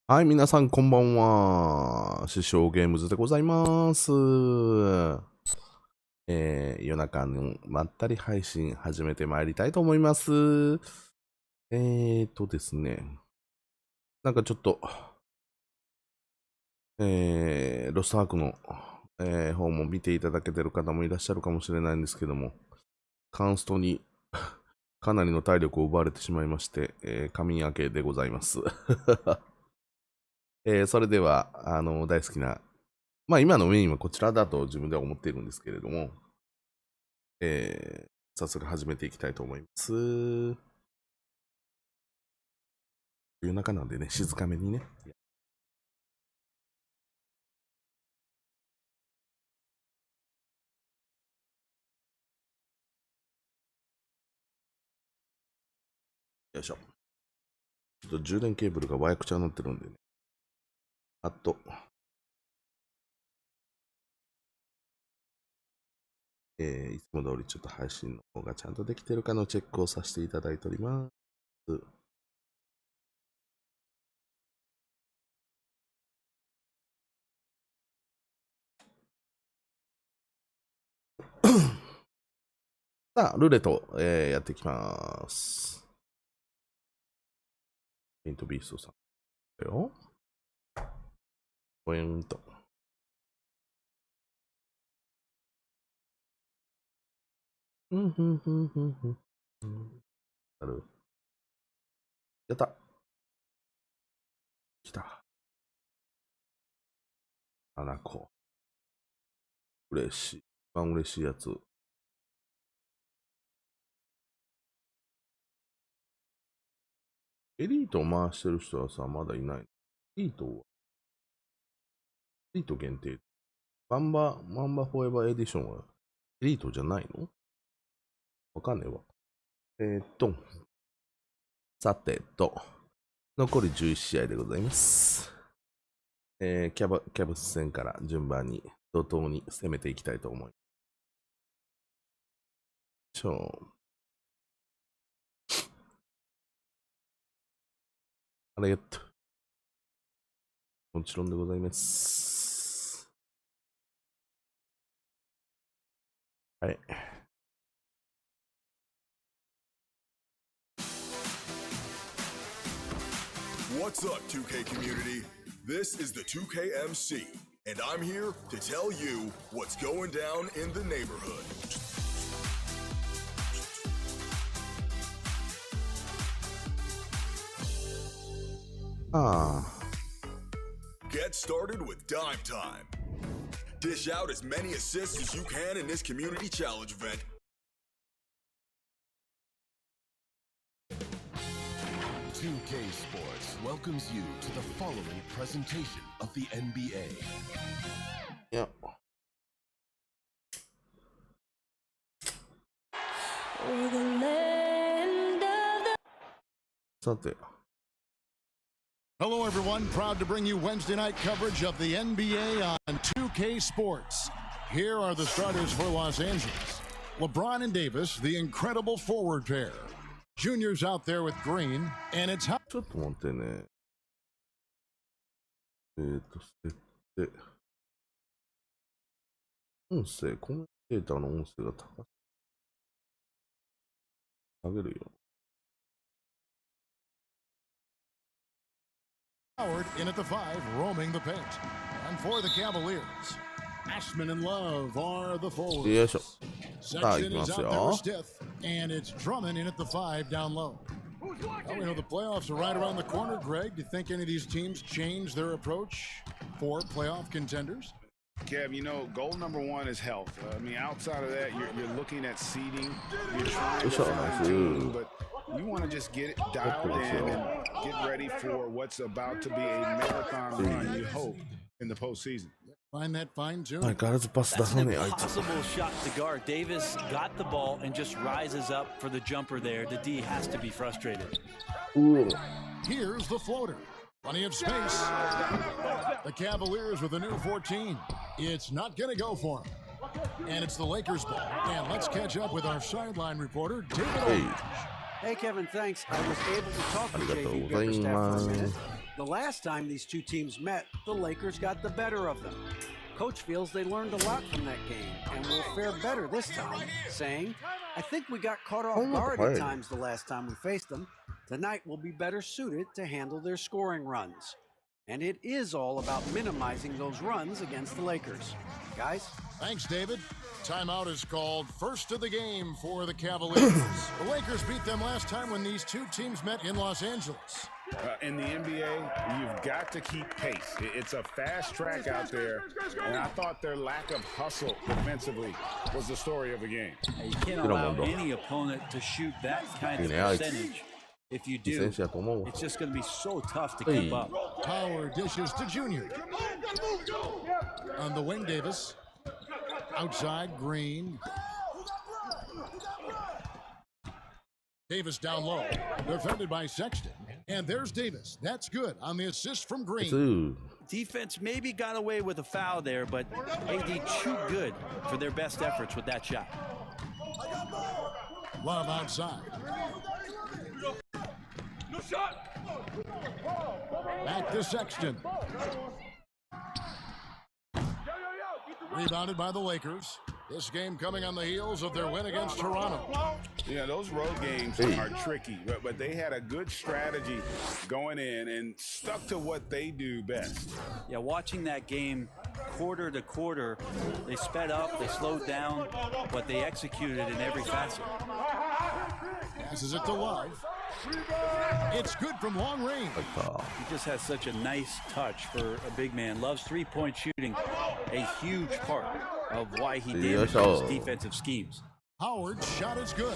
はい、皆さんこんばんは。獅子王ゲームズでございます。夜中のまったり配信始めてまいりたいと思います。ですね。なんかちょっと、ロストアークの、方も見ていただけてる方もいらっしゃるかもしれないんですけども、カンストにかなりの体力を奪われてしまいまして、仮眠明けでございます。それでは、大好きな、まあ今のメインはこちらだと自分では思っているんですけれども、早速始めていきたいと思います。夜中なんでね、静かめにね。よいしょ。ちょっと充電ケーブルがワイヤくちゃになってるんでね。あと、いつも通りちょっと配信の方がちゃんとできてるかのチェックをさせていただいております。さあ、ルーレット、やっていきます。ペイントビーストさん。よ。ポイント。やった。来た。7個。嬉しい。一番嬉しいやつ。エリートを回してる人はさ、まだいない。エリートはエリート限定。マンバフォーエバーエディションはエリートじゃないの？わかんねえわ。さてと、残り11試合でございます。キャブス戦から順番に怒涛に攻めていきたいと思います。あれやっと。もちろんでございます。はい。What's up, 2K community? This is the 2KMC, and I'm here to tell you what's going down in the neighborhood. Get started with Dime Time. Dish out as many assists as you can in this community challenge event. Sports welcomes you to the following presentation of the NBA. Yep. Hello, everyone. Proud to bring you Wednesday night coverage of the NBA on 2K Sports. Here are the starters for Los Angeles. LeBron and Davis, the incredible forward pair. Junior's out there with Green, and it's how. ちょっと待ってね。設定。音声、コメンテーターの音声が高す。下げるよ。Howard in at the 5, roaming the paint. And for the Cavaliers, Ashman and Love are the forwards. よいしょ。さあ、い Section きま is す out there よ。 with Stith, and it's Drummond in at the 5 down low. Well, we know the playoffs are right around the corner, Greg. Do you think any of these teams change their approach for playoff contenders? Kev, you know, goal number one is health. I mean, outside of that, you're looking at seeding. You're trying to find team, but you want to just get it dialed in and get ready for what's about to be a marathon run, you hope, in the postseason. Find that fine tune. 相変わらずパス出さねえ、あいつ。 Possible shot to guard. Davis got the ball and just rises up for the jumper there. The D has to be frustrated. Here's the floater. Plenty of space. The Cavaliers with a new 14. It's not going to go for him. And it's the Lakers ball. And let's catch up with our sideline reporter, David Aldridge. Hey, Kevin, thanks. I was able to talk to ありがとう JV ござい Bickerstaff ま for a す。 minute. The last time these two teams met, the Lakers got the better of them. Coach feels they learned a lot from that game and will fare better this time, saying, I think we got caught off guard at times the last time we faced them. Tonight we'll be better suited to handle their scoring runs. And it is all about minimizing those runs against the Lakers. Guys? Thanks, David. Timeout is called. First of the game for the Cavaliers. The Lakers beat them last time when these two teams met in Los Angeles. In the NBA, you've got to keep pace. It's a fast track out there, and I thought their lack of hustle defensively was the story of the game. You can't allow any opponent to shoot that kind of percentage. If you do, it's just going to be so tough to keep up. Power dishes to Junior. On the wing, Davis. Outside, Green. Davis down low, defended by Sexton. And there's Davis. That's good on the assist from Green. Defense maybe got away with a foul there, but AD too good for their best efforts with that shot. Love outside. Back to Sexton. Rebounded by the Lakers. This game coming on the heels of their win against Toronto. Yeah, those road games are tricky, but they had a good strategy going in and stuck to what they do best. Yeah, watching that game quarter to quarter, they sped up, they slowed down, but they executed in every facet. Passes it to Love. It's good from long range. He just has such a nice touch for a big man. Love's three-point shooting, a huge part of why he did his defensive schemes. Howard's shot is good.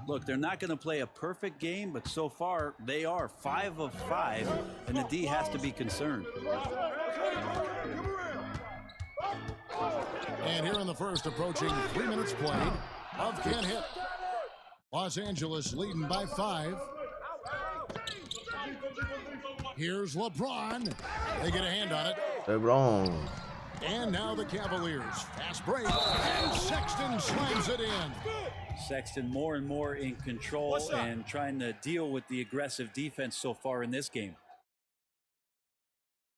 Look, they're not going to play a perfect game, but so far they are 5 of 5, and the D has to be concerned. And here in the first, approaching 3 minutes played, Love can't hit. Los Angeles leading by 5. Here's LeBron. They get a hand on it. LeBron. And now the Cavaliers. Fast break. And Sexton slams it in. Sexton more and more in control and trying to deal with the aggressive defense so far in this game.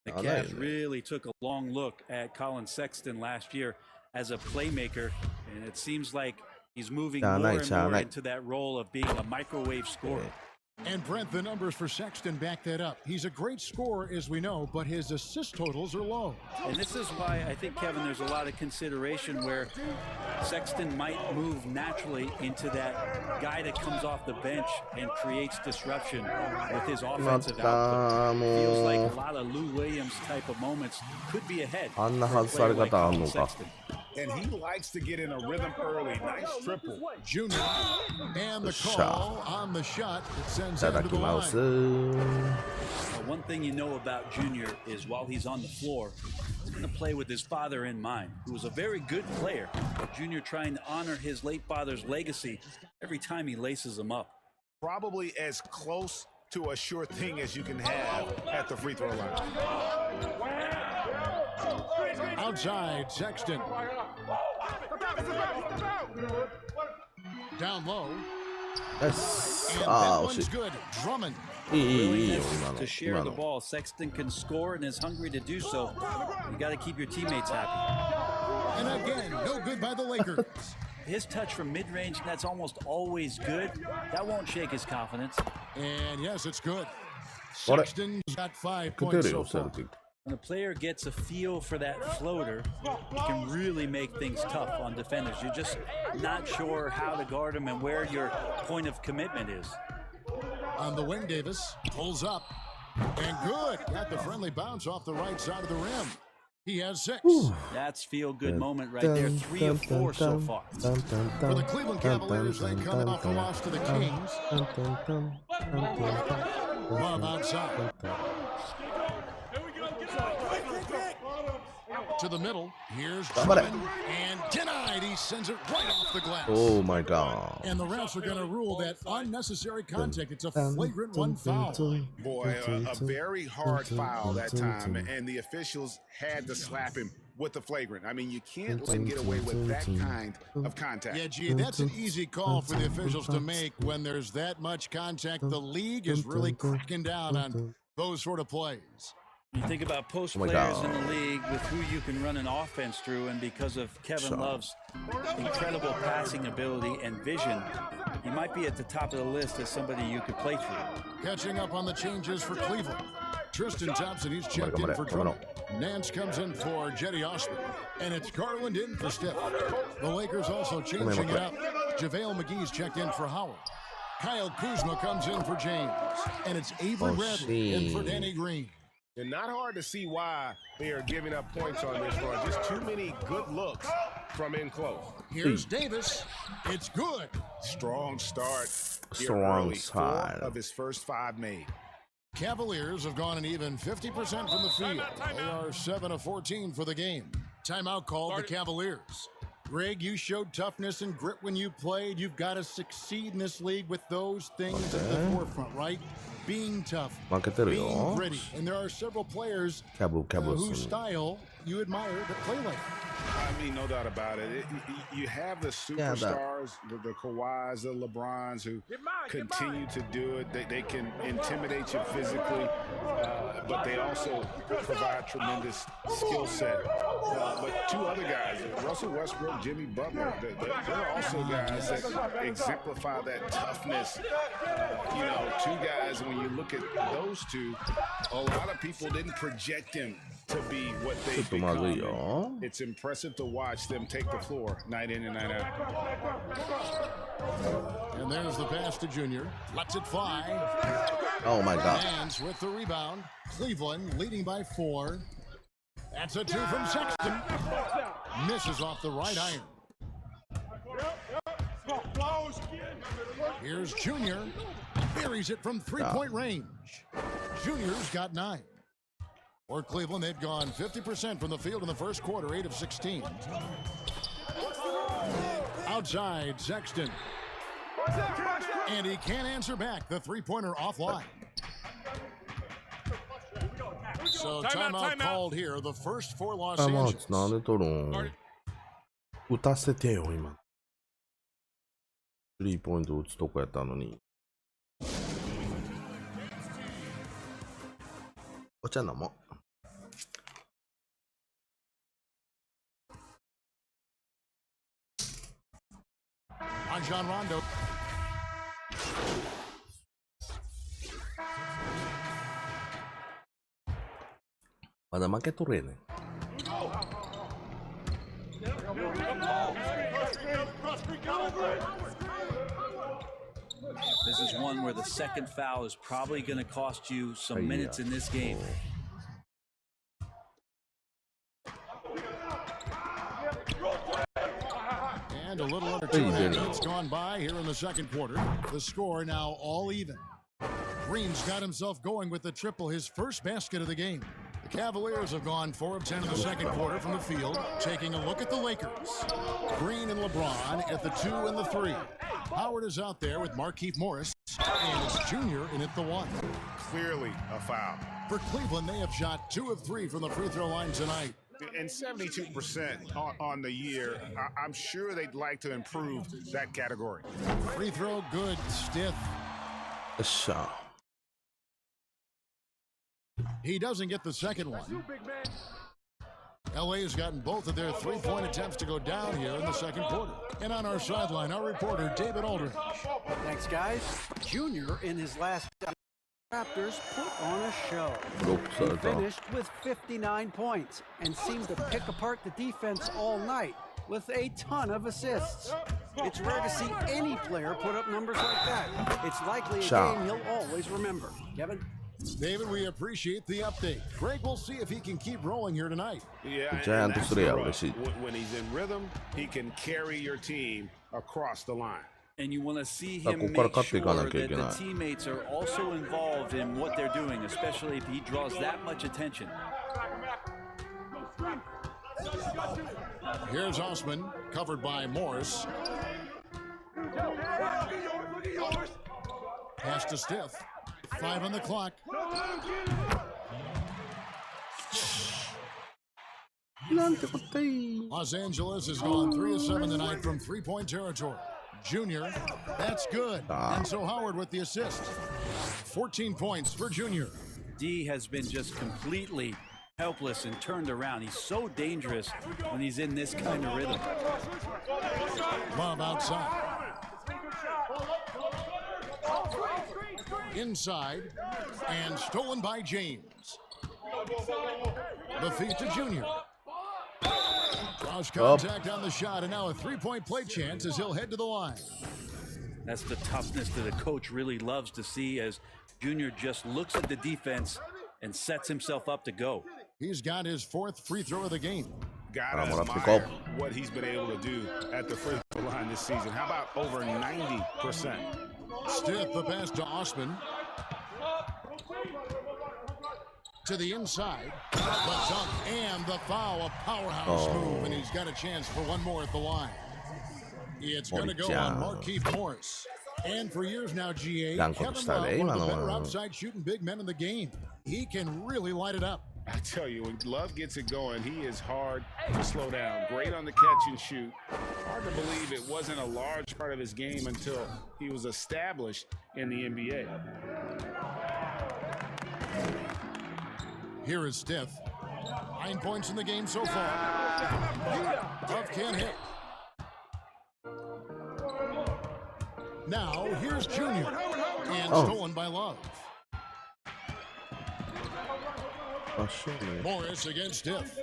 The Cavs really took a long look at Colin Sexton last year as a playmaker, and it seems like he's moving more and more into that role of being a microwave scorer. And Brent, the numbers for Sexton back that up. He's a great scorer, as we know, but his assist totals are low. And this is why I think, Kevin, there's a lot of consideration where Sexton might move naturally into that guy that comes off the bench and creates disruption with his offensive output. Feels like a lot of Lou Williams type of moments could be ahead for a player like Colin Sexton. And he likes to get in a rhythm early. Nice triple. Junior. And the call on the shot that sends him to the line. One thing you know about Junior is while he's on the floor, he's going to play with his father in mind, who was a very good player. Junior trying to honor his late father's legacy every time he laces him up. Probably as close to a sure thing as you can have at the free throw line. Outside, Sexton. Down low. Yes. And that one's good. Drummond. To share the ball. Sexton can score and is hungry to do so. You got to keep your teammates happy. And again, no good by the Lakers. His touch from mid-range, that's almost always good. That won't shake his confidence. And yes, it's good. Sexton's got 5 points so far. When a player gets a feel for that floater, it can really make things tough on defenders. You're just not sure how to guard them and where your point of commitment is. On the wing, Davis pulls up. And good. Got the friendly bounce off the right side of the rim. He has 6. That's feel-good moment right there. 3 of 4 so far. For the Cleveland Cavaliers, they come off the loss to the Kings. Love outside. To the middle. Here's Drummond. And denied. He sends it right off the glass. Oh, my God. And the refs are going to rule that unnecessary contact. It's a flagrant 1 foul. Boy, a very hard foul that time, and the officials had to slap him with the flagrant. I mean, you can't let him get away with that kind of contact. Yeah, gee, that's an easy call for the officials to make when there's that much contact. The league is really cracking down on those sort of plays. You think about post Oh my players God. in the league with who you can run an offense through, and because of Kevin Love's incredible passing ability and vision, he might be at the top of the list as somebody you could play through. Catching up on the changes for Cleveland. Tristan Thompson, he's checked in for trouble. Nance comes in for Jetty Osman. And it's Garland in for Steph. The Lakers also changing it up. JaVale McGee's checked in for Howard. Kyle Kuzma comes in for James. And it's Avery Bradley in for Danny Green. And not hard to see why they are giving up points on this run. Just too many good looks from in close. Here's Davis. It's good. Strong start. here Strong early. side. 4 of his first 5 made. Cavaliers have gone an even 50% from the field. They are 7 of 14 for the game. Timeout called the Cavaliers. Greg, you showed toughness and grit when you played. You've got to succeed in this league with those things at the forefront, right? Being tough, 負けてる being よ gritty. And there are several players キャブ whose style you admire that play like that. I mean, no doubt about it. You have the superstars, the Kawhis, the LeBrons, who continue to do it. They can intimidate you physically, but they also provide tremendous skill set. But 2 other guys, Russell Westbrook, Jimmy Butler, they're also guys that exemplify that toughness. 2 guys, when you look at those 2, a lot of people didn't project them to be what they've become. It's impressive to watch them take the floor night in and night out. And there's the pass to Junior. Lets it fly. Oh my God. Hands with the rebound. Cleveland leading by 4. That's a 2 from Sexton. Misses off the right iron. Here's Junior. Buries it from 3-point range. Junior's got 9. For Cleveland, they've gone 50% from the field in the first quarter, 8 of 16. Outside, Sexton. And he can't answer back. The 3-pointer offline. So timeout called here. The first for Los あ、まあ、 Angeles. なんで取るん打たせてよ、今。3ポイント打つとこやったのに。お茶飲もう。Rajon Rondo. まだ負けとるやねん。This is one where the second foul is probably going to cost you some minutes in this game. And a little under 2.5 minutes gone by here in the second quarter. The score now all even. Green's got himself going with the triple, his first basket of the game. The Cavaliers have gone 4 of 10 in the second quarter from the field. Taking a look at the Lakers. Green and LeBron at the 2 and the 3. Howard is out there with Markieff Morris. And it's Junior in at the 1. Clearly a foul. For Cleveland, they have shot 2 of 3 from the free throw line tonight. And 72% on the year. I'm sure they'd like to improve that category. Free throw good, stiff. よっしゃ。 He doesn't get the second one. LA has gotten both of their 3-point attempts to go down here in the second quarter. And on our sideline, our reporter, David Aldridge. Thanks, guys. Junior, in his last Raptors, put on a show. He finished with 59 points and seemed to pick apart the defense all night with a ton of assists. It's rare to see any player put up numbers like that. It's likely a game he'll always remember. Kevin? David, we appreciate the update. Greg, we'll see if he can keep rolling here tonight. Yeah, and that's the rub. When he's in rhythm, he can carry your team across the line. And you want to see him make sure that the teammates are also involved in what they're doing, especially if he draws that much attention. Here's Osman, covered by Morris. Pass to Steph. 5 on the clock. Los Angeles has gone 3 of 7 tonight from 3-point territory. Junior, that's good. And so Howard with the assist. 14 points for Junior. D has been just completely helpless and turned around. He's so dangerous when he's in this kind of rhythm. Love outside. Inside, and stolen by James. The feed to Junior. Cross contact on the shot, and now a three-point play chance as he'll head to the line. That's the toughness that a coach really loves to see, as Junior just looks at the defense and sets himself up to go. He's got his 4th free throw of the game. Gotta admire what he's been able to do at the free throw line this season. How about over 90%? Stiff the pass to Osman. To the inside. The dunk and the foul. A powerhouse move, and he's got a chance for one more at the line. It's going to go on Markieff Morris. And for years now, GA, Kevin Love, one of the better outside shooting big men in the game. He can really light it up. I tell you, when Love gets it going, he is hard to slow down. Great on the catch and shoot. Hard to believe it wasn't a large part of his game until he was established in the NBA. Here is Stiff. 9 points in the game so far. Love can't hit. Now, here's Junior. And stolen by Love. Morris against Stiff.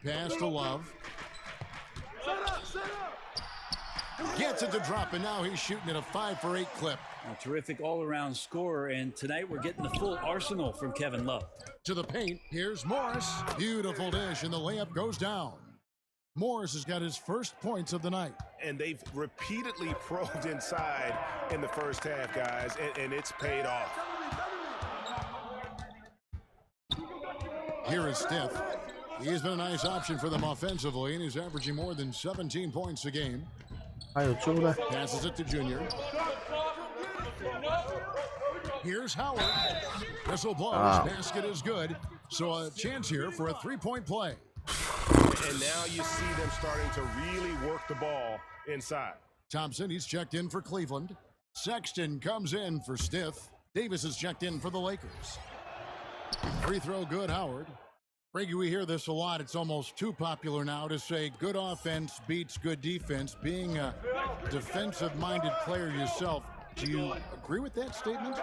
Pass to Love. Gets it to drop, and now he's shooting at a 5-for-8 clip. A terrific all-around scorer, and tonight we're getting the full arsenal from Kevin Love. To the paint, here's Morris. Beautiful dish, and the layup goes down. Morris has got his first points of the night. And they've repeatedly probed inside in the first half, guys, and it's paid off. Here is Stiff. He's been a nice option for them offensively, and he's averaging more than 17 points a game. Passes it to Junior. Here's Howard. Whistle blows. Basket is good. So a chance here for a three-point play. And now you see them starting to really work the ball inside. Thompson, he's checked in for Cleveland. Sexton comes in for Stiff. Davis is checked in for the Lakers. Free throw good, Howard. Frankie, we hear this a lot. It's almost too popular now to say good offense beats good defense. Being a defensive-minded player yourself, do you agree with that statement?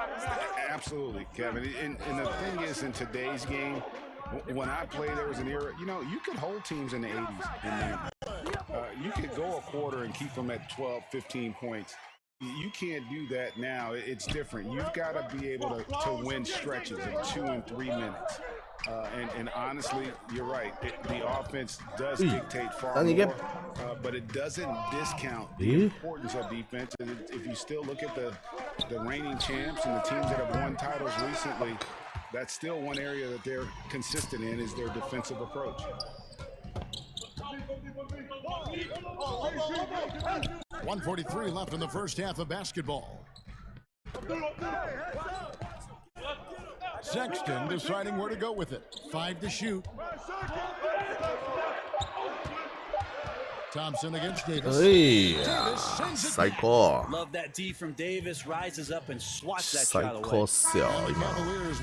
Absolutely, Kevin. And the thing is, in today's game, when I played, there was an era, you know, you could hold teams in the 80s and you could go a quarter and keep them at 12, 15 points. You can't do that now. It's different. You've got to be able to win stretches of 2 and 3 minutes. And honestly, you're right. The offense does dictate far more, but it doesn't discount the importance of defense. And if you still look at the reigning champs and the teams that have won titles recently, that's still one area that they're consistent in, is their defensive approach. .143 left in the first half of basketball. Sexton deciding where to go with it. 5 to shoot. Thompson against Davis. Davis sends it. Psycho. Love that D from Davis. Rises up and swats that shot away. Cavaliers.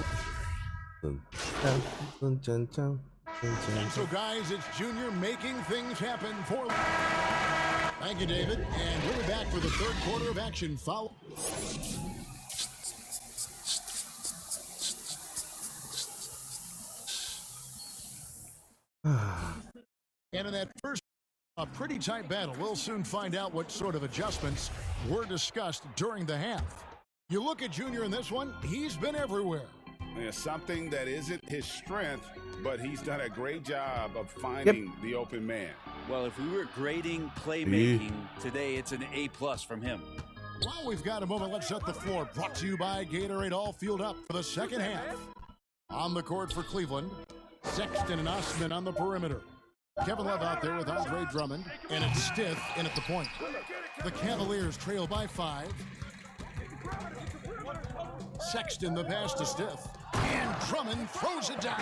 So guys, it's Junior making things happen for. Thank you, David. And we'll be back for the third quarter of action. Foul. And in that first, a pretty tight battle. We'll soon find out what sort of adjustments were discussed during the half. You look at Junior in this one, he's been everywhere. Yeah, something that isn't his strength, but he's done a great job of finding the open man. Well, if we were grading playmaking today, it's an A+ from him. While we've got a moment, let's set the floor. Brought to you by Gatorade, all fueled up for the second half. On the court for Cleveland, Sexton and Osman on the perimeter. Kevin Love out there with Andre Drummond, and it's Stiff in at the point. The Cavaliers trail by 5. Sexton the pass to Stiff, and Drummond throws it down.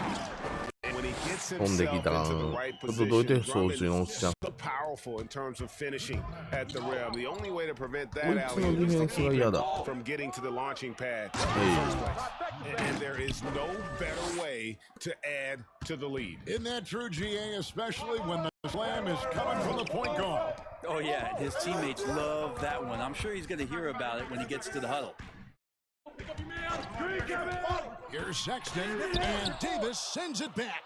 When he gets himself into the right position, Drummond is so powerful in terms of finishing at the rim. The only way to prevent that alley is to keep it from getting to the launching pad in the first place. And there is no better way to add to the lead. Isn't that true, GA, especially when the slam is coming from the point guard? Oh, yeah, his teammates love that one. I'm sure he's going to hear about it when he gets to the huddle. Here's Sexton, and Davis sends it back.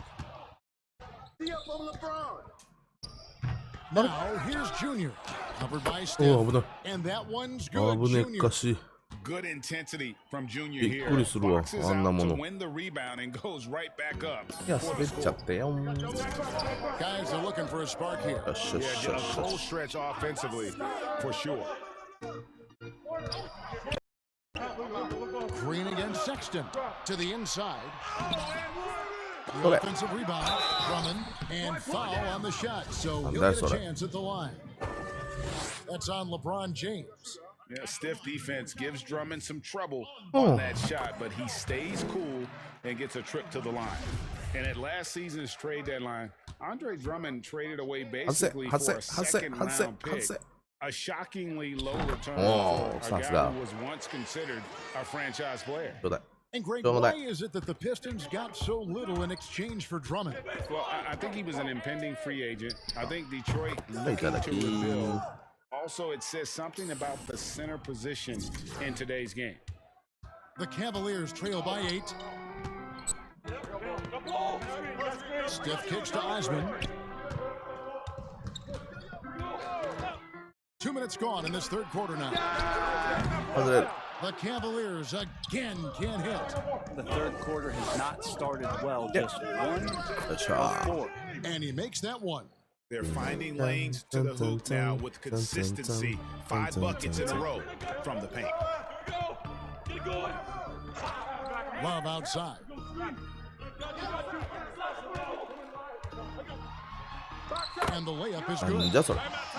Now, here's Junior, covered by Steph, and that one's good, Junior. Good intensity from Junior here. びっくりするわ、あんなもの。 Win the rebound and goes right back up. いや、滑っちゃったよ。 Guys are looking for a spark here. Yo, shush, Yeah, a shush, full shush. stretch offensively for sure. Green against Sexton to the inside. The Okay. offensive rebound, Drummond, and foul on the shot, so he'll that's get a all right. chance at the line. That's on LeBron James. Yeah, stiff defense gives Drummond some trouble Oh. on that shot, but he stays cool and gets a trip to the line. And at last season's trade deadline, Andre Drummond traded away basically for a second-round pick. A shockingly low return for a guy who was once considered a franchise player. And Greg, why is it that the Pistons got so little in exchange for Drummond? Well, I think he was an impending free agent. I think Detroit looking to rebuild. Also, it says something about the center position in today's game. The Cavaliers trail by 8. Stiff kicks to Osman. 2 minutes gone in this third quarter now. The Cavaliers again can't hit. The third quarter has not started well. Just 1 of 4. And he makes that one. They're finding lanes to the hoop now with consistency. 5 buckets in a row from the paint. Love outside. And the layup is good.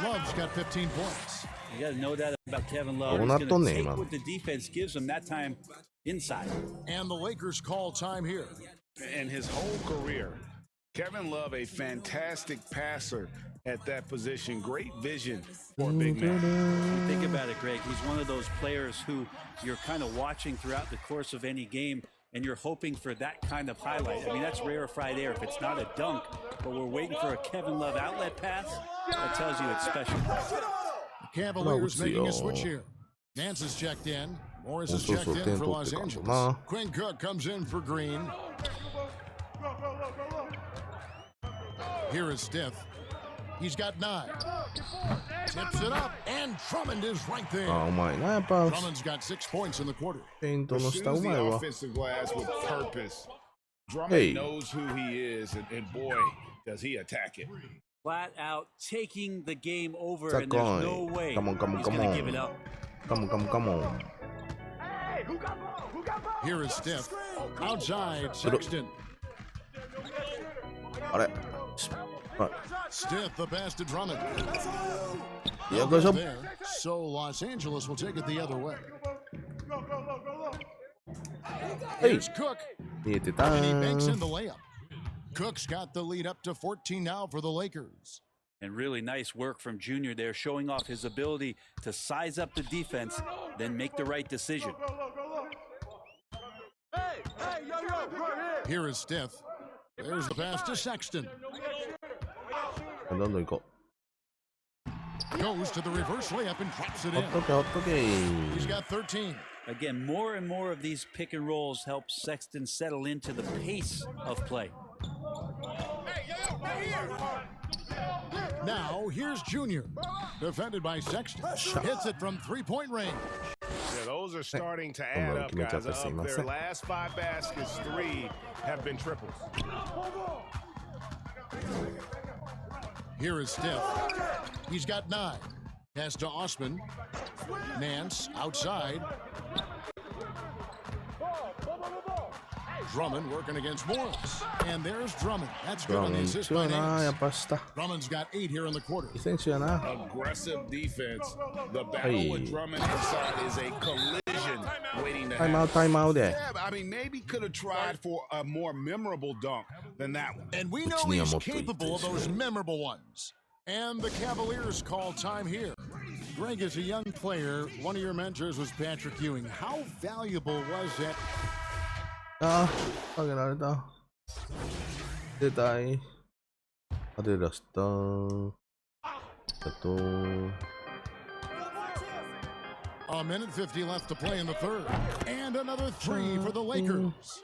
Love's got 15 points. You got to know that about Kevin Love. He's going to take what the defense gives him, that time inside. And the Lakers call time here. And his whole career, Kevin Love, a fantastic passer at that position. Great vision for a big man. You think about it, Greg. He's one of those players who you're kind of watching throughout the course of any game, and you're hoping for that kind of highlight. I mean, that's rarefied air. If it's not a dunk, but we're waiting for a Kevin Love outlet pass, that tells you it's special. The Cavaliers making a switch here. Nance is checked in. Morris is checked in for Los Angeles. Quinn Cook comes in for Green. Here is Stiff. He's got 9. Tips it up, and Drummond is right there. Drummond's got 6 points in the quarter. Pursues the offensive glass with purpose. Drummond knows who he is, and boy, does he attack it. Flat out taking the game over, and there's no way he's going to give it up. Come on. Here is Stiff. Outside, Sexton. Stiff the pass to Drummond. There. So Los Angeles will take it the other way. Here's Cook. And he makes in the layup. Cook's got the lead up to 14 now for the Lakers. And really nice work from Junior there, showing off his ability to size up the defense, then make the right decision. Here is Stiff. There's the pass to Sexton. Goes to the reverse layup and drops it in. He's got 13. Again, more and more of these pick and rolls help Sexton settle into the pace of play. Now, here's Junior. Defended by Sexton. Hits it from 3-point range. Yeah, those are starting to add up, guys. Of their last 5 baskets, 3 have been triples. Here is Stiff. He's got 9. Pass to Osman. Nance outside. Drummond working against Morris. And there's Drummond. That's good on the assist by Nance. Drummond's got 8 here in the quarter. Aggressive defense. The battle with Drummond inside is a collision waiting to happen. Timeout there. Yeah, I mean, maybe could have tried for a more memorable dunk than that one. And we know he's capable of those memorable ones. And the Cavaliers call time here. Greg, as a young player, one of your mentors was Patrick Ewing. How valuable was that? ああ、上げられた。出たい。当て出した。A minute 50 left to play in the third. And another three for the Lakers.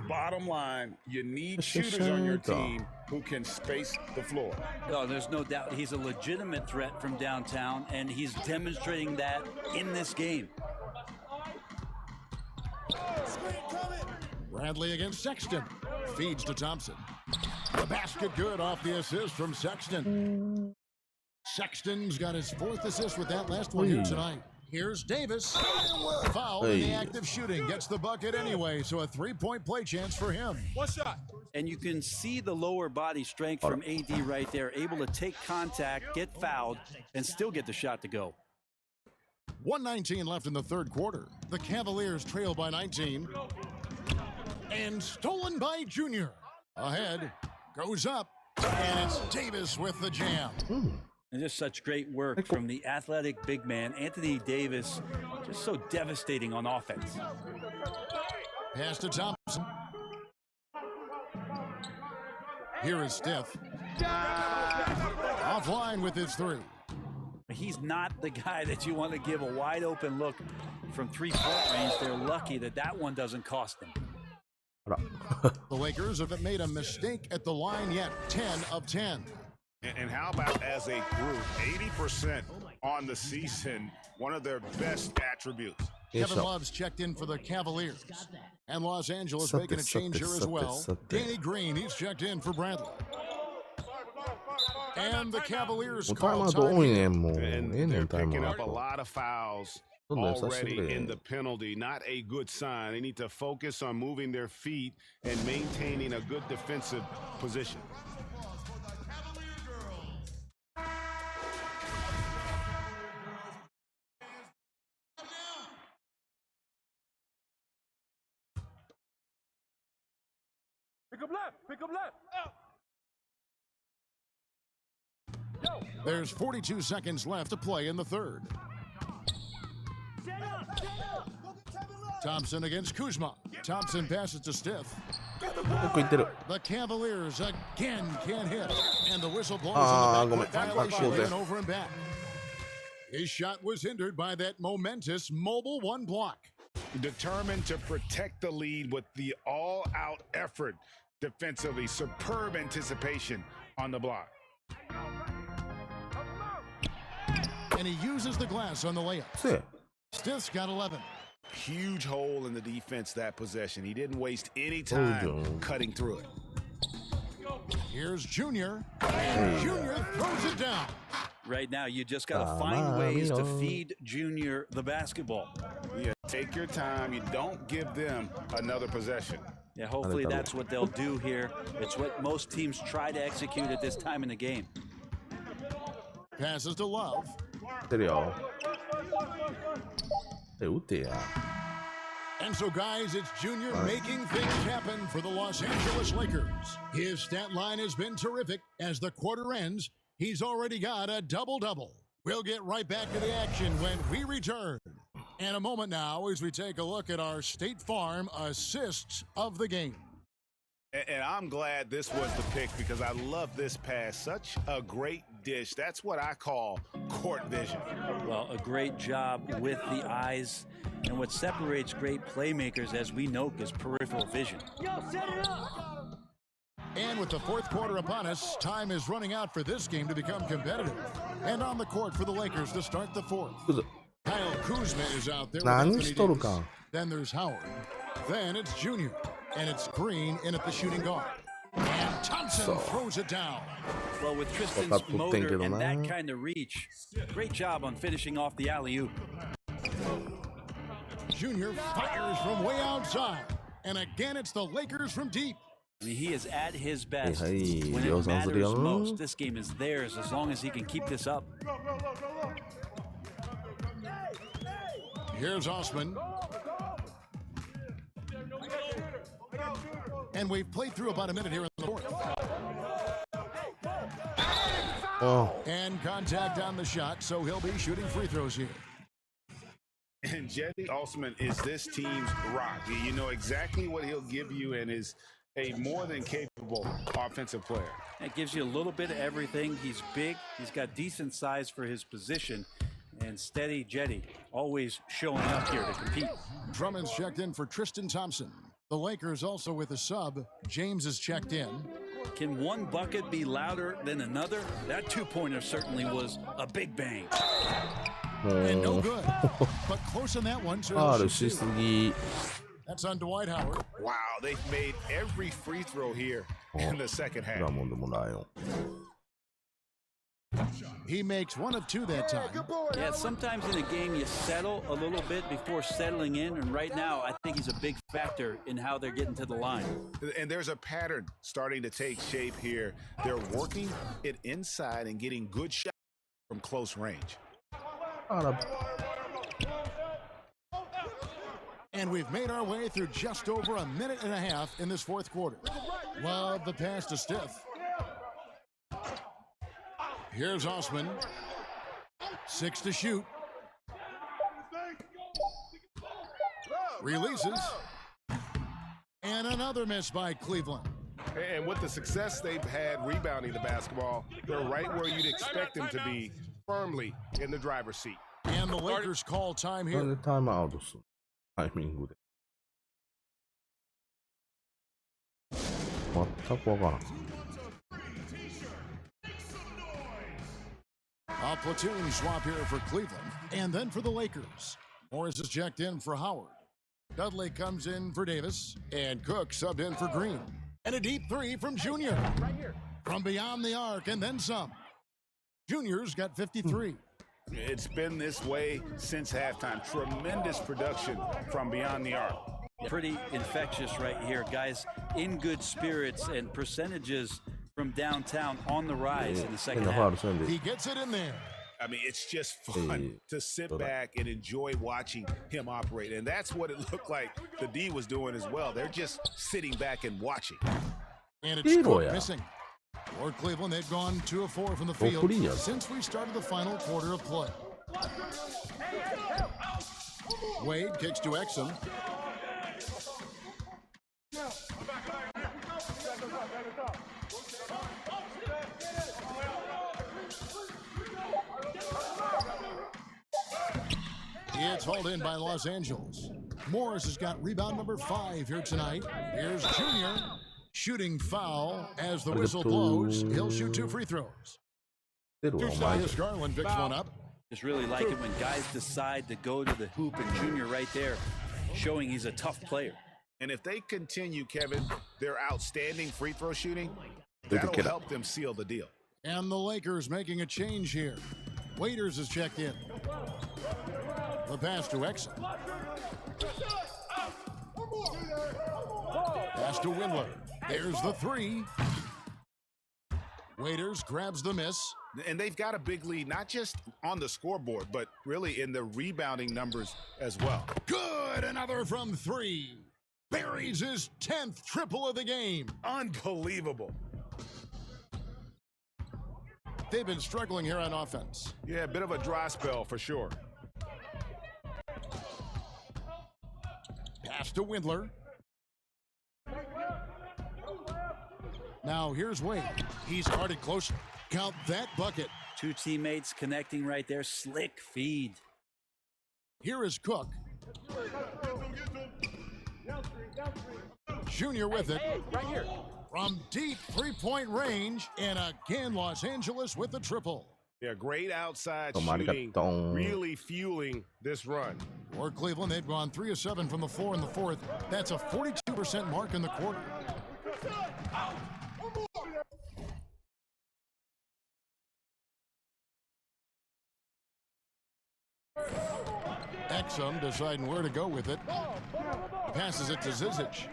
Bottom line, you need shooters on your team who can space the floor. Oh, there's no doubt he's a legitimate threat from downtown, and he's demonstrating that in this game. Bradley against Sexton. Feeds to Thompson. The basket good off the assist from Sexton. Sexton's got his fourth assist with that last one here tonight. Here's Davis. Foul in the act of shooting. Gets the bucket anyway, so a three-point play chance for him. One shot. And you can see the lower body strength from AD right there, able to take contact, get fouled, and still get the shot to go. 1:19 left in the third quarter. The Cavaliers trail by 19. And stolen by Junior. Ahead, goes up, and it's Davis with the jam. And just such great work from the athletic big man, Anthony Davis, just so devastating on offense. Pass to Thompson. Here is Steph. Offline with his three. He's not the guy that you want to give a wide open look from three-point range. They're lucky that that one doesn't cost them. The Lakers haven't made a mistake at the line yet. 10 of 10. And how about as a group, 80% on the season, one of their best attributes. Kevin Love's checked in for the Cavaliers. And Los Angeles making a change here as well. Danny Green, he's checked in for Bradley. And the Cavaliers call time. And they're picking up a lot of fouls already in the penalty. Not a good sign. They need to focus on moving their feet and maintaining a good defensive position. Pick up left. There's 42 seconds left to play in the third. Thompson against Kuzma. Thompson passes to Steph. The Cavaliers again can't hit. And the whistle blows on the violation over and back. His shot was hindered by that momentous mobile one block. Determined to protect the lead with the all-out effort defensively. Superb anticipation on the block. And he uses the glass on the layup. Steph's got 11. Huge hole in the defense that possession. He didn't waste any time cutting through it. Here's Junior. And Junior throws it down. Right now, you just got to find ways to feed Junior the basketball. Yeah, take your time. You don't give them another possession. Yeah, hopefully that's what they'll do here. It's what most teams try to execute at this time in the game. Passes to Love. And so, guys, it's Junior making things happen for the Los Angeles Lakers. His stat line has been terrific. As the quarter ends, he's already got a double-double. We'll get right back to the action when we return. And a moment now as we take a look at our State Farm assists of the game. And I'm glad this was the pick because I love this pass. Such a great dish. That's what I call court vision. Well, a great job with the eyes. And what separates great playmakers, as we know, is peripheral vision. And with the fourth quarter upon us, time is running out for this game to become competitive. And on the court for the Lakers to start the fourth. Kyle Kuzma is out there. Then there's Howard. Then it's Junior. And it's Green in at the shooting guard. And Thompson throws it down. Well, with Tristan's motor and that kind of reach, great job on finishing off the alley-oop. Junior fires from way outside. And again, it's the Lakers from deep. I mean, he is at his best when it matters most. This game is theirs as long as he can keep this up. Here's Osman. And we've played through about a minute here in the fourth. And contact on the shot, so he'll be shooting free throws here. And Jetty Osman is this team's rock. You know exactly what he'll give you and is a more than capable offensive player. It gives you a little bit of everything. He's big. He's got decent size for his position. And steady Jetty, always showing up here to compete. Drummond's checked in for Tristan Thompson. The Lakers also with a sub. James is checked in. Can one bucket be louder than another? That two-pointer certainly was a big bang. And no good. But close on that one. So that's on Dwight Howard. Wow, they've made every free throw here in the second half. He makes 1 of 2 that time. Yeah, sometimes in a game you settle a little bit before settling in, and right now I think he's a big factor in how they're getting to the line. And there's a pattern starting to take shape here. They're working it inside and getting good shots from close range. And we've made our way through just over a minute and a half in this fourth quarter. Love the pass to Steph. Here's Osman. 6 to shoot. Releases. And another miss by Cleveland. And with the success they've had rebounding the basketball, they're right where you'd expect them to be, firmly in the driver's seat. And the Lakers call time here. A platoon swap here for Cleveland, and then for the Lakers. Morris is checked in for Howard. Dudley comes in for Davis, and Cook subbed in for Green. And a deep 3 from Junior. Right here. From beyond the arc, and then some. Junior's got 53. It's been this way since halftime. Tremendous production from beyond the arc. Pretty infectious right here, guys. In good spirits and percentages from downtown on the rise in the second half. He gets it in there. I mean, it's just fun to sit back and enjoy watching him operate. And that's what it looked like the D was doing as well. They're just sitting back and watching. And it's Cook missing. For Cleveland, they've gone 2 of 4 from the field since we started the final quarter of play. Wade kicks to Exum. It's hauled in by Los Angeles. Morris has got rebound number 5 here tonight. Here's Junior. Shooting foul as the whistle blows. He'll shoot 2 free throws. Garland picks one up. Just really like it when guys decide to go to the hoop, and Junior right there showing he's a tough player. And if they continue, Kevin, their outstanding free throw shooting, that'll help them seal the deal. And the Lakers making a change here. Waiters is checked in. The pass to Exum. Pass to Windler. There's the 3. Waiters grabs the miss. And they've got a big lead, not just on the scoreboard, but really in the rebounding numbers as well. Good, another from 3. Buries his 10th triple of the game. Unbelievable. They've been struggling here on offense. Yeah, a bit of a dry spell for sure. Pass to Windler. Now here's Wade. He's guarded closer. Count that bucket. 2 teammates connecting right there. Slick feed. Here is Cook. Junior with it. Right here. From deep 3-point range. And again, Los Angeles with the triple. Yeah, great outside shooting. Really fueling this run. For Cleveland, they've gone 3 of 7 from the floor in the fourth. That's a 42% mark in the quarter. Exum deciding where to go with it. Passes it to Zizic.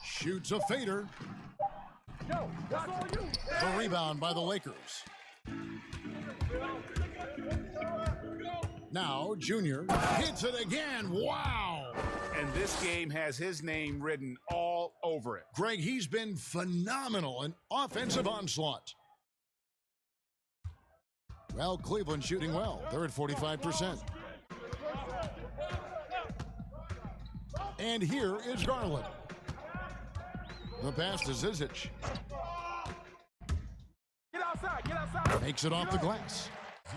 Shoots a fader. The rebound by the Lakers. Now Junior hits it again. Wow! And this game has his name written all over it. Greg, he's been phenomenal in offensive onslaught. Well, Cleveland shooting well. They're at 45%. And here is Garland. The pass to Zizic. Get outside, get outside. Makes it off the glass.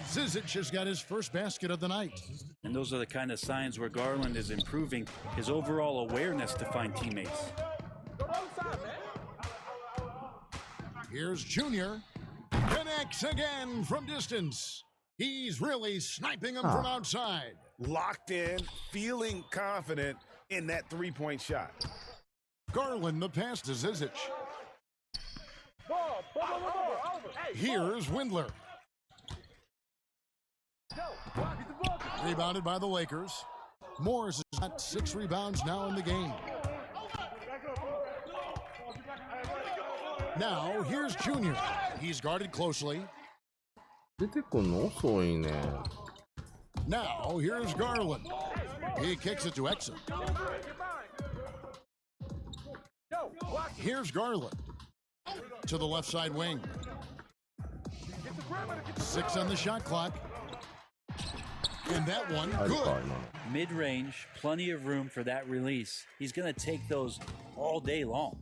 Zizic has got his first basket of the night. And those are the kind of signs where Garland is improving his overall awareness to find teammates. Here's Junior. Connects again from distance. He's really sniping him from outside. Locked in, feeling confident in that three-point shot. Garland, the pass to Zizic. Here's Windler. Rebounded by the Lakers. Morris has got 6 rebounds now in the game. Now, here's Junior. He's guarded closely. Now, here's Garland. He kicks it to Exum. Here's Garland. To the left side wing. 6 on the shot clock. And that one, good. Mid-range, plenty of room for that release. He's going to take those all day long.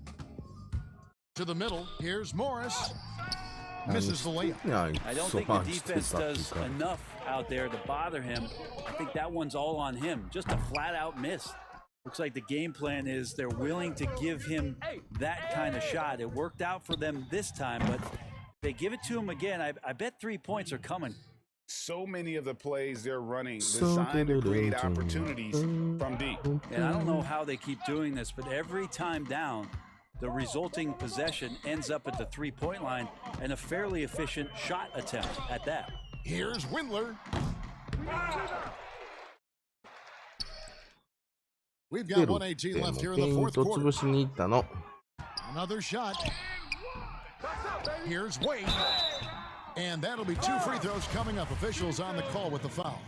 To the middle, here's Morris. Misses the layup. I don't think the defense does enough out there to bother him. I think that one's all on him. Just a flat-out miss. Looks like the game plan is they're willing to give him that kind of shot. It worked out for them this time, but if they give it to him again, I bet 3 points are coming. So many of the plays they're running designed to create opportunities from deep. And I don't know how they keep doing this, but every time down, the resulting possession ends up at the three-point line and a fairly efficient shot attempt at that. Here's Windler. We've got 1:18 left here in the fourth quarter. Another shot. Here's Wade. And that'll be 2 free throws coming up. Officials on the call with the foul.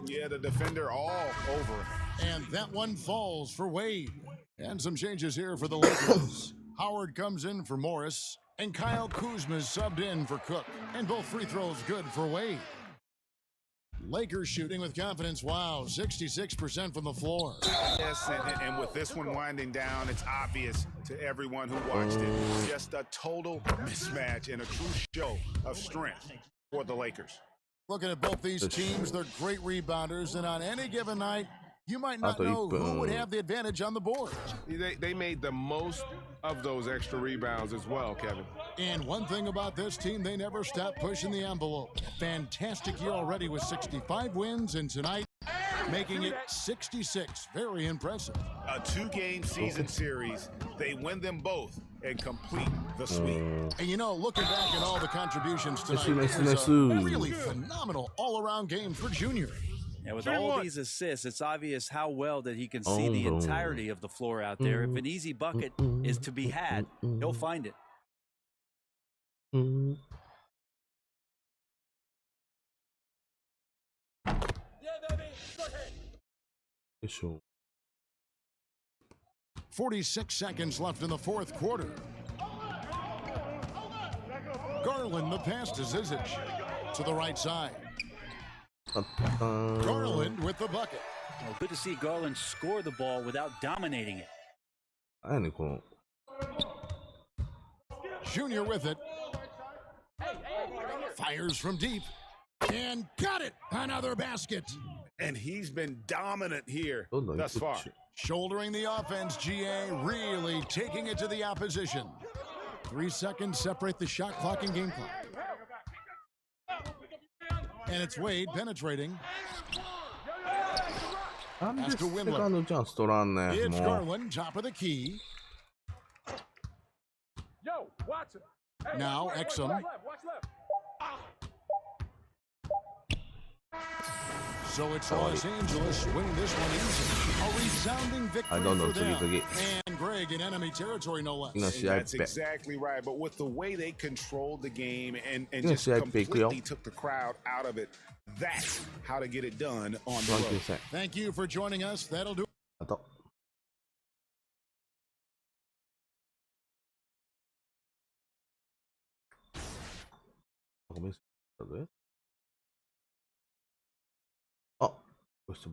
Yeah, the defender all over. And that one falls for Wade. And some changes here for the Lakers. Howard comes in for Morris. And Kyle Kuzma's subbed in for Cook. And both free throws good for Wade. Lakers shooting with confidence. Wow, 66% from the floor. Yes, and with this one winding down, it's obvious to everyone who watched it. Just a total mismatch and a true show of strength for the Lakers. Looking at both these teams, they're great rebounders, and on any given night, you might not know who would have the advantage on the board. They made the most of those extra rebounds as well, Kevin. And one thing about this team, they never stop pushing the envelope. Fantastic year already with 65 wins, and tonight making it 66. Very impressive. A 2-game season series. They win them both and complete the sweep. And you know, looking back at all the contributions tonight, it was a really phenomenal all-around game for Junior. Yeah, with all these assists, it's obvious how well that he can see the entirety of the floor out there. If an easy bucket is to be had, he'll find it. Sure. 46 seconds left in the fourth quarter. Garland, the pass to Zizic. To the right side. Garland with the bucket. Well, good to see Garland score the ball without dominating it. Junior with it. Fires from deep. And got it. Another basket. And he's been dominant here thus far. Shouldering the offense, GA really taking it to the opposition. 3 seconds separate the shot clock and game clock. And it's Wade penetrating. Pass to Windler. It's Garland, top of the key. Now Exum. So it's Los Angeles winning this one easy. A resounding victory for them. And Greg in enemy territory, no less. That's exactly right. But with the way they controlled the game and just completely took the crowd out of it, that's how to get it done on the road. Thank you for joining us. That'll do it. あと。ごめんなさい。あ、どうした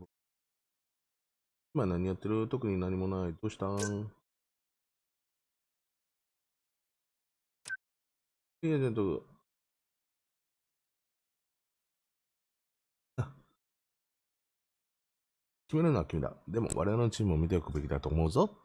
今何やってる？特に何もない。どうしたん？いや、ちょっと。決めるのは君だ。でも我々のチームを見ておくべきだと思うぞ。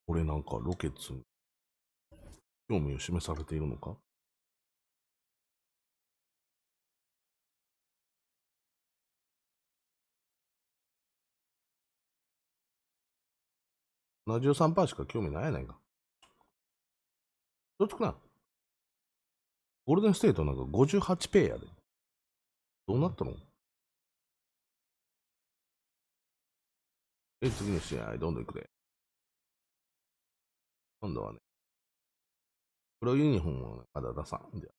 俺なんかロケッツに興味を示されているのか？73% しか興味ないやないか。どっちかな？ゴールデンステートなんか58%やで。どうなったの？次の試合どんどんいくで。今度はね、黒ユニフォームをまだ出さん。じゃ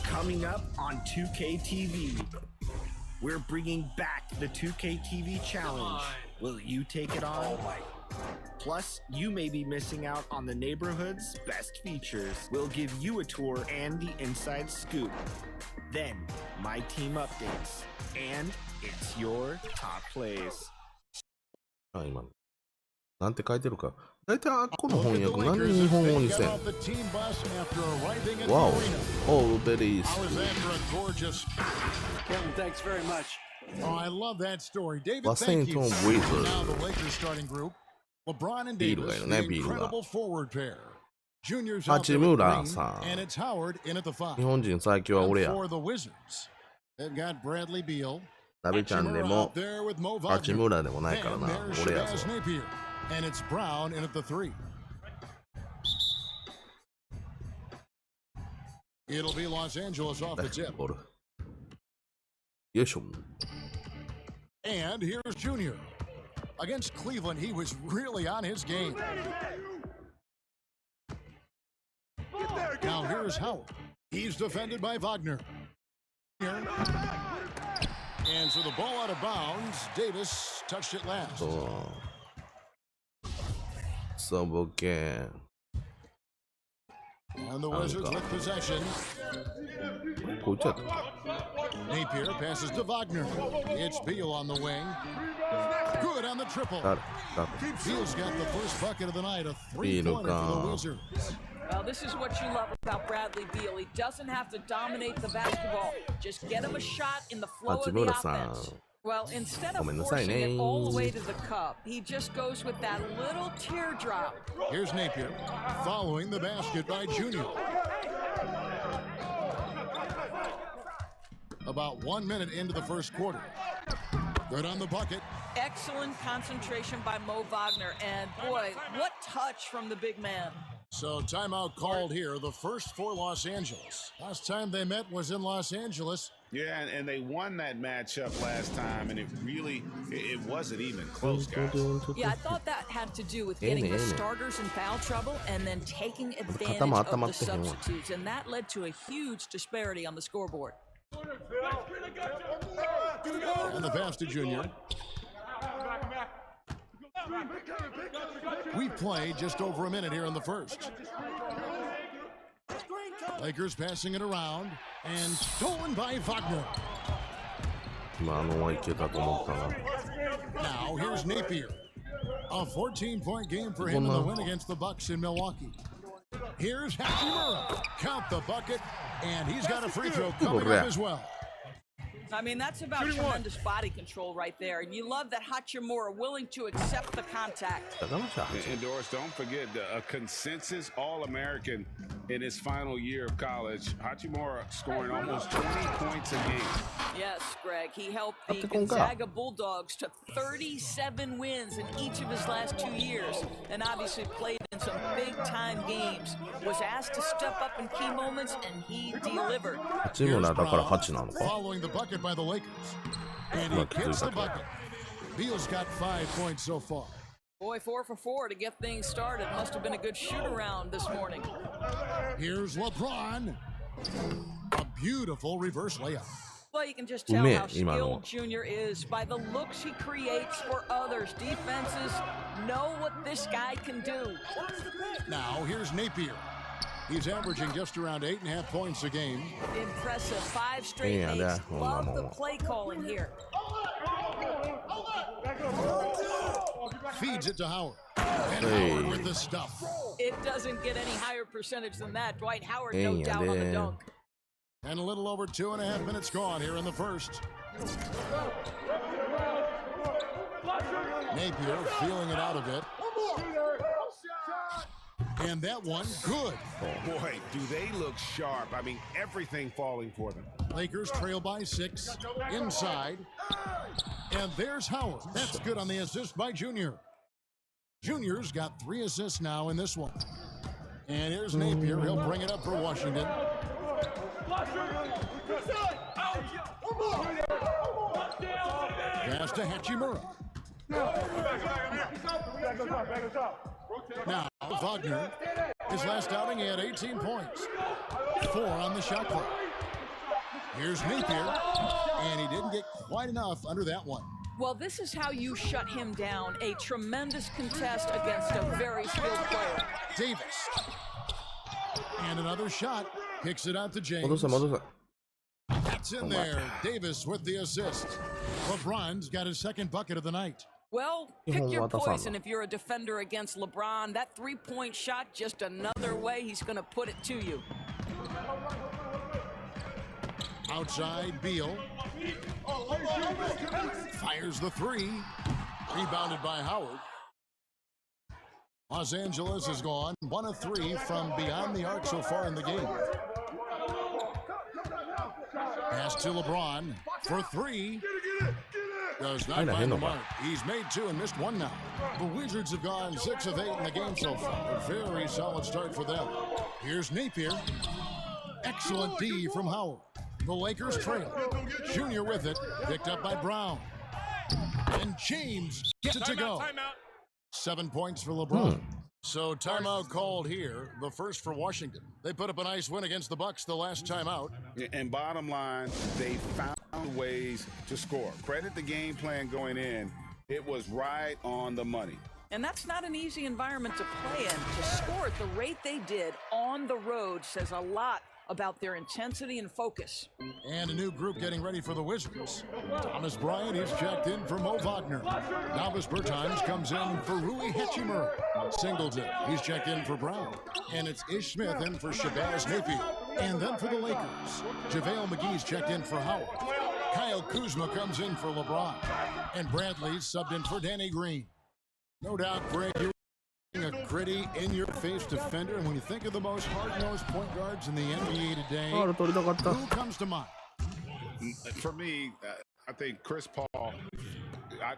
Coming up on 2K TV, we're bringing back the 2K TV challenge. Will you take it on? Plus, you may be missing out on the neighborhood's best features. We'll give you a tour and the inside scoop. Then, my team updates. And it's your top plays. あ、今なんて書いてるか。だいたいこの翻訳何で日本語にせん。わお、おう、ベリース。Kevin, thanks very much. Oh, I love that story. David, Washington thank you. Wizards. Now the Lakers starting group. LeBron and Davis, the incredible forward pair. Junior's out there with Green, and it's Howard in at the 5. 日本人最強は俺や。 For the Wizards, they've got Bradley Beal. ナビちゃんでも、八村でもないからな。俺やぞ。 And it's Brown in at the 3. It'll be Los Angeles off the tip. よいしょ。 And here's Junior. Against Cleveland, he was really on his game. Now here's Howard. He's defended by Wagner. And so the ball out of bounds. Davis touched it last. サボケン。 And the Wizards with possession. Napier passes to Wagner. It's Beal on the wing. Good on the triple. Beal's got the first bucket of the night, a 3-pointer for the Wizards. Well, this is what you love about Bradley Beal. He doesn't have to dominate the basketball. Just get him a shot in the flow of the offense. Well, instead of forcing it all the way to the cup, he just goes with that little teardrop. Here's Napier, following the basket by Junior. About 1 minute into the first quarter. Good on the bucket. Excellent concentration by Mo Wagner. And boy, what touch from the big man. So timeout called here, the first for Los Angeles. Last time they met was in Los Angeles. Yeah, and they won that matchup last time, and it wasn't even close, guys. Yeah, I thought that had to do with getting the starters in foul trouble and then taking advantage of the substitutes, and that led to a huge disparity on the scoreboard. And the pass to Junior. We've played just over a minute here in the first. Lakers passing it around and stolen by Wagner. Now here's Napier. A 14-point game for him in the win against the Bucks in Milwaukee. Here's Hachimura. Count the bucket, and he's got a free throw coming up as well. I mean, that's about tremendous body control right there. And you love that Hachimura willing to accept the contact. And Doris, don't forget a consensus All-American in his final year of college. Hachimura scoring almost 20 points a game. Yes, Greg. He helped the Gonzaga Bulldogs to 37 wins in each of his last 2 years, and obviously played in some big-time games. Was asked to step up in key moments, and he delivered. Following the bucket by the Lakers, and he gets the bucket. Beal's got 5 points so far. Boy, 4 for 4 to get things started. Must have been a good shoot-around this morning. Here's LeBron. A beautiful reverse layup. Well, you can just tell how skilled Junior is by the looks he creates for others. Defenses know what this guy can do. Now, here's Napier. He's averaging just around 8.5 points a game. Impressive. 5 straight eights. Love the play calling here. Feeds it to Howard. And Howard with the stuff. It doesn't get any higher percentage than that. Dwight Howard, no doubt on the dunk. And a little over 2.5 minutes gone here in the first. Napier feeling it out a bit. And that one, good. Boy, do they look sharp. I mean, everything falling for them. Lakers trail by 6. Inside. And there's Howard. That's good on the assist by Junior. Junior's got 3 assists now in this one. And here's Napier. He'll bring it up for Washington. Pass to Hachimura. Now, Wagner, his last outing, he had 18 points. 4 on the shot clock. Here's Napier, and he didn't get quite enough under that one. Well, this is how you shut him down. A tremendous contest against a very skilled player. Davis. And another shot. Kicks it out to James. That's in there. Davis with the assist. LeBron's got his second bucket of the night. Well, pick your poison if you're a defender against LeBron. That three-point shot, just another way he's going to put it to you. Outside, Beal. Fires the 3. Rebounded by Howard. Los Angeles has gone 1 of 3 from beyond the arc so far in the game. Pass to LeBron for 3. Does not find the mark. He's made 2 and missed 1 now. The Wizards have gone 6 of 8 in the game so far. A very solid start for them. Here's Napier. Excellent D from Howard. The Lakers trail. Junior with it. Picked up by Brown. And James gets it to go. 7 points for LeBron. So timeout called here, the first for Washington. They put up a nice win against the Bucks the last timeout. And bottom line, they found ways to score. Credit the game plan going in. It was right on the money. And that's not an easy environment to play in. To score at the rate they did on the road says a lot about their intensity and focus. And a new group getting ready for the Wizards. Thomas Bryant is checked in for Mo Wagner. Novice Bertans comes in for Rui Hachimura. Singleton, he's checked in for Brown. And it's Ish Smith in for Shabazz Napier. And then for the Lakers, JaVale McGee's checked in for Howard. Kyle Kuzma comes in for LeBron. And Bradley's subbed in for Danny Green. No doubt, Greg, you're a gritty, in-your-face defender, and when you think of the most hard-nosed point guards in the NBA today, who comes to mind? For me, I think Chris Paul.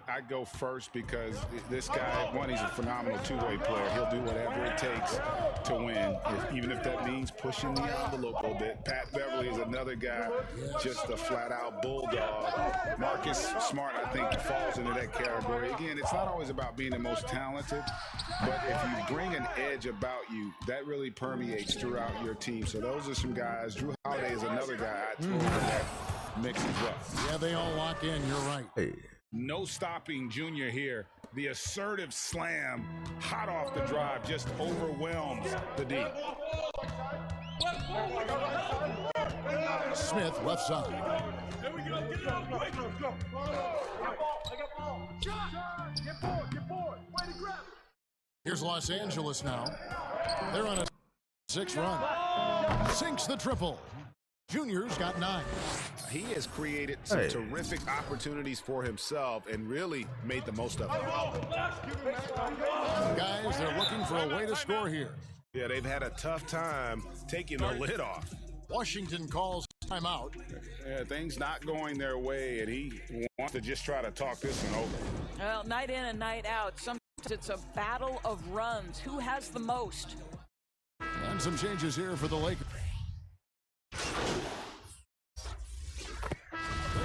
I'd go first because this guy, one, he's a phenomenal two-way player. He'll do whatever it takes to win, even if that means pushing the envelope a little bit. Pat Beverly is another guy, just a flat-out bulldog. Marcus Smart, I think, falls into that category. Again, it's not always about being the most talented, but if you bring an edge about you, that really permeates throughout your team. So those are some guys. Drew Holiday is another guy I'd throw in that mix as well. Yeah, they all lock in. You're right. Hey. No stopping Junior here. The assertive slam, hot off the drive, just overwhelms the D. Smith, left side. There we go. Get up. Let's go. I got ball. Shot. Get forward. Way to grab. Here's Los Angeles now. They're on a 6 run. Sinks the triple. Junior's got 9. He has created some terrific opportunities for himself and really made the most of it. Guys, they're looking for a way to score here. Yeah, they've had a tough time taking the lid off. Washington calls timeout. Yeah, things not going their way, and he wants to just try to talk this one over. Well, night in and night out, sometimes it's a battle of runs. Who has the most? And some changes here for the Lakers.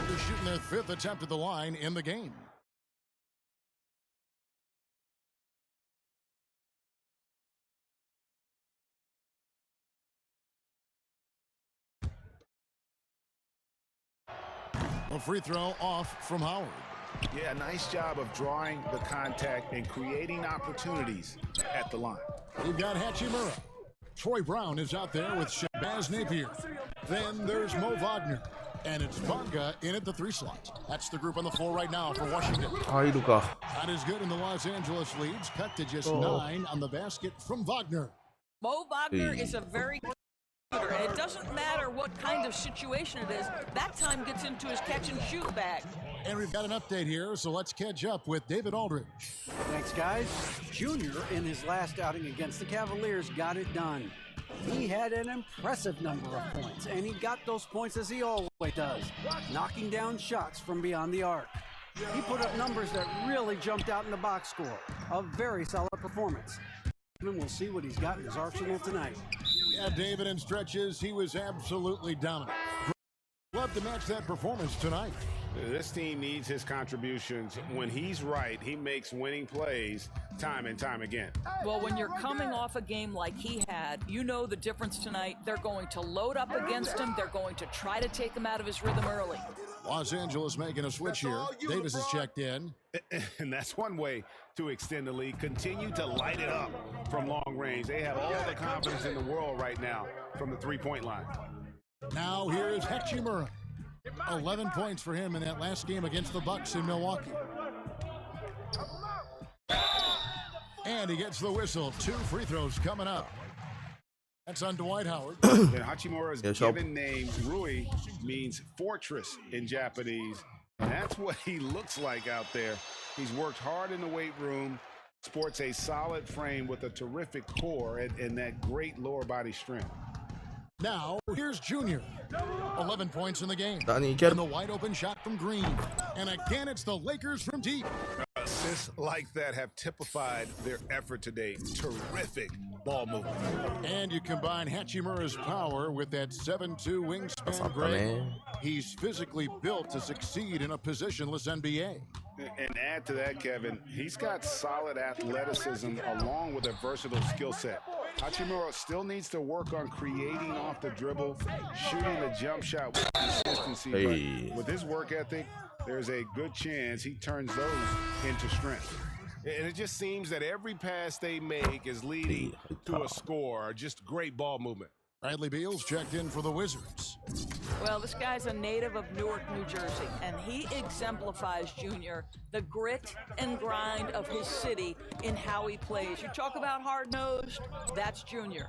They're shooting their 5th attempt at the line in the game. A free throw off from Howard. Yeah, nice job of drawing the contact and creating opportunities at the line. We've got Hachimura. Troy Brown is out there with Shabazz Napier. Then there's Mo Wagner. And it's Bonga in at the 3 slot. That's the group on the floor right now for Washington. Not as good in the Los Angeles leads. Cut to just 9 on the basket from Wagner. Mo Wagner is a very good shooter, and it doesn't matter what kind of situation it is. That time gets into his catch-and-shoot bag. And we've got an update here, so let's catch up with David Aldridge. Thanks, guys. Junior, in his last outing against the Cavaliers, got it done. He had an impressive number of points, and he got those points as he always does, knocking down shots from beyond the arc. He put up numbers that really jumped out in the box score. A very solid performance. And we'll see what he's got in his arsenal tonight. Yeah, David, in stretches, he was absolutely dominant. Love to match that performance tonight. This team needs his contributions. When he's right, he makes winning plays time and time again. Well, when you're coming off a game like he had, you know the difference tonight. They're going to load up against him. They're going to try to take him out of his rhythm early. Los Angeles making a switch here. Davis is checked in. And that's one way to extend the lead. Continue to light it up from long range. They have all the confidence in the world right now from the three-point line. Now here is Hachimura. 11 points for him in that last game against the Bucks in Milwaukee. And he gets the whistle. 2 free throws coming up. That's on Dwight Howard. And Hachimura's given name, Rui, means fortress in Japanese. And that's what he looks like out there. He's worked hard in the weight room, sports a solid frame with a terrific core and that great lower body strength. Now, here's Junior. 11 points in the game. And the wide open shot from Green. And again, it's the Lakers from deep. Assists like that have typified their effort today. Terrific ball movement. And you combine Hachimura's power with that 7'2 wingspan, Greg. He's physically built to succeed in a positionless NBA. And add to that, Kevin, he's got solid athleticism along with a versatile skill set. Hachimura still needs to work on creating off the dribble, shooting the jump shot with consistency. But with his work ethic, there's a good chance he turns those into strength. And it just seems that every pass they make is leading to a score, just great ball movement. Bradley Beal's checked in for the Wizards. Well, this guy's a native of Newark, New Jersey, and he exemplifies, Junior, the grit and grind of his city in how he plays. You talk about hard-nosed, that's Junior.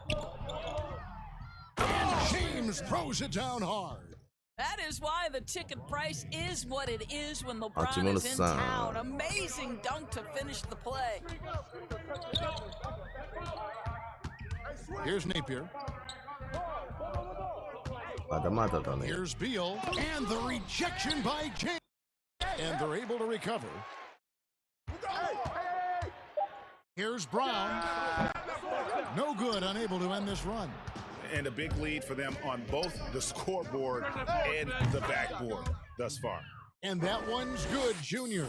And James throws it down hard. That is why the ticket price is what it is when LeBron is in town. Amazing dunk to finish the play. Here's Napier. Here's Beal, and the rejection by James. And they're able to recover. Here's Brown. No good, unable to end this run. And a big lead for them on both the scoreboard and the backboard thus far. And that one's good, Junior.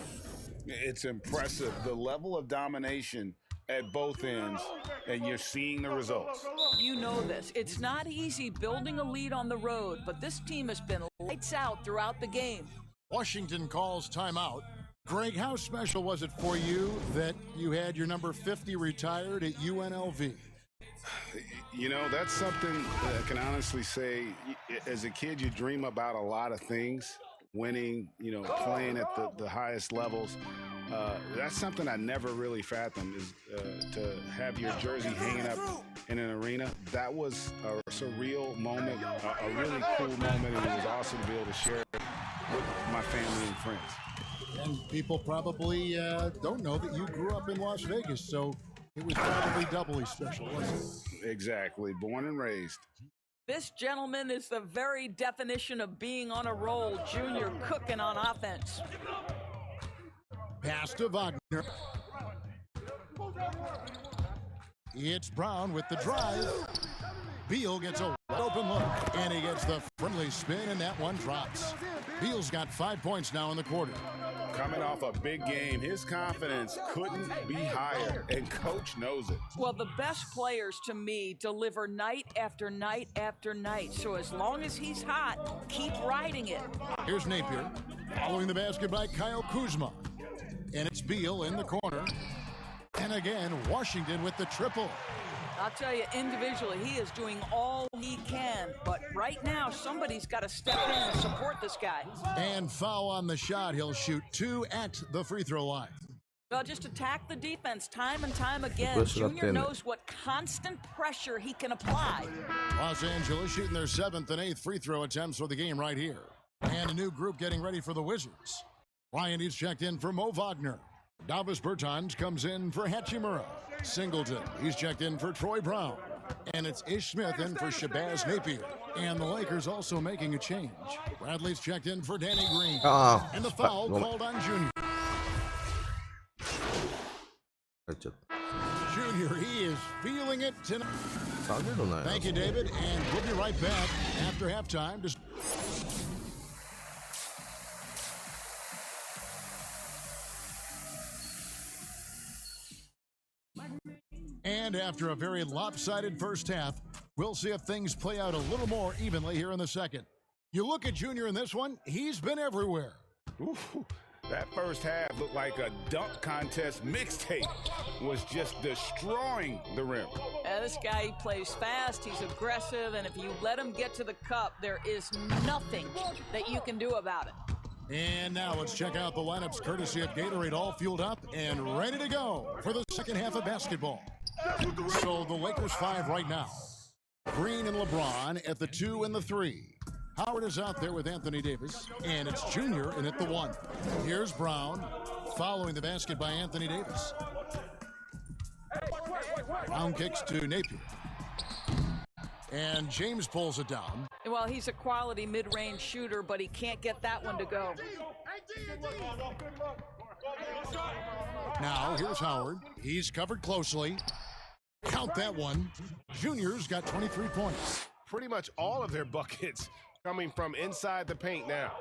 It's impressive, the level of domination at both ends, and you're seeing the results. You know this. It's not easy building a lead on the road, but this team has been lights out throughout the game. Washington calls timeout. Greg, how special was it for you that you had your number 50 retired at UNLV? You know, that's something that I can honestly say, as a kid, you dream about a lot of things. Winning, you know, playing at the highest levels. That's something I never really fathomed, is to have your jersey hanging up in an arena. That was a surreal moment, a really cool moment, and it was awesome to be able to share it with my family and friends. And people probably don't know that you grew up in Las Vegas, so it was probably doubly special, wasn't it? Exactly. Born and raised. This gentleman is the very definition of being on a roll. Junior cooking on offense. Pass to Wagner. It's Brown with the drive. Beal gets a open look, and he gets the friendly spin, and that one drops. Beal's got 5 points now in the quarter. Coming off a big game, his confidence couldn't be higher, and Coach knows it. Well, the best players to me deliver night after night after night. So as long as he's hot, keep riding it. Here's Napier, following the basket by Kyle Kuzma. And it's Beal in the corner. And again, Washington with the triple. I'll tell you, individually, he is doing all he can. But right now, somebody's got to step in and support this guy. And foul on the shot. He'll shoot 2 at the free throw line. Well, just attack the defense time and time again. Junior knows what constant pressure he can apply. Los Angeles shooting their 7th and 8th free throw attempts for the game right here. And a new group getting ready for the Wizards. Ryan is checked in for Mo Wagner. Davis Bertans comes in for Hachimura. Singleton, he's checked in for Troy Brown. And it's Ish Smith in for Shabazz Napier. And the Lakers also making a change. Bradley's checked in for Danny Green. And the foul called on Junior. Junior, he is feeling it tonight. Thank you, David. And we'll be right back after halftime. And after a very lopsided first half, we'll see if things play out a little more evenly here in the second. You look at Junior in this one, he's been everywhere. Ooh, that first half looked like a dunk contest mixtape. Was just destroying the rim. This guy, he plays fast, he's aggressive, and if you let him get to the cup, there is nothing that you can do about it. And now let's check out the lineups courtesy of Gatorade, all fueled up and ready to go for the second half of basketball. So the Lakers 5 right now. Green and LeBron at the 2 and the 3. Howard is out there with Anthony Davis, and it's Junior in at the 1. Here's Brown, following the basket by Anthony Davis. Brown kicks to Napier. And James pulls it down. Well, he's a quality mid-range shooter, but he can't get that one to go. Now, here's Howard. He's covered closely. Count that one. Junior's got 23 points. Pretty much all of their buckets coming from inside the paint now.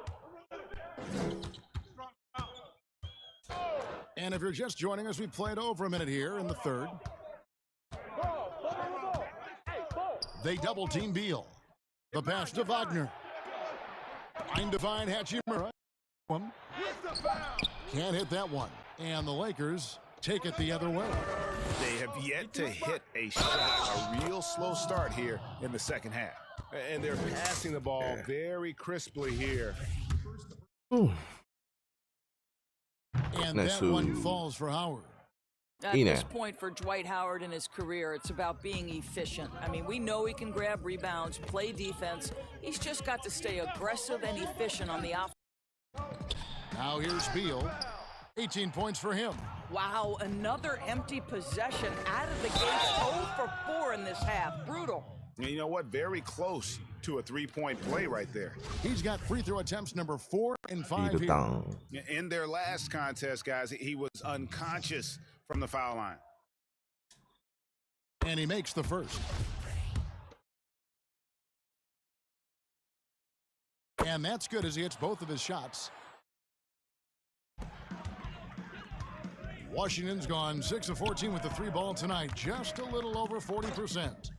And if you're just joining us, we played over a minute here in the third. They double-team Beal. The pass to Wagner. Trying to find Hachimura. Can't hit that one. And the Lakers take it the other way. They have yet to hit a shot, a real slow start here in the second half. And they're passing the ball very crisply here. Ooh. And that one falls for Howard. At this point for Dwight Howard in his career, it's about being efficient. I mean, we know he can grab rebounds, play defense. He's just got to stay aggressive and efficient on the offense. Now here's Beal. 18 points for him. Wow, another empty possession out of the gate. 0 for 4 in this half. Brutal. And you know what? Very close to a three-point play right there. He's got free throw attempts number 4 and 5 here. In their last contest, guys, he was unconscious from the foul line. And he makes the first. And that's good as he hits both of his shots. Washington's gone 6 of 14 with the 3 ball tonight, just a little over 40%.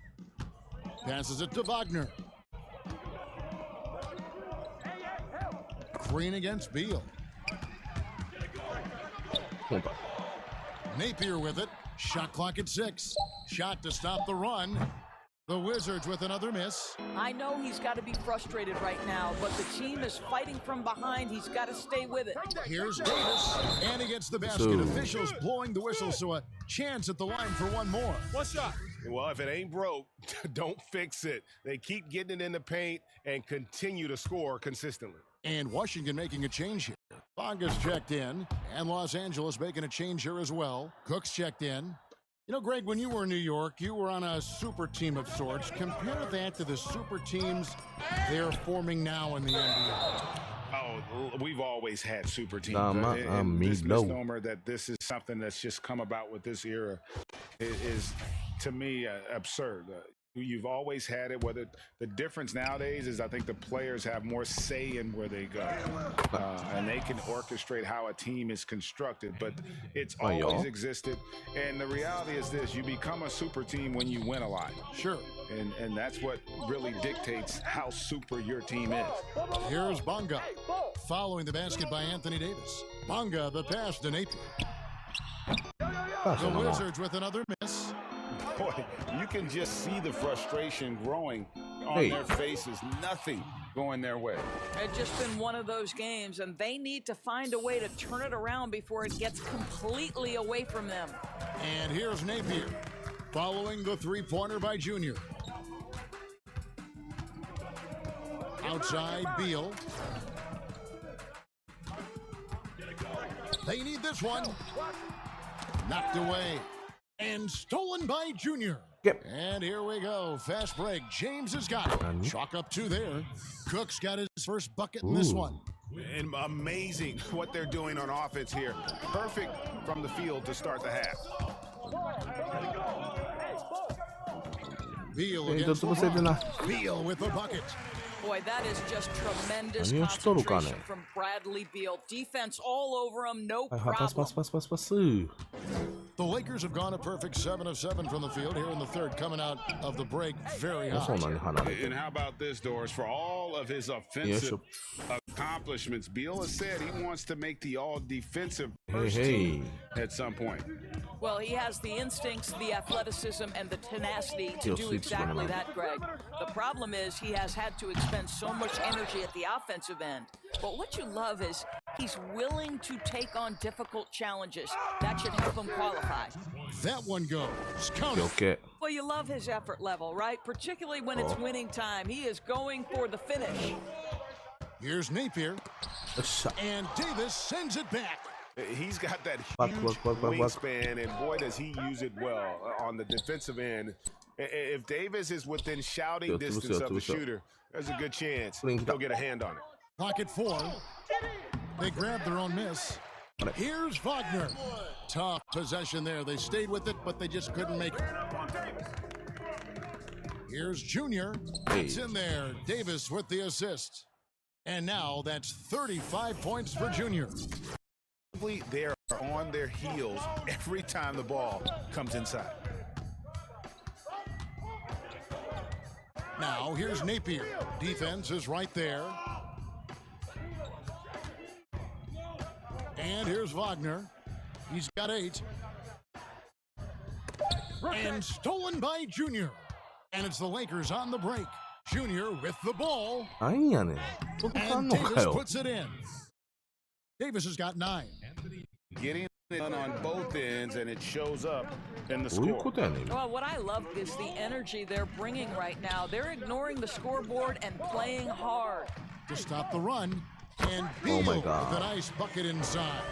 Passes it to Wagner. Green against Beal. Napier with it. Shot clock at 6. Shot to stop the run. The Wizards with another miss. I know he's got to be frustrated right now, but the team is fighting from behind. He's got to stay with it. Here's Davis, and he gets the basket. Officials blowing the whistle, so a chance at the line for one more. What's up? Well, if it ain't broke, don't fix it. They keep getting it in the paint and continue to score consistently. And Washington making a change here. Bonga's checked in, and Los Angeles making a change here as well. Cook's checked in. You know, Greg, when you were in New York, you were on a super team of sorts. Compare that to the super teams they're forming now in the NBA. Oh, we've always had super teams. This misnomer that this is something that's just come about with this era is to me, absurd. You've always had it. Whether the difference nowadays is I think the players have more say in where they go, and they can orchestrate how a team is constructed, but it's always existed. And the reality is this: you become a super team when you win a lot. Sure. And that's what really dictates how super your team is. Here's Bonga, following the basket by Anthony Davis. Bonga, the pass to Napier. The Wizards with another miss. Boy, you can just see the frustration growing on their faces. Nothing going their way. It's just been one of those games, and they need to find a way to turn it around before it gets completely away from them. And here's Napier, following the three-pointer by Junior. Outside, Beal. They need this one. Knocked away. And stolen by Junior. Yep. And here we go. Fast break. James has got it. Chalk up two there. Cook's got his first bucket in this one. And amazing what they're doing on offense here. Perfect from the field to start the half. Beal against LeBron. Beal with the bucket. Boy, that is just tremendous concentration from Bradley Beal. Defense all over him, no problem. The Lakers have gone a perfect 7 of 7 from the field here in the third, coming out of the break very hot. And how about this, Doris? For all of his offensive accomplishments, Beal has said he wants to make the all-defensive first team at some point. Well, he has the instincts, the athleticism, and the tenacity to do exactly that, Greg. The problem is he has had to expend so much energy at the offensive end. But what you love is he's willing to take on difficult challenges. That should help him qualify. That one goes. Count it. Well, you love his effort level, right? Particularly when it's winning time. He is going for the finish. Here's Napier. And Davis sends it back. He's got that huge wingspan, and boy, does he use it well on the defensive end. If Davis is within shouting distance of the shooter, there's a good chance he'll get a hand on it. Pocket four. They grabbed their own miss. Here's Wagner. Tough possession there. They stayed with it, but they just couldn't make it. Here's Junior. It's in there. Davis with the assist. And now that's 35 points for Junior. They are on their heels every time the ball comes inside. Now here's Napier. Defense is right there. And here's Wagner. He's got 8. And stolen by Junior. And it's the Lakers on the break. Junior with the ball. And Davis puts it in. Davis has got 9. Getting it on both ends, and it shows up in the score. Well, what I love is the energy they're bringing right now. They're ignoring the scoreboard and playing hard. To stop the run. And Beal with a nice bucket inside.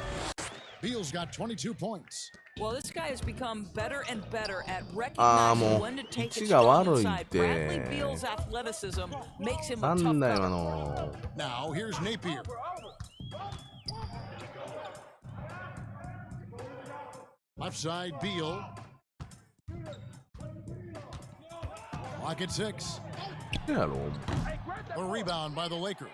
Beal's got 22 points. Well, this guy has become better and better at recognizing when to take the shot inside. Bradley Beal's athleticism makes him a tough guy. Now here's Napier. Left side, Beal. Clock at 6. A rebound by the Lakers.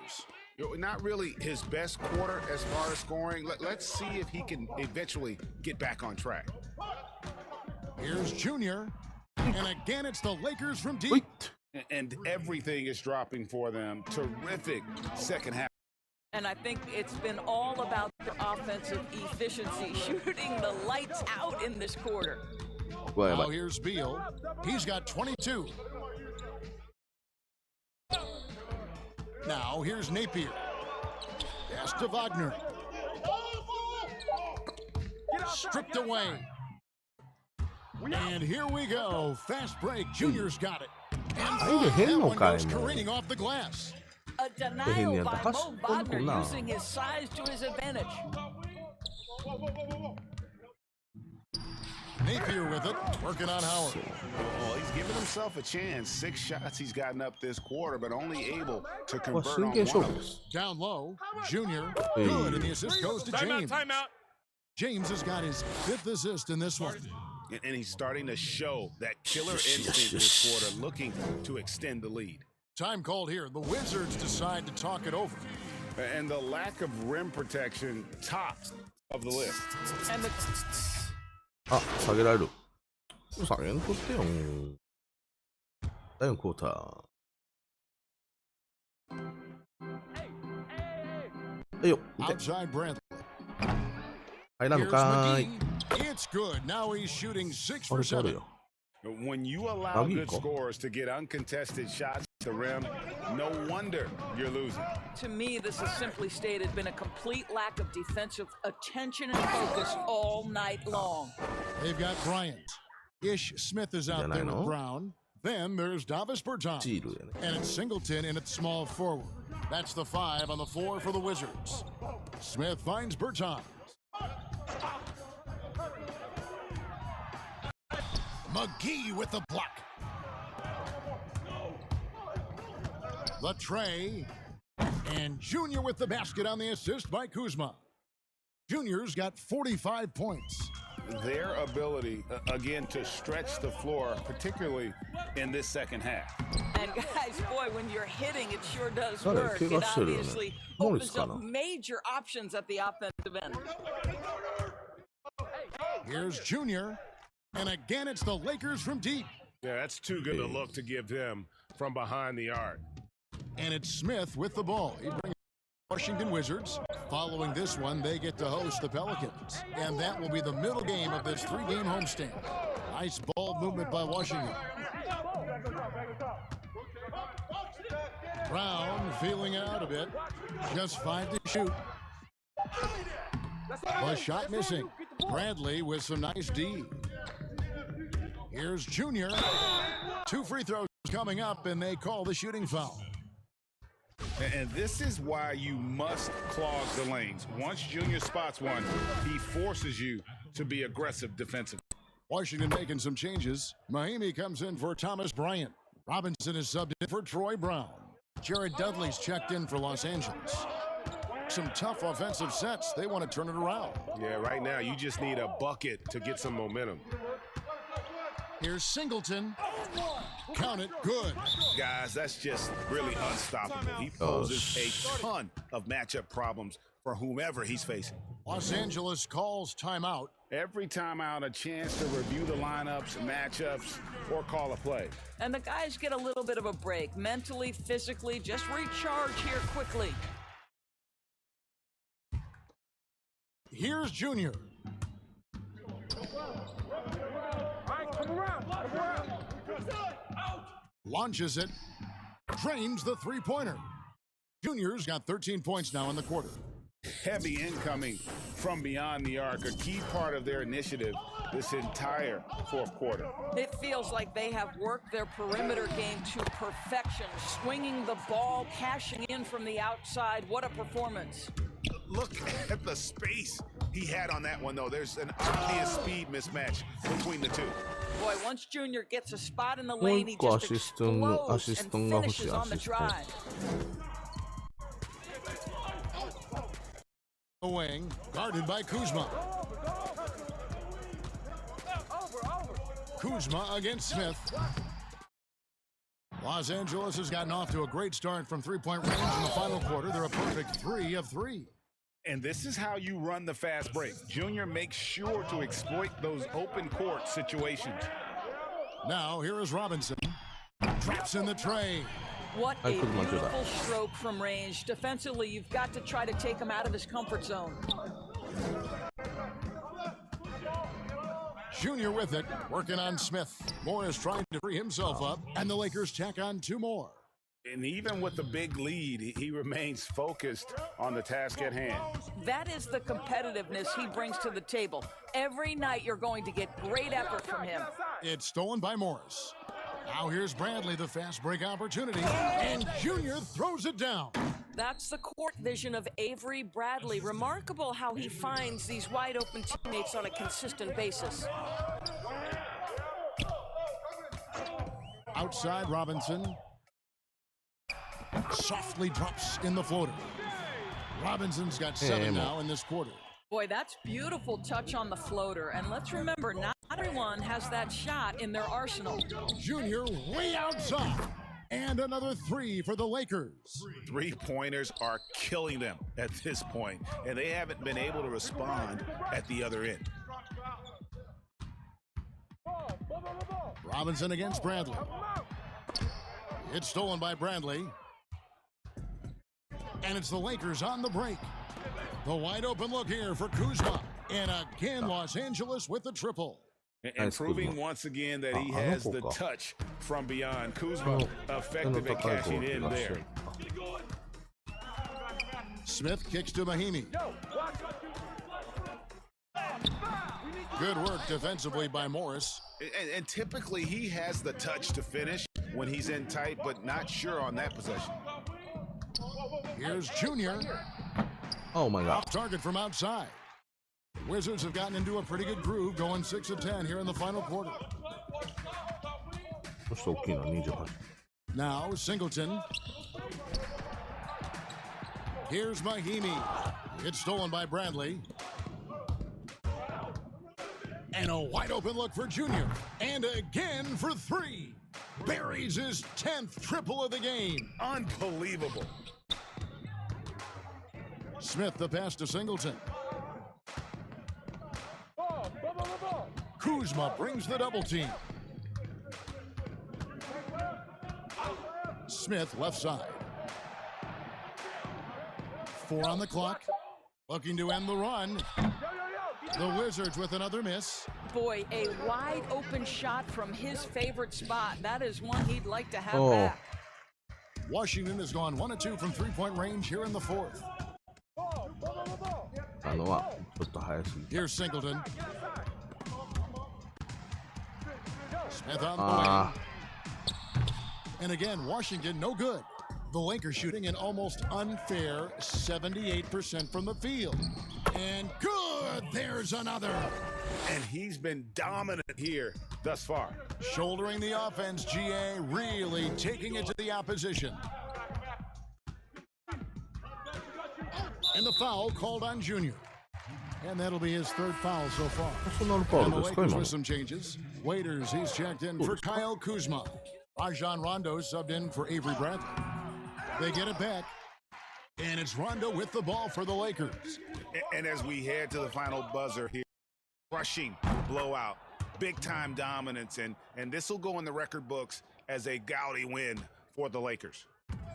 Not really his best quarter as far as scoring. Let's see if he can eventually get back on track. Here's Junior. And again, it's the Lakers from deep. And everything is dropping for them. Terrific second half. And I think it's been all about the offensive efficiency, shooting the lights out in this quarter. Now here's Beal. He's got 22. Now here's Napier. Pass to Wagner. Stripped away. And here we go. Fast break. Junior's got it. And that one goes careening off the glass. A denial by Mo Wagner using his size to his advantage. Napier with it, working on Howard. Oh, he's giving himself a chance. 6 shots he's gotten up this quarter, but only able to convert on one of them. Down low, Junior, good, and the assist goes to James. Timeout. James has got his 5th assist in this one. And he's starting to show that killer instinct this quarter, looking to extend the lead. Time called here. The Wizards decide to talk it over. And the lack of rim protection, top of the list. And the あ、下げられる。下げんとってよ。第4クォーター。はいよ、見て。Outside Bradley. 入らんのかーい。 It's good. Now he's shooting 6 for 7. When you allow good scorers to get uncontested shots at the rim, no wonder you're losing. To me, this has simply stated been a complete lack of defensive attention and focus all night long. They've got Bryant. Ish Smith is out there with Brown. Then there's Davis Bertans. And it's Singleton in at small forward. That's the 5 on the floor for the Wizards. Smith finds Bertans. McGee with the block. The tray. And Junior with the basket on the assist by Kuzma. Junior's got 45 points. Their ability, again, to stretch the floor, particularly in this second half. And guys, boy, when you're hitting, it sure does work. It obviously opens up major options at the offensive end. Here's Junior. And again, it's the Lakers from deep. Yeah, that's too good a look to give him from behind the arc. And it's Smith with the ball. He brings Washington Wizards. Following this one, they get to host the Pelicans. And that will be the middle game of this 3-game homestand. Nice ball movement by Washington. Brown feeling out a bit. Just 5 to shoot. A shot missing. Bradley with some nice D. Here's Junior. 2 free throws coming up, and they call the shooting foul. And this is why you must clog the lanes. Once Junior spots one, he forces you to be aggressive defensively. Washington making some changes. Mahimi comes in for Thomas Bryant. Robinson is subbed in for Troy Brown. Jared Dudley's checked in for Los Angeles. Some tough offensive sets. They want to turn it around. Yeah, right now you just need a bucket to get some momentum. Here's Singleton. Count it. Good. Guys, that's just really unstoppable. He poses a ton of matchup problems for whomever he's facing. Los Angeles calls timeout. Every timeout, a chance to review the lineups, matchups, or call a play. And the guys get a little bit of a break. Mentally, physically, just recharge here quickly. Here's Junior. Launches it. Drains the three-pointer. Junior's got 13 points now in the quarter. Heavy incoming from beyond the arc, a key part of their initiative this entire fourth quarter. It feels like they have worked their perimeter game to perfection, swinging the ball, cashing in from the outside. What a performance. Look at the space he had on that one, though. There's an obvious speed mismatch between the two. Boy, once Junior gets a spot in the lane, he just explodes and finishes on the drive. The wing, guarded by Kuzma. Kuzma against Smith. Los Angeles has gotten off to a great start from three-point range in the final quarter. They're a perfect 3 of 3. And this is how you run the fast break. Junior makes sure to exploit those open court situations. Now, here is Robinson. Traps in the tray. What a beautiful stroke from range. Defensively, you've got to try to take him out of his comfort zone. Junior with it, working on Smith. Moore is trying to free himself up, and the Lakers tack on 2 more. And even with the big lead, he remains focused on the task at hand. That is the competitiveness he brings to the table. Every night you're going to get great effort from him. It's stolen by Morris. Now here's Bradley, the fast break opportunity, and Junior throws it down. That's the court vision of Avery Bradley. Remarkable how he finds these wide open teammates on a consistent basis. Outside Robinson. Softly drops in the floater. Robinson's got 7 now in this quarter. Boy, that's beautiful touch on the floater. And let's remember, not everyone has that shot in their arsenal. Junior way outside. And another 3 for the Lakers. 3-pointers are killing them at this point, and they haven't been able to respond at the other end. Robinson against Bradley. It's stolen by Bradley. And it's the Lakers on the break. The wide open look here for Kuzma. And again, Los Angeles with the triple. And proving once again that he has the touch from beyond. Kuzma effective at cashing in there. Smith kicks to Mahimi. Good work defensively by Morris. And typically he has the touch to finish when he's in tight, but not sure on that possession. Here's Junior. Oh my God. Off target from outside. The Wizards have gotten into a pretty good groove, going 6 of 10 here in the final quarter. Now Singleton. Here's Mahimi. It's stolen by Bradley. And a wide open look for Junior. And again for 3. Buries his 10th triple of the game. Unbelievable. Smith the pass to Singleton. Kuzma brings the double team. Smith left side. 4 on the clock. Looking to end the run. The Wizards with another miss. Boy, a wide open shot from his favorite spot. That is one he'd like to have back. Washington has gone 1 of 2 from 3-point range here in the 4th. Here's Singleton. Smith on the wing. And again, Washington no good. The Lakers shooting an almost unfair 78% from the field. And good, there's another. And he's been dominant here thus far. Shouldering the offense, GA really taking it to the opposition. And the foul called on Junior. And that'll be his 3rd foul so far. And the Lakers with some changes. Waiters, he's checked in for Kyle Kuzma. Rajon Rondo subbed in for Avery Bradley. They get it back. And it's Rondo with the ball for the Lakers. And as we head to the final buzzer here, crushing blowout, big-time dominance, and this will go in the record books as a gaudy win for the Lakers.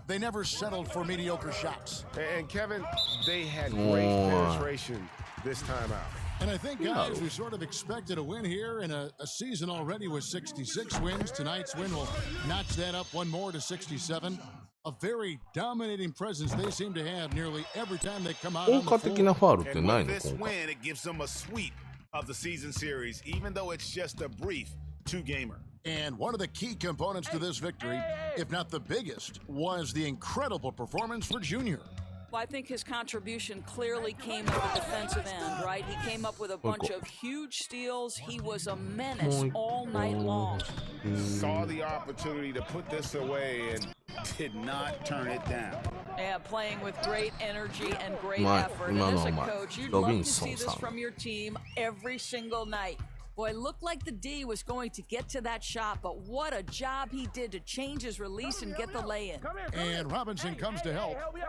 They never settled for mediocre shots. And Kevin, they had great penetration this time out. And I think, guys, we sort of expected a win here in a season already with 66 wins. Tonight's win will notch that up 1 more to 67. A very dominating presence they seem to have nearly every time they come out on the floor. And with this win, it gives them a sweep of the season series, even though it's just a brief 2-gamer. And one of the key components to this victory, if not the biggest, was the incredible performance for Junior. Well, I think his contribution clearly came at the defensive end, right? He came up with a bunch of huge steals. He was a menace all night long. Saw the opportunity to put this away and did not turn it down. Yeah, playing with great energy and great effort. And as a coach, you'd love to see this from your team every single night. Boy, it looked like the D was going to get to that shot, but what a job he did to change his release and get the lay-in. And Robinson comes to help. Help me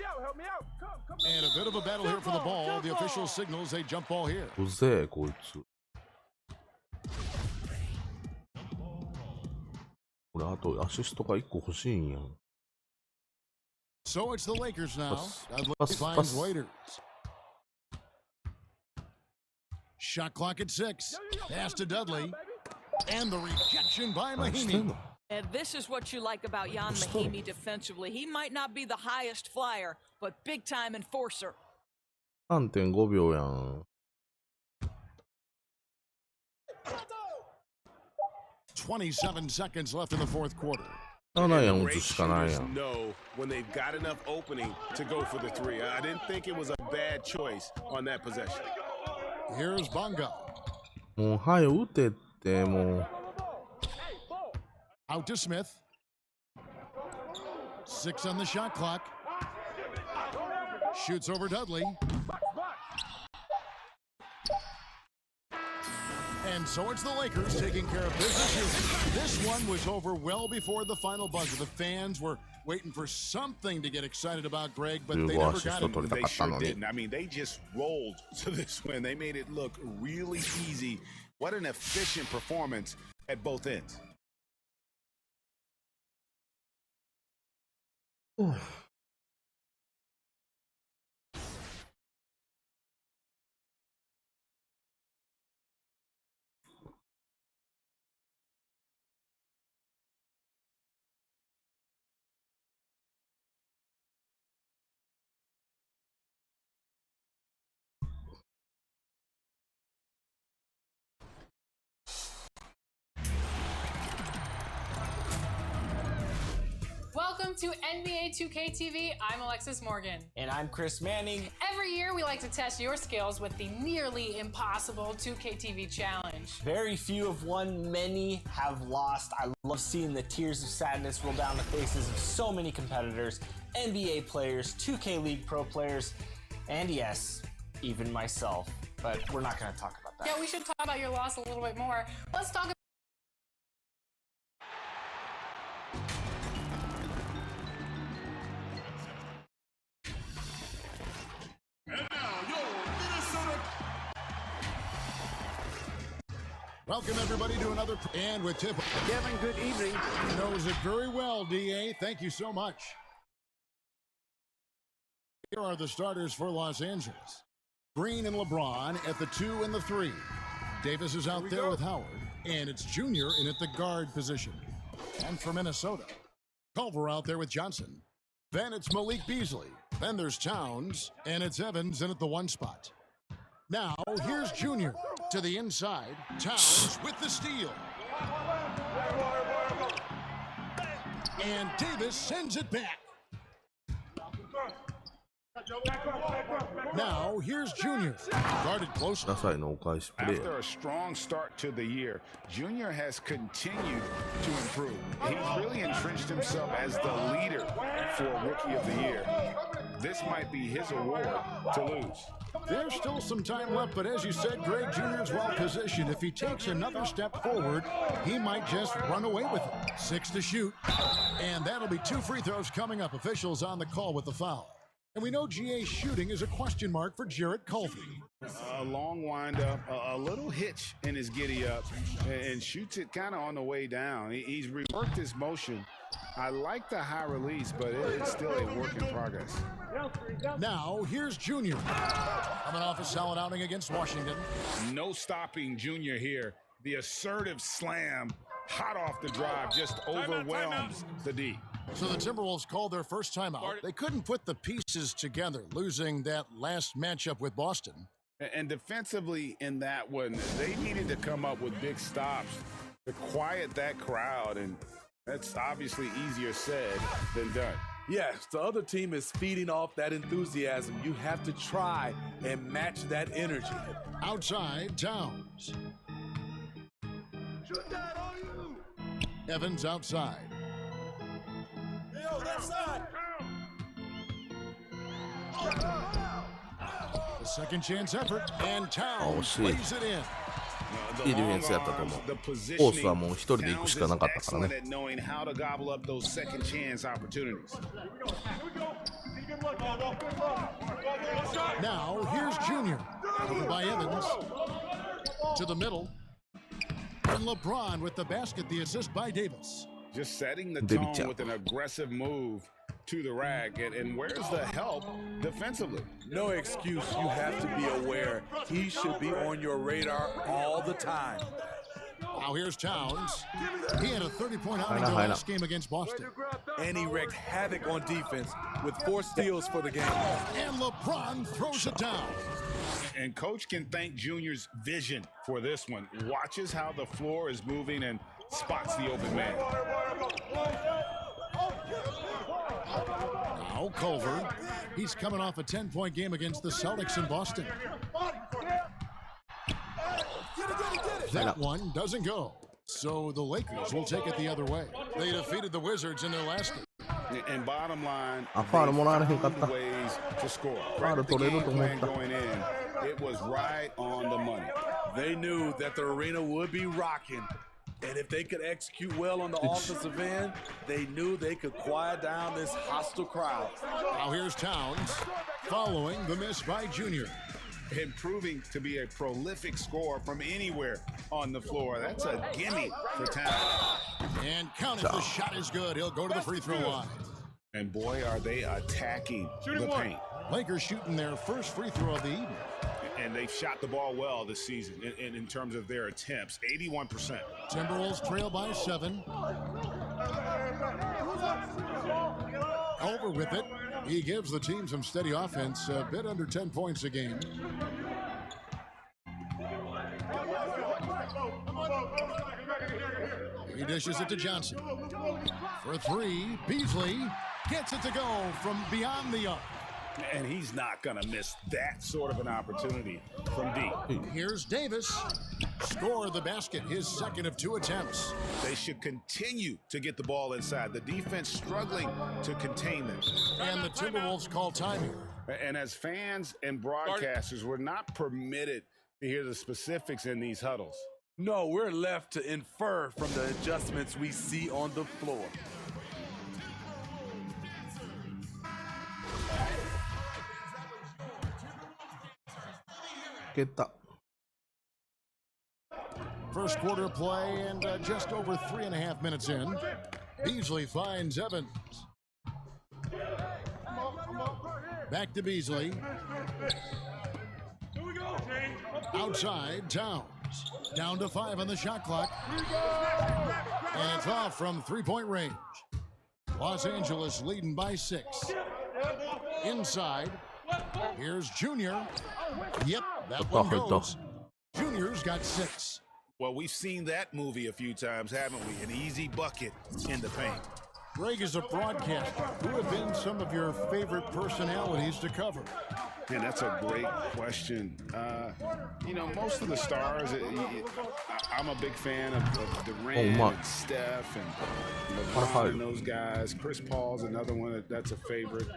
out, help me out. Come. And a bit of a battle here for the ball. The official signals a jump ball here. So it's the Lakers now. Dudley finds Waiters. Shot clock at 6. Pass to Dudley. And the rejection by Mahimi. And this is what you like about Jan Mahimi defensively. He might not be the highest flyer, but big time enforcer. 3.5 秒やん。27 seconds left in the fourth quarter. 7やん、打つしかないやん。 know when they've got enough opening to go for the three. I didn't think it was a bad choice on that possession. Here's Bonga. もう、はい、打てって、もう。 Out to Smith. 6 on the shot clock. Shoots over Dudley. And so it's the Lakers taking care of business here. This one was over well before the final buzzer. The fans were waiting for something to get excited about, Greg, but they never got it. They sure didn't. I mean, they just rolled to this win. They made it look really easy. What an efficient performance at both ends. Welcome to NBA 2K TV. I'm Alexis Morgan. And I'm Chris Manning. Every year, we like to test your skills with the nearly impossible 2K TV challenge. Very few have won, many have lost. I love seeing the tears of sadness roll down the faces of so many competitors, NBA players, 2K League Pro players, and yes, even myself. But we're not going to talk about that. Yeah, we should talk about your loss a little bit more. Let's talk about Welcome, everybody, to another and with Tip. Kevin, good evening. He knows it very well, DA. Thank you so much. Here are the starters for Los Angeles. Green and LeBron at the 2 and the 3. Davis is out there with Howard, and it's Junior in at the guard position. And for Minnesota, Culver out there with Johnson. Then it's Malik Beasley. Then there's Towns, and it's Evans in at the 1 spot. Now, here's Junior to the inside. Towns with the steal. And Davis sends it back. Now, here's Junior. Guarded closely. After a strong start to the year, Junior has continued to improve. He's really entrenched himself as the leader for Rookie of the Year. This might be his award to lose. There's still some time left, but as you said, Greg Jr.'s well positioned. If he takes another step forward, he might just run away with it. 6 to shoot, and that'll be 2 free throws coming up. Officials on the call with the foul. And we know GA's shooting is a question mark for Jarrett Culver. A long windup, a little hitch in his giddy up, and shoots it kind of on the way down. He's reworked his motion. I like the high release, but it's still a work in progress. Now, here's Junior. Coming off a solid outing against Washington. No stopping Junior here. The assertive slam, hot off the drive, just overwhelms the D. So the Timberwolves called their first timeout. They couldn't put the pieces together, losing that last matchup with Boston. And defensively in that one, they needed to come up with big stops to quiet that crowd, and that's obviously easier said than done. Yes, the other team is feeding off that enthusiasm. You have to try and match that energy. Outside, Towns. Shoot that on you. Evans outside. Yo, that side. The second chance effort, and Towns lays it in. いいディフェンスやったと思う。コースはもう一人で行くしかなかったからね。Now here's Junior. Over by Evans. To the middle. And LeBron with the basket, the assist by Davis. Just setting the tone with an aggressive move to the rack. And where's the help defensively? No excuse. You have to be aware. He should be on your radar all the time. Now here's Towns. He had a 30-point outing in the last game against Boston. And he wreaked havoc on defense with 4 steals for the game. And LeBron throws it down. And Coach can thank Junior's vision for this one. Watches how the floor is moving and spots the open man. Now Culver. He's coming off a 10-point game against the Celtics in Boston. That one doesn't go. So the Lakers will take it the other way. They defeated the Wizards in their last game. And bottom line, ways to score. The game plan going in, it was right on the money. They knew that the arena would be rocking. And if they could execute well on the offensive end, they knew they could quiet down this hostile crowd. Now here's Towns, following the miss by Junior. And proving to be a prolific scorer from anywhere on the floor. That's a gimme for Towns. And count if the shot is good. He'll go to the free throw line. And boy, are they attacking the paint. Lakers shooting their first free throw of the evening. And they've shot the ball well this season in terms of their attempts, 81%. Timberwolves trail by 7. Over with it. He gives the team some steady offense, a bit under 10 points a game. He dishes it to Johnson. For 3, Beasley gets it to go from beyond the arc. And he's not going to miss that sort of an opportunity from deep. Here's Davis. Score the basket, his second of 2 attempts. They should continue to get the ball inside. The defense struggling to contain them. And the Timberwolves call timing. And as fans and broadcasters, we're not permitted to hear the specifics in these huddles. No, we're left to infer from the adjustments we see on the floor. First quarter play and just over 3.5 minutes in. Beasley finds Evans. Back to Beasley. Outside, Towns. Down to 5 on the shot clock. And it's off from 3-point range. Los Angeles leading by 6. Inside. Here's Junior. Yep, that one goes. Junior's got 6. Well, we've seen that movie a few times, haven't we? An easy bucket in the paint. Greg is a broadcaster. Who have been some of your favorite personalities to cover? Man, that's a great question. You know, most of the stars, I'm a big fan of Durant and Steph and LeBron and those guys. Chris Paul's another one that's a favorite.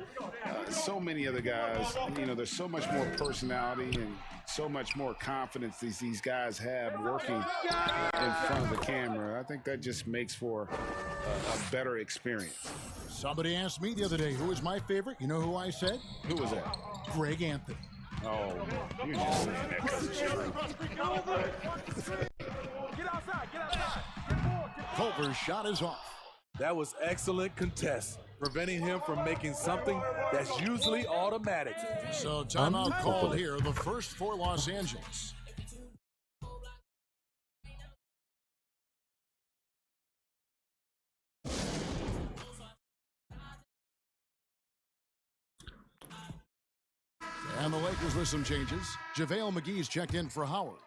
So many other guys, you know, there's so much more personality and so much more confidence these guys have working in front of the camera. I think that just makes for a better experience. Somebody asked me the other day, who was my favorite? You know who I said? Who was that? Greg Anthony. Oh, you're just saying that because it's true. Culver's shot is off. That was excellent contest, preventing him from making something that's usually automatic. So timeout called here, the first for Los Angeles. And the Lakers with some changes. JaVale McGee's checked in for Howard.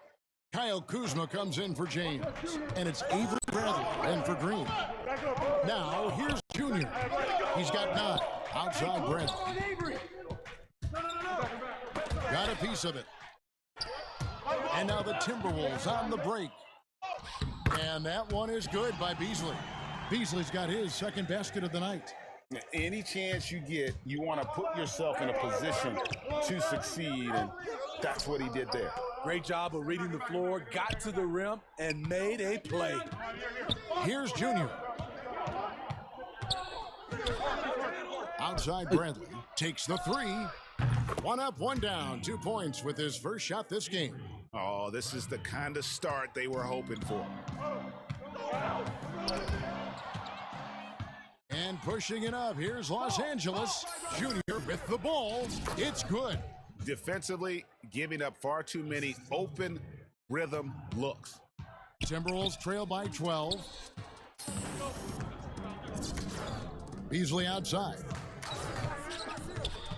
Kyle Kuzma comes in for James. And it's Avery Bradley in for Green. Now, here's Junior. He's got 9. Outside Bradley. Got a piece of it. And now the Timberwolves on the break. And that one is good by Beasley. Beasley's got his second basket of the night. Any chance you get, you want to put yourself in a position to succeed, and that's what he did there. Great job of reading the floor, got to the rim, and made a play. Here's Junior. Outside Bradley takes the 3. 1 up, 1 down, 2 points with his first shot this game. Oh, this is the kind of start they were hoping for. And pushing it up, here's Los Angeles. Junior with the ball. It's good. Defensively, giving up far too many open rhythm looks. Timberwolves trail by 12. Beasley outside.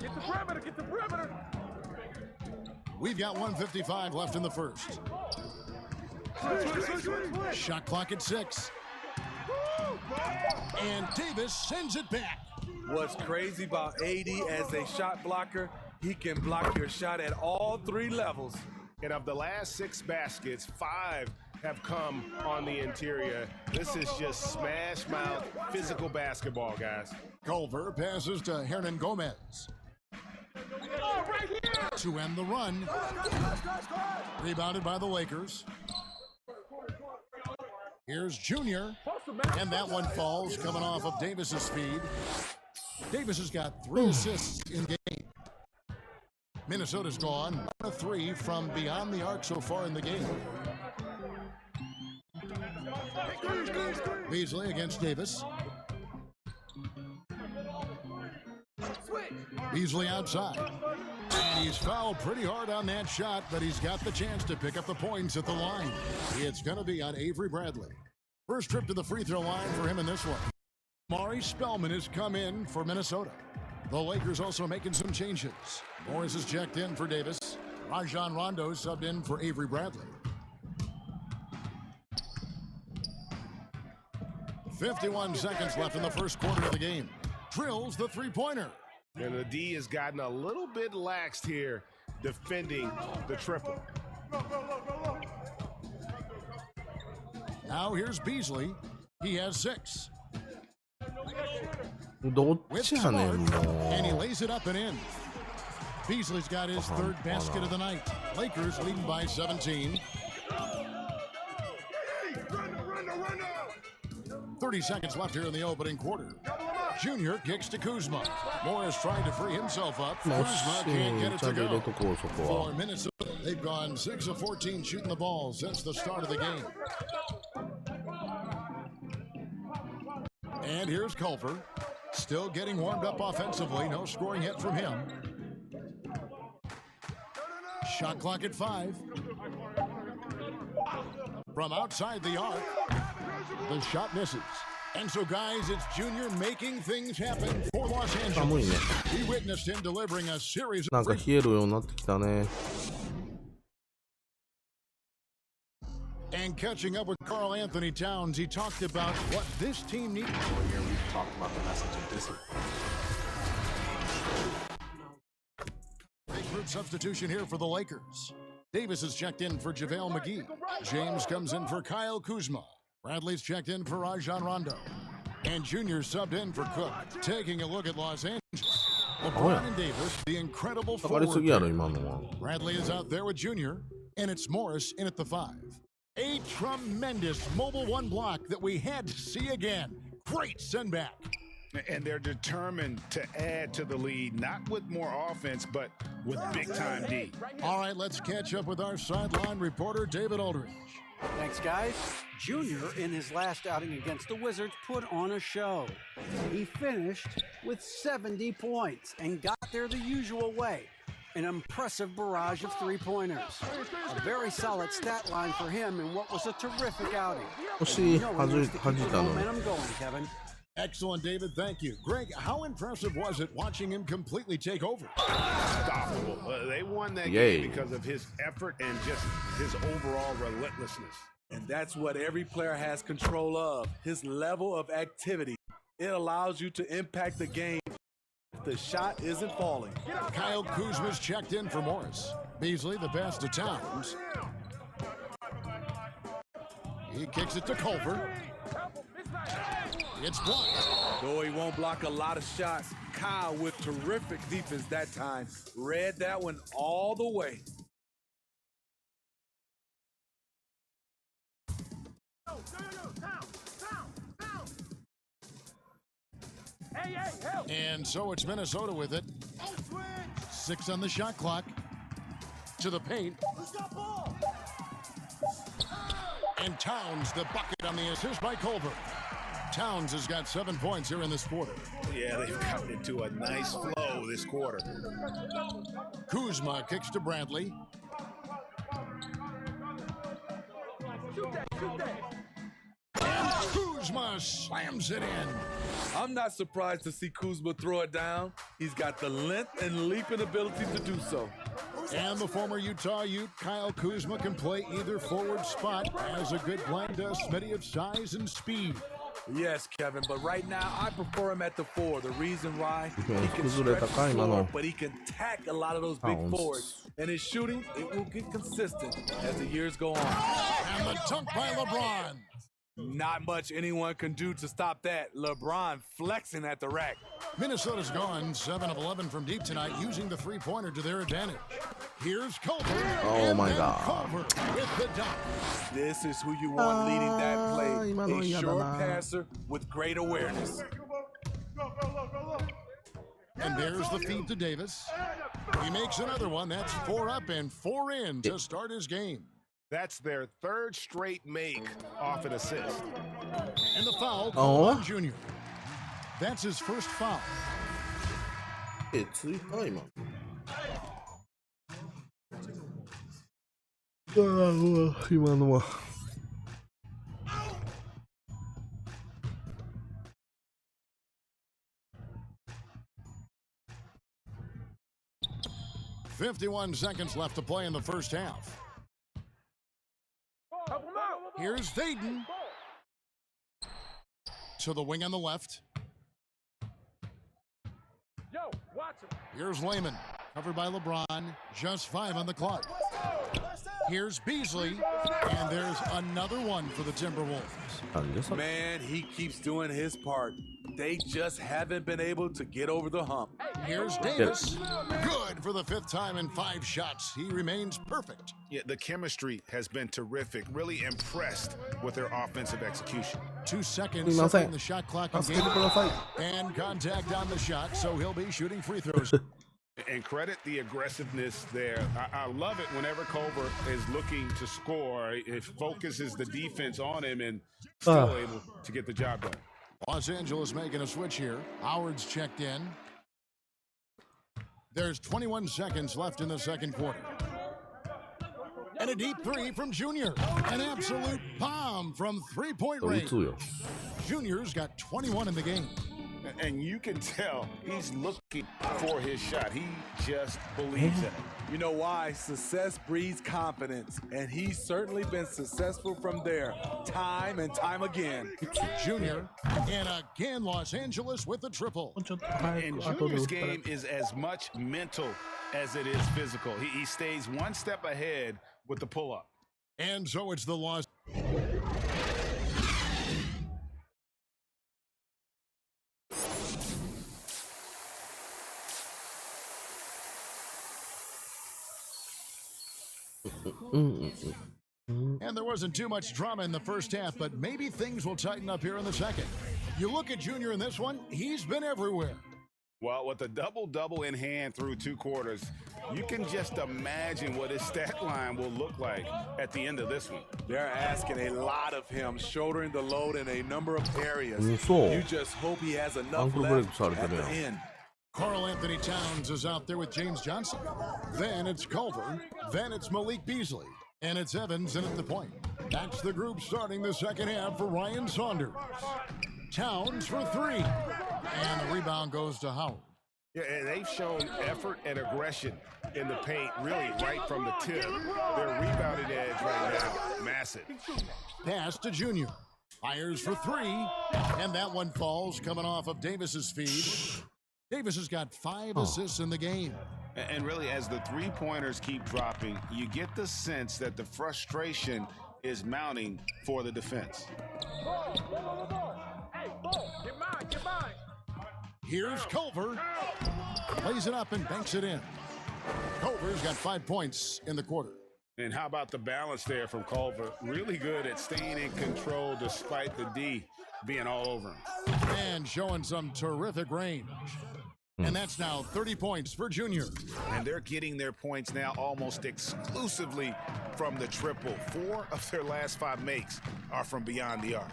Get the perimeter, get the perimeter. We've got 1:55 left in the first. Shot clock at 6. And Davis sends it back. What's crazy about AD as a shot blocker, he can block your shot at all 3 levels. And of the last 6 baskets, 5 have come on the interior. This is just smash mouth physical basketball, guys. Culver passes to Hernan Gomez. To end the run. Rebounded by the Lakers. Here's Junior. And that one falls, coming off of Davis's speed. Davis has got 3 assists in game. Minnesota's gone 1 of 3 from beyond the arc so far in the game. Beasley against Davis. Beasley outside. And he's fouled pretty hard on that shot, but he's got the chance to pick up the points at the line. It's going to be on Avery Bradley. First trip to the free throw line for him in this one. Maury Spellman has come in for Minnesota. The Lakers also making some changes. Morris is checked in for Davis. Rajon Rondo subbed in for Avery Bradley. 51 seconds left in the first quarter of the game. Drills the three-pointer. And the D has gotten a little bit laxed here defending the triple. Now here's Beasley. He has 6. どっちやねんもう。 And he lays it up and in. Beasley's got his 3rd basket of the night. Lakers leading by 17. 30 seconds left here in the opening quarter. Junior kicks to Kuzma. Morris trying to free himself up. Kuzma can't get it to go. For Minnesota, they've gone 6 of 14 shooting the ball since the start of the game. And here's Culver. Still getting warmed up offensively. No scoring yet from him. Shot clock at 5. From outside the arc, the shot misses. And so, guys, it's Junior making things happen for Los Angeles. We witnessed him delivering a series of... なんか冷えるようになってきたね。 And catching up with Karl Anthony Towns, he talked about what this team needs. Here we've talked about the message of discipline. Big group substitution here for the Lakers. Davis is checked in for JaVale McGee. James comes in for Kyle Kuzma. Bradley's checked in for Rajon Rondo. And Junior subbed in for Cook. Taking a look at Los Angeles. LeBron and Davis, the incredible forward. Bradley is out there with Junior. And it's Morris in at the 5. A tremendous mobile 1 block that we had to see again. Great send back. And they're determined to add to the lead, not with more offense, but with big-time D. All right, let's catch up with our sideline reporter, David Aldridge. Thanks, guys. Junior, in his last outing against the Wizards, put on a show. He finished with 70 points and got there the usual way. An impressive barrage of 3-pointers. A very solid stat line for him in what was a terrific outing. Momentum going, Kevin. Excellent, David. Thank you. Greg, how impressive was it watching him completely take over? Unstoppable. They won that game because of his effort and just his overall relentlessness. And that's what every player has control of, his level of activity. It allows you to impact the game if the shot isn't falling. Kyle Kuzma's checked in for Morris. Beasley, the pass to Towns. He kicks it to Culver. It's blocked. Though he won't block a lot of shots, Kyle with terrific defense that time read that one all the way. And so it's Minnesota with it. 6 on the shot clock. To the paint. And Towns, the bucket on the assist by Culver. Towns has got 7 points here in this quarter. Yeah, they've gotten into a nice flow this quarter. Kuzma kicks to Bradley. And Kuzma slams it in. I'm not surprised to see Kuzma throw it down. He's got the length and leaping ability to do so. And the former Utah Ute, Kyle Kuzma, can play either forward spot, has a good blend of Smitty of size and speed. Yes, Kevin, but right now I prefer him at the 4. The reason why, he can stretch Kuzma the floor, 高い、今の。 but he can tack a lot of those big forwards. And his shooting, it will get consistent as the years go on. And the dunk by LeBron. Not much anyone can do to stop that. LeBron flexing at the rack. Minnesota's gone 7 of 11 from deep tonight, using the three-pointer to their advantage. Here's Culver. Oh my God. Culver with the dunk. This is who you want leading that play. A short passer with great awareness. And there's the feed to Davis. He makes another one. That's 4 up and 4 in to start his game. That's their third straight make off an assist. And the foul on Junior. That's his first foul. ついた今。今のは。51 seconds left to play in the first half. Here's Dayton. To the wing on the left. Here's Layman. Covered by LeBron. Just 5 on the clock. Here's Beasley. And there's another one for the Timberwolves. Man, he keeps doing his part. They just haven't been able to get over the hump. Here's Davis. Good for the 5th time in 5 shots. He remains perfect. Yeah, the chemistry has been terrific. Really impressed with their offensive execution. 2 seconds in the shot clock again. And contact on the shot, so he'll be shooting free throws. And credit the aggressiveness there. I love it whenever Culver is looking to score. It focuses the defense on him and still able to get the job done. Los Angeles making a switch here. Howard's checked in. There's 21 seconds left in the second quarter. And a deep 3 from Junior. An absolute bomb from three-point range. Junior's got 21 in the game. And you can tell he's looking for his shot. He just believes in it. You know why? Success breeds confidence, and he's certainly been successful from there, time and time again. Junior, and again Los Angeles with the triple. And Junior's game is as much mental as it is physical. He stays one step ahead with the pull-up. And so it's the loss. And there wasn't too much drama in the first half, but maybe things will tighten up here in the second. You look at Junior in this one, he's been everywhere. Well, with a double-double in hand through 2 quarters, you can just imagine what his stat line will look like at the end of this one. They're asking a lot of him, shouldering the load in a number of areas. You just hope he has enough left at the end. Karl Anthony Towns is out there with James Johnson. Then it's Culver. Then it's Malik Beasley. And it's Evans in at the point. That's the group starting the second half for Ryan Saunders. Towns for 3. And the rebound goes to Howard. Yeah, and they've shown effort and aggression in the paint, really right from the tip. Their rebounding edge right now, massive. Pass to Junior. Fires for 3. And that one falls coming off of Davis's feed. Davis has got 5 assists in the game. And really, as the three-pointers keep dropping, you get the sense that the frustration is mounting for the defense. Here's Culver. Plays it up and banks it in. Culver's got 5 points in the quarter. And how about the balance there from Culver? Really good at staying in control despite the D being all over him. And showing some terrific range. And that's now 30 points for Junior. And they're getting their points now almost exclusively from the triple. 4 of their last 5 makes are from beyond the arc.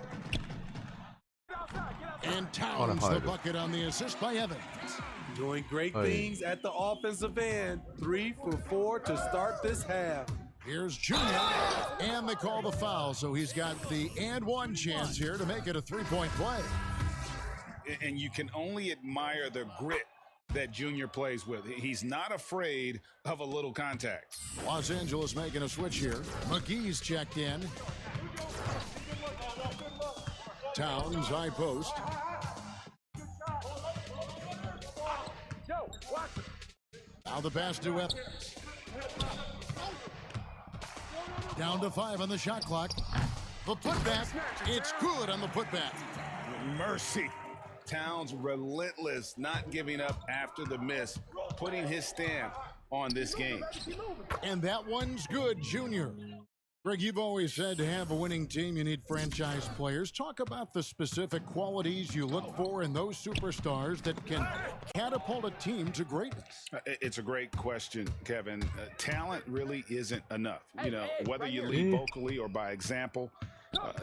And Towns the bucket on the assist by Evans. Doing great things at the offensive end. 3 for 4 to start this half. Here's Junior, and they call the foul, so he's got the and one chance here to make it a three-point play. And you can only admire the grit that Junior plays with. He's not afraid of a little contact. Los Angeles making a switch here. McGee's checked in. Towns, high post. Now the pass to Evans. Down to 5 on the shot clock. The putback, it's good on the putback. Mercy. Towns relentless, not giving up after the miss, putting his stamp on this game. And that one's good, Junior. Greg, you've always said to have a winning team, you need franchise players. Talk about the specific qualities you look for in those superstars that can catapult a team to greatness. It's a great question, Kevin. Talent really isn't enough. You know, whether you lead vocally or by example,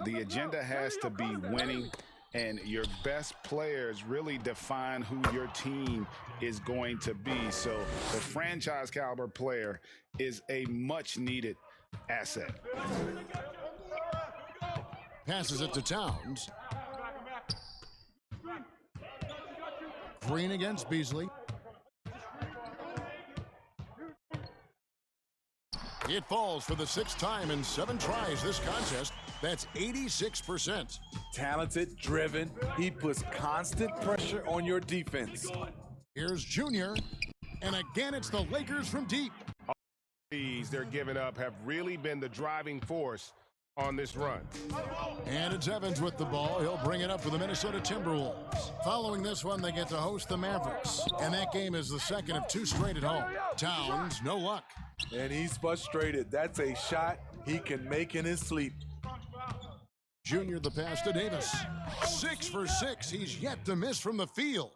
the agenda has to be winning, and your best players really define who your team is going to be. So the franchise caliber player is a much needed asset. Passes it to Towns. Green against Beasley. It falls for the 6th time in 7 tries this contest. That's 86%. Talented, driven. He puts constant pressure on your defense. Here's Junior. And again, it's the Lakers from deep. These they're giving up have really been the driving force on this run. And it's Evans with the ball. He'll bring it up for the Minnesota Timberwolves. Following this one, they get to host the Mavericks. And that game is the second of 2 straight at home. Towns, no luck. And he's frustrated. That's a shot he can make in his sleep. Junior the pass to Davis. 6 for 6. He's yet to miss from the field.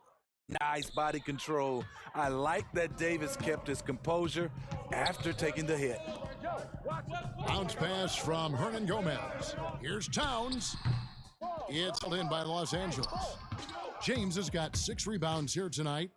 Nice body control. I like that Davis kept his composure after taking the hit. Bounce pass from Hernan Gomez. Here's Towns. It's held in by Los Angeles. James has got 6 rebounds here tonight.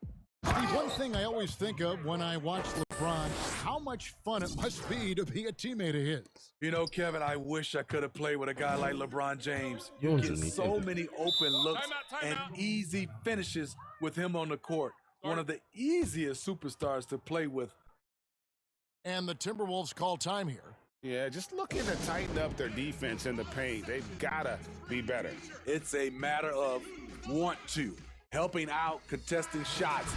Steve, one thing I always think of when I watch LeBron, how much fun it must be to be a teammate of his. You know, Kevin, I wish I could have played with a guy like LeBron James. You get so many open looks and easy finishes with him on the court. One of the easiest superstars to play with. And the Timberwolves call time here. Yeah, just looking to tighten up their defense in the paint. They've got to be better. It's a matter of want to. Helping out, contesting shots.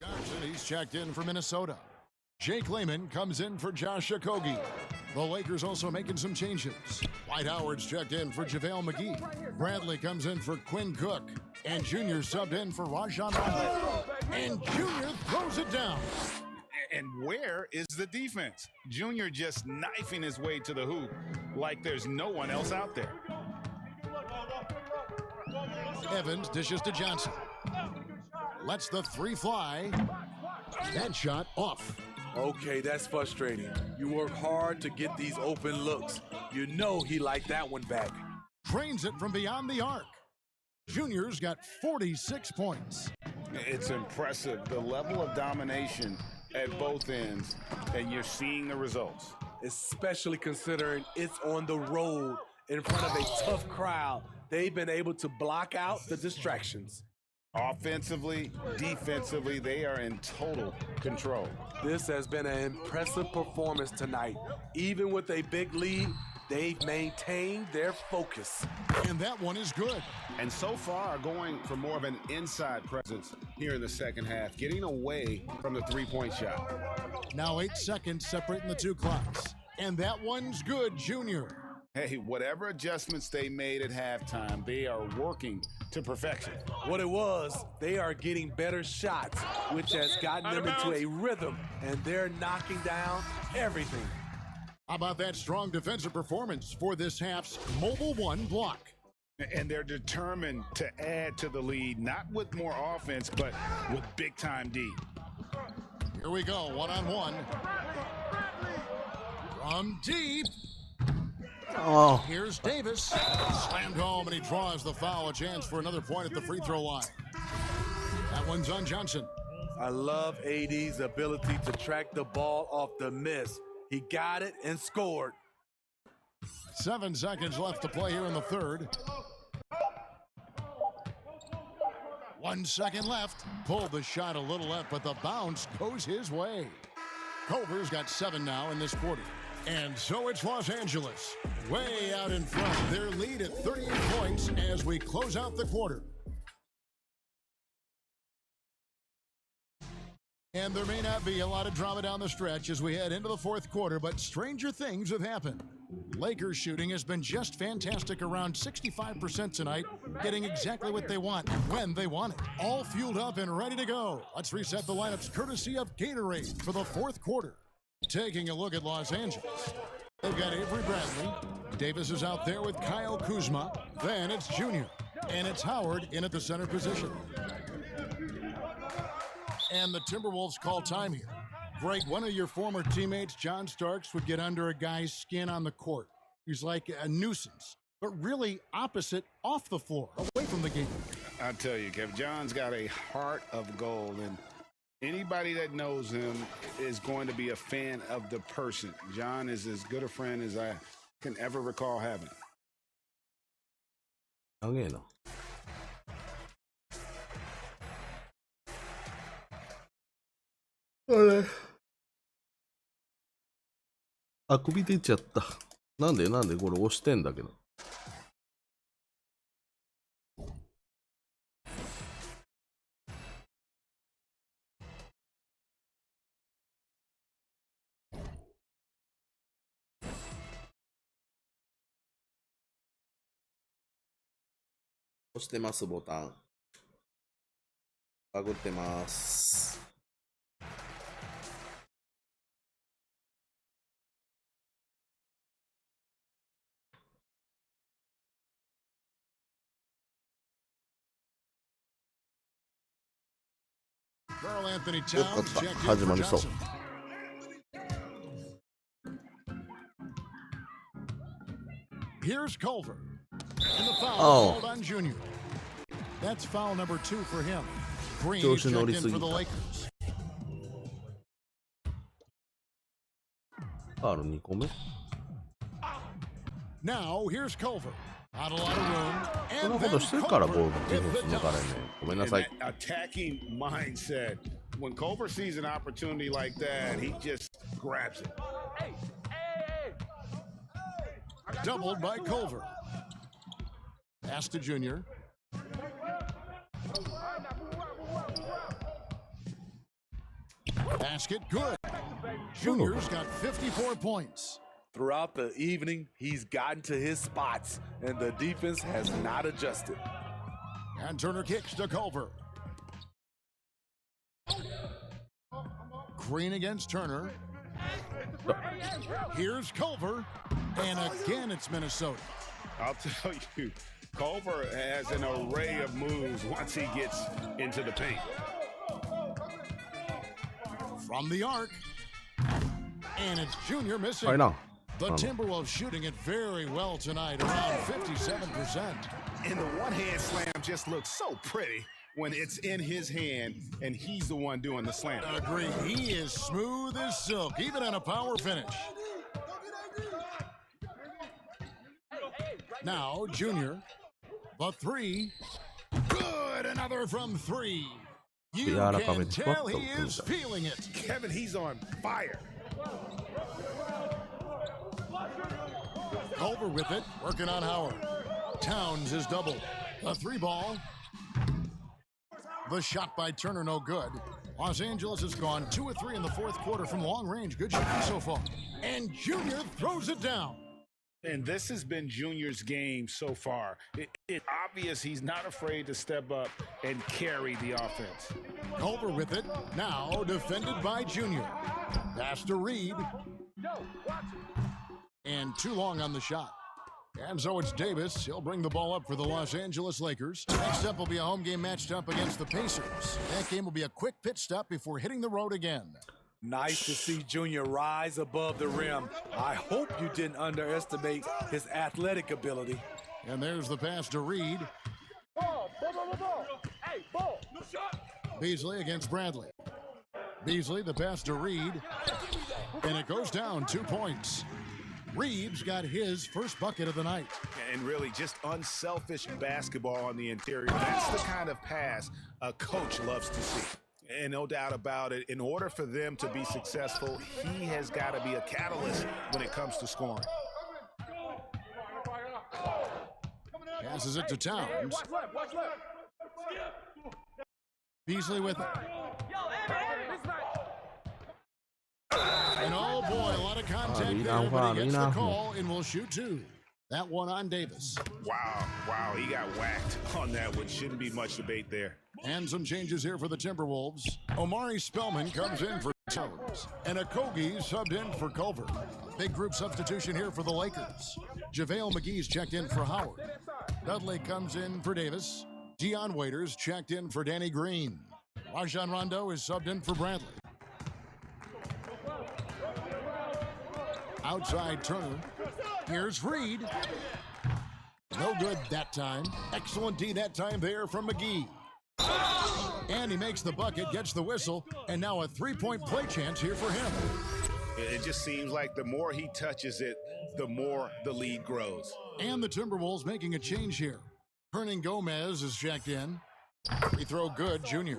Johnson, he's checked in for Minnesota. Jake Layman comes in for Josh Okogie. The Lakers also making some changes. Dwight Howard's checked in for JaVale McGee. Bradley comes in for Quinn Cook. And Junior subbed in for Rajon Rondo. And Junior throws it down. And where is the defense? Junior just knifing his way to the hoop like there's no one else out there. Evans dishes to Johnson. Lets the 3 fly. That shot off. Okay, that's frustrating. You work hard to get these open looks. You know he liked that one back. Trains it from beyond the arc. Junior's got 46 points. It's impressive, the level of domination at both ends, and you're seeing the results. Especially considering it's on the road in front of a tough crowd. They've been able to block out the distractions. Offensively, defensively, they are in total control. This has been an impressive performance tonight. Even with a big lead, they've maintained their focus. And that one is good. And so far are going for more of an inside presence here in the second half, getting away from the three-point shot. Now 8 seconds separating the 2 clocks. And that one's good, Junior. Hey, whatever adjustments they made at halftime, they are working to perfection. What it was, they are getting better shots, which has gotten them into a rhythm, and they're knocking down everything. How about that strong defensive performance for this half's Mobile One block? And they're determined to add to the lead, not with more offense, but with big-time D. Here we go, one-on-one. From deep. Oh. Here's Davis. Slammed home, and he draws the foul. A chance for another point at the free throw line. That one's on Johnson. I love AD's ability to track the ball off the miss. He got it and scored. 7 seconds left to play here in the third. 1 second left. Pulled the shot a little left, but the bounce goes his way. Culver's got 7 now in this quarter. And so it's Los Angeles, way out in front. Their lead at 38 points as we close out the quarter. And there may not be a lot of drama down the stretch as we head into the fourth quarter, but stranger things have happened. Lakers shooting has been just fantastic, around 65% tonight, getting exactly what they want when they want it. All fueled up and ready to go. Let's reset the lineups courtesy of Gatorade for the fourth quarter. Taking a look at Los Angeles. They've got Avery Bradley. Davis is out there with Kyle Kuzma. Then it's Junior. And it's Howard in at the center position. And the Timberwolves call time here. Greg, one of your former teammates, John Starks, would get under a guy's skin on the court. He's like a nuisance, but really opposite off the floor, away from the game. I tell you, Kev, John's got a heart of gold, and anybody that knows him is going to be a fan of the person. John is as good a friend as I can ever recall having. Okay, no.あ、首出ちゃった。なんでこれ押してんだけど。押してます、ボタン。バグってます。Carl Anthony Towns checked in for Johnson. Here's Culver. And the foul called on Junior. That's foul number 2 for him. Green checked in for the Lakers. Now here's Culver. Not a lot of room. And then that attacking mindset. When Culver sees an opportunity like that, he just grabs it. Doubled by Culver. Pass to Junior. Basket good. Junior's got 54 points. Throughout the evening, he's gotten to his spots, and the defense has not adjusted. And Turner kicks to Culver. Green against Turner. Here's Culver. And again, it's Minnesota. I'll tell you, Culver has an array of moves once he gets into the paint. From the arc. And it's Junior missing. I know. The Timberwolves shooting it very well tonight, around 57%. And the one-hand slam just looks so pretty when it's in his hand and he's the one doing the slam. Agree. He is smooth as silk, even on a power finish. Now, Junior, the 3. Good, another from 3. You can tell he is feeling it. Kevin, he's on fire. Culver with it, working on Howard. Towns is doubled. The 3 ball. The shot by Turner, no good. Los Angeles has gone 2 of 3 in the fourth quarter from long range. Good shot so far. And Junior throws it down. And this has been Junior's game so far. It's obvious he's not afraid to step up and carry the offense. Culver with it. Now defended by Junior. Pass to Reed. And too long on the shot. And so it's Davis. He'll bring the ball up for the Los Angeles Lakers. Next up will be a home game matched up against the Pacers. That game will be a quick pit stop before hitting the road again. Nice to see Junior rise above the rim. I hope you didn't underestimate his athletic ability. And there's the pass to Reed. Ball. Hey, ball. No shot. Beasley against Bradley. Beasley, the pass to Reed. And it goes down 2 points. Reed's got his first bucket of the night. And really just unselfish basketball on the interior. That's the kind of pass a coach loves to see. And no doubt about it, in order for them to be successful, he has got to be a catalyst when it comes to scoring. Passes it to Towns. Beasley with it. And oh boy, a lot of contact there, but he gets the call and will shoot 2. That one on Davis. Wow, he got whacked on that one. Shouldn't be much debate there. And some changes here for the Timberwolves. Omari Spellman comes in for Jones. And Okogie subbed in for Culver. Big group substitution here for the Lakers. JaVale McGee's checked in for Howard. Dudley comes in for Davis. Dion Waiters checked in for Danny Green. Rajon Rondo is subbed in for Bradley. Outside Turner. Here's Reed. No good that time. Excellent D that time there from McGee. And he makes the bucket, gets the whistle, and now a three-point play chance here for him. It just seems like the more he touches it, the more the lead grows. And the Timberwolves making a change here. Hernan Gomez is checked in. Free throw good, Junior.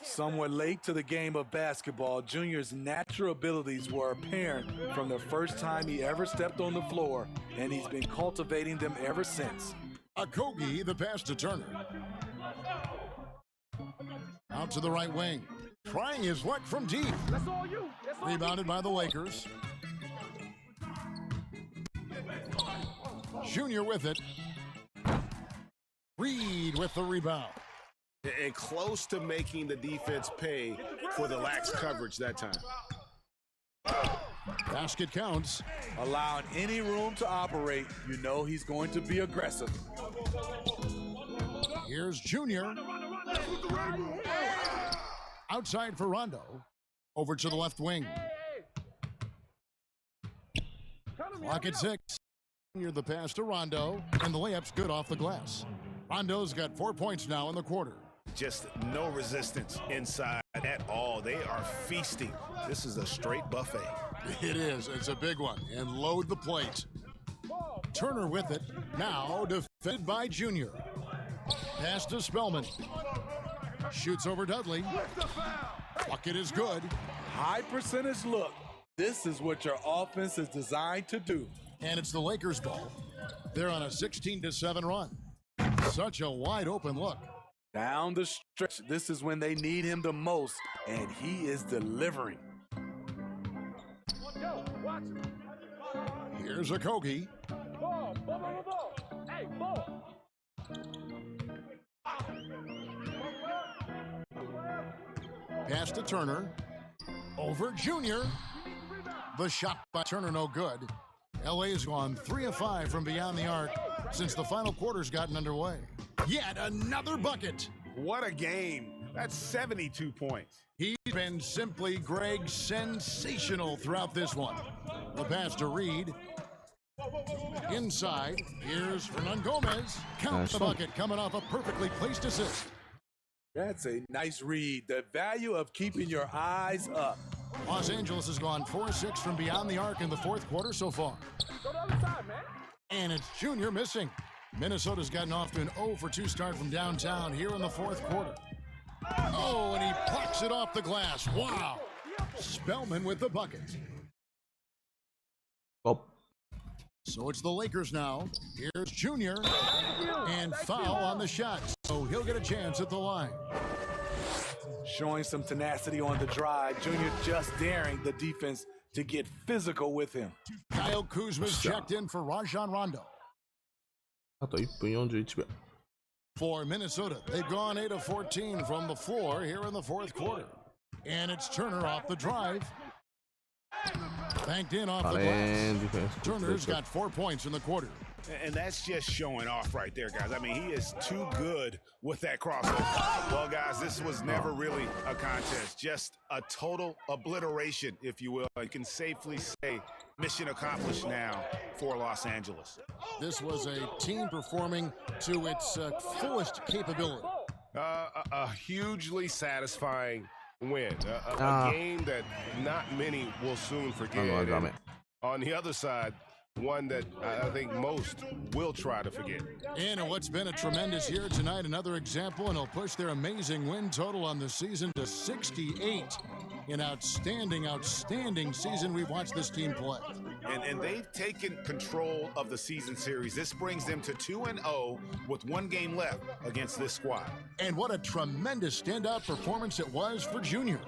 Somewhat late to the game of basketball, Junior's natural abilities were apparent from the first time he ever stepped on the floor, and he's been cultivating them ever since. Okogie, the pass to Turner. Out to the right wing. Trying his luck from deep. Rebounded by the Lakers. Junior with it. Reed with the rebound. And close to making the defense pay for the lax coverage that time. Basket counts. Allowing any room to operate, you know he's going to be aggressive. Here's Junior. Outside for Rondo. Over to the left wing. Clock at 6. Junior the pass to Rondo, and the layup's good off the glass. Rondo's got 4 points now in the quarter. Just no resistance inside at all. They are feasting. This is a straight buffet. It is. It's a big one. And load the plate. Turner with it. Now defended by Junior. Pass to Spellman. Shoots over Dudley. Bucket is good. High percentage look. This is what your offense is designed to do. And it's the Lakers' ball. They're on a 16-7 run. Such a wide open look. Down the stretch, this is when they need him the most, and he is delivering. Here's Okogie. Ball. Hey, ball. Pass to Turner. Over Junior. The shot by Turner no good. LA's gone 3 of 5 from beyond the arc since the final quarter's gotten underway. Yet another bucket. What a game. That's 72 points. He's been simply, Greg, sensational throughout this one. The pass to Reed. Inside, here's Hernan Gomez. Count the bucket coming off a perfectly placed assist. That's a nice read. The value of keeping your eyes up. Los Angeles has gone 4-6 from beyond the arc in the fourth quarter so far. And it's Junior missing. Minnesota's gotten off to an 0-for-2 start from downtown here in the fourth quarter. Oh, and he plucks it off the glass. Wow. Spellman with the bucket. Oh. So it's the Lakers now. Here's Junior. And foul on the shot. So he'll get a chance at the line. Showing some tenacity on the drive. Junior just daring the defense to get physical with him. Kyle Kuzma's checked in for Rajon Rondo. あと1分41秒. For Minnesota, they've gone 8 of 14 from the floor here in the fourth quarter. And it's Turner off the drive. Banked in off the glass. Turner's got 4 points in the quarter. And that's just showing off right there, guys. I mean, he is too good with that crossover. Well, guys, this was never really a contest, just a total obliteration, if you will. You can safely say mission accomplished now for Los Angeles. This was a team performing to its fullest capability. A hugely satisfying win. A game that not many will soon forget. On the other side, one that I think most will try to forget. And what's been a tremendous year tonight, another example, and he'll push their amazing win total on the season to 68. An outstanding, outstanding season we've watched this team play. And they've taken control of the season series. This brings them to 2-0 with one game left against this squad. And what a tremendous standout performance it was for Junior.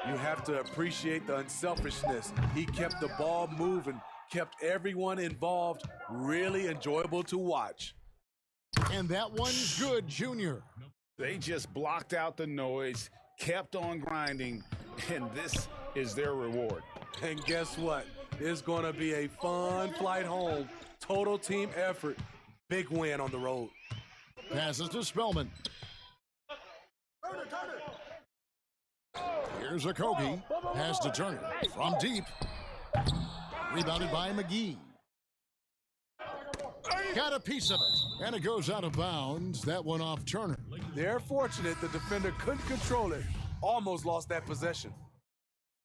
You have to appreciate the unselfishness. He kept the ball moving, kept everyone involved, really enjoyable to watch. And that one's good, Junior. They just blocked out the noise, kept on grinding, and this is their reward. And guess what? It's going to be a fun flight home. Total team effort. Big win on the road. Passes to Spellman. Here's a Kobe. Pass to Turner. From deep. Rebounded by McGee. Got a piece of it. And it goes out of bounds. That one off Turner. They're fortunate the defender couldn't control it. Almost lost that possession.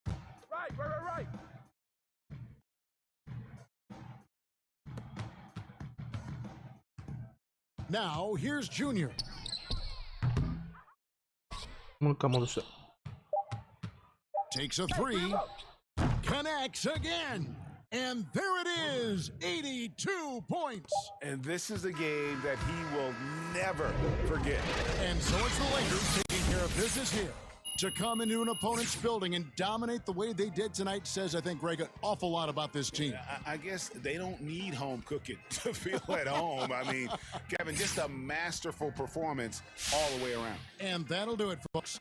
Right. Now, here's Junior. Takes a three. Connects again. And there it is, 82 points. And this is a game that he will never forget. And so it's the Lakers taking care of business here. To come into an opponent's building and dominate the way they did tonight says, I think, Greg, an awful lot about this team. I guess they don't need home cooking to feel at home. I mean, Kevin, just a masterful performance all the way around. And that'll do it, folks.2、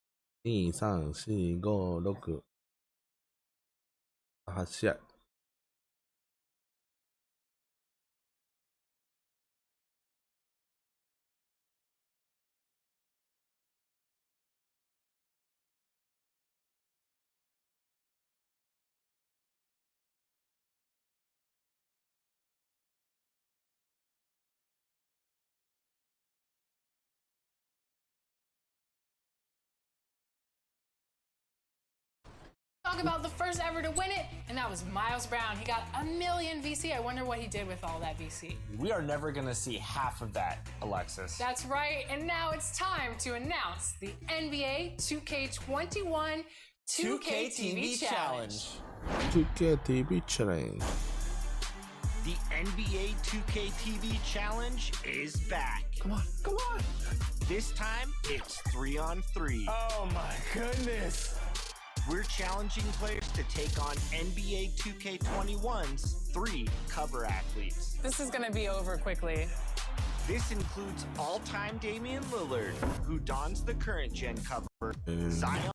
3、4、5、6、8試合。Talk about the first ever to win it, and that was Miles Brown. He got 1 million VC. I wonder what he did with all that VC. We are never gonna see half of that, Alexis. That's right, and now it's time to announce the NBA 2K21 2K TV Challenge. 2K TV Challenge. The NBA 2K TV Challenge is back. Come on. This time, it's 3-on-3. Oh my goodness. We're challenging players to take on NBA 2K21's 3 cover athletes. This is gonna be over quickly. This includes all-time Damian Lillard, who dons the current gen cover, Zion.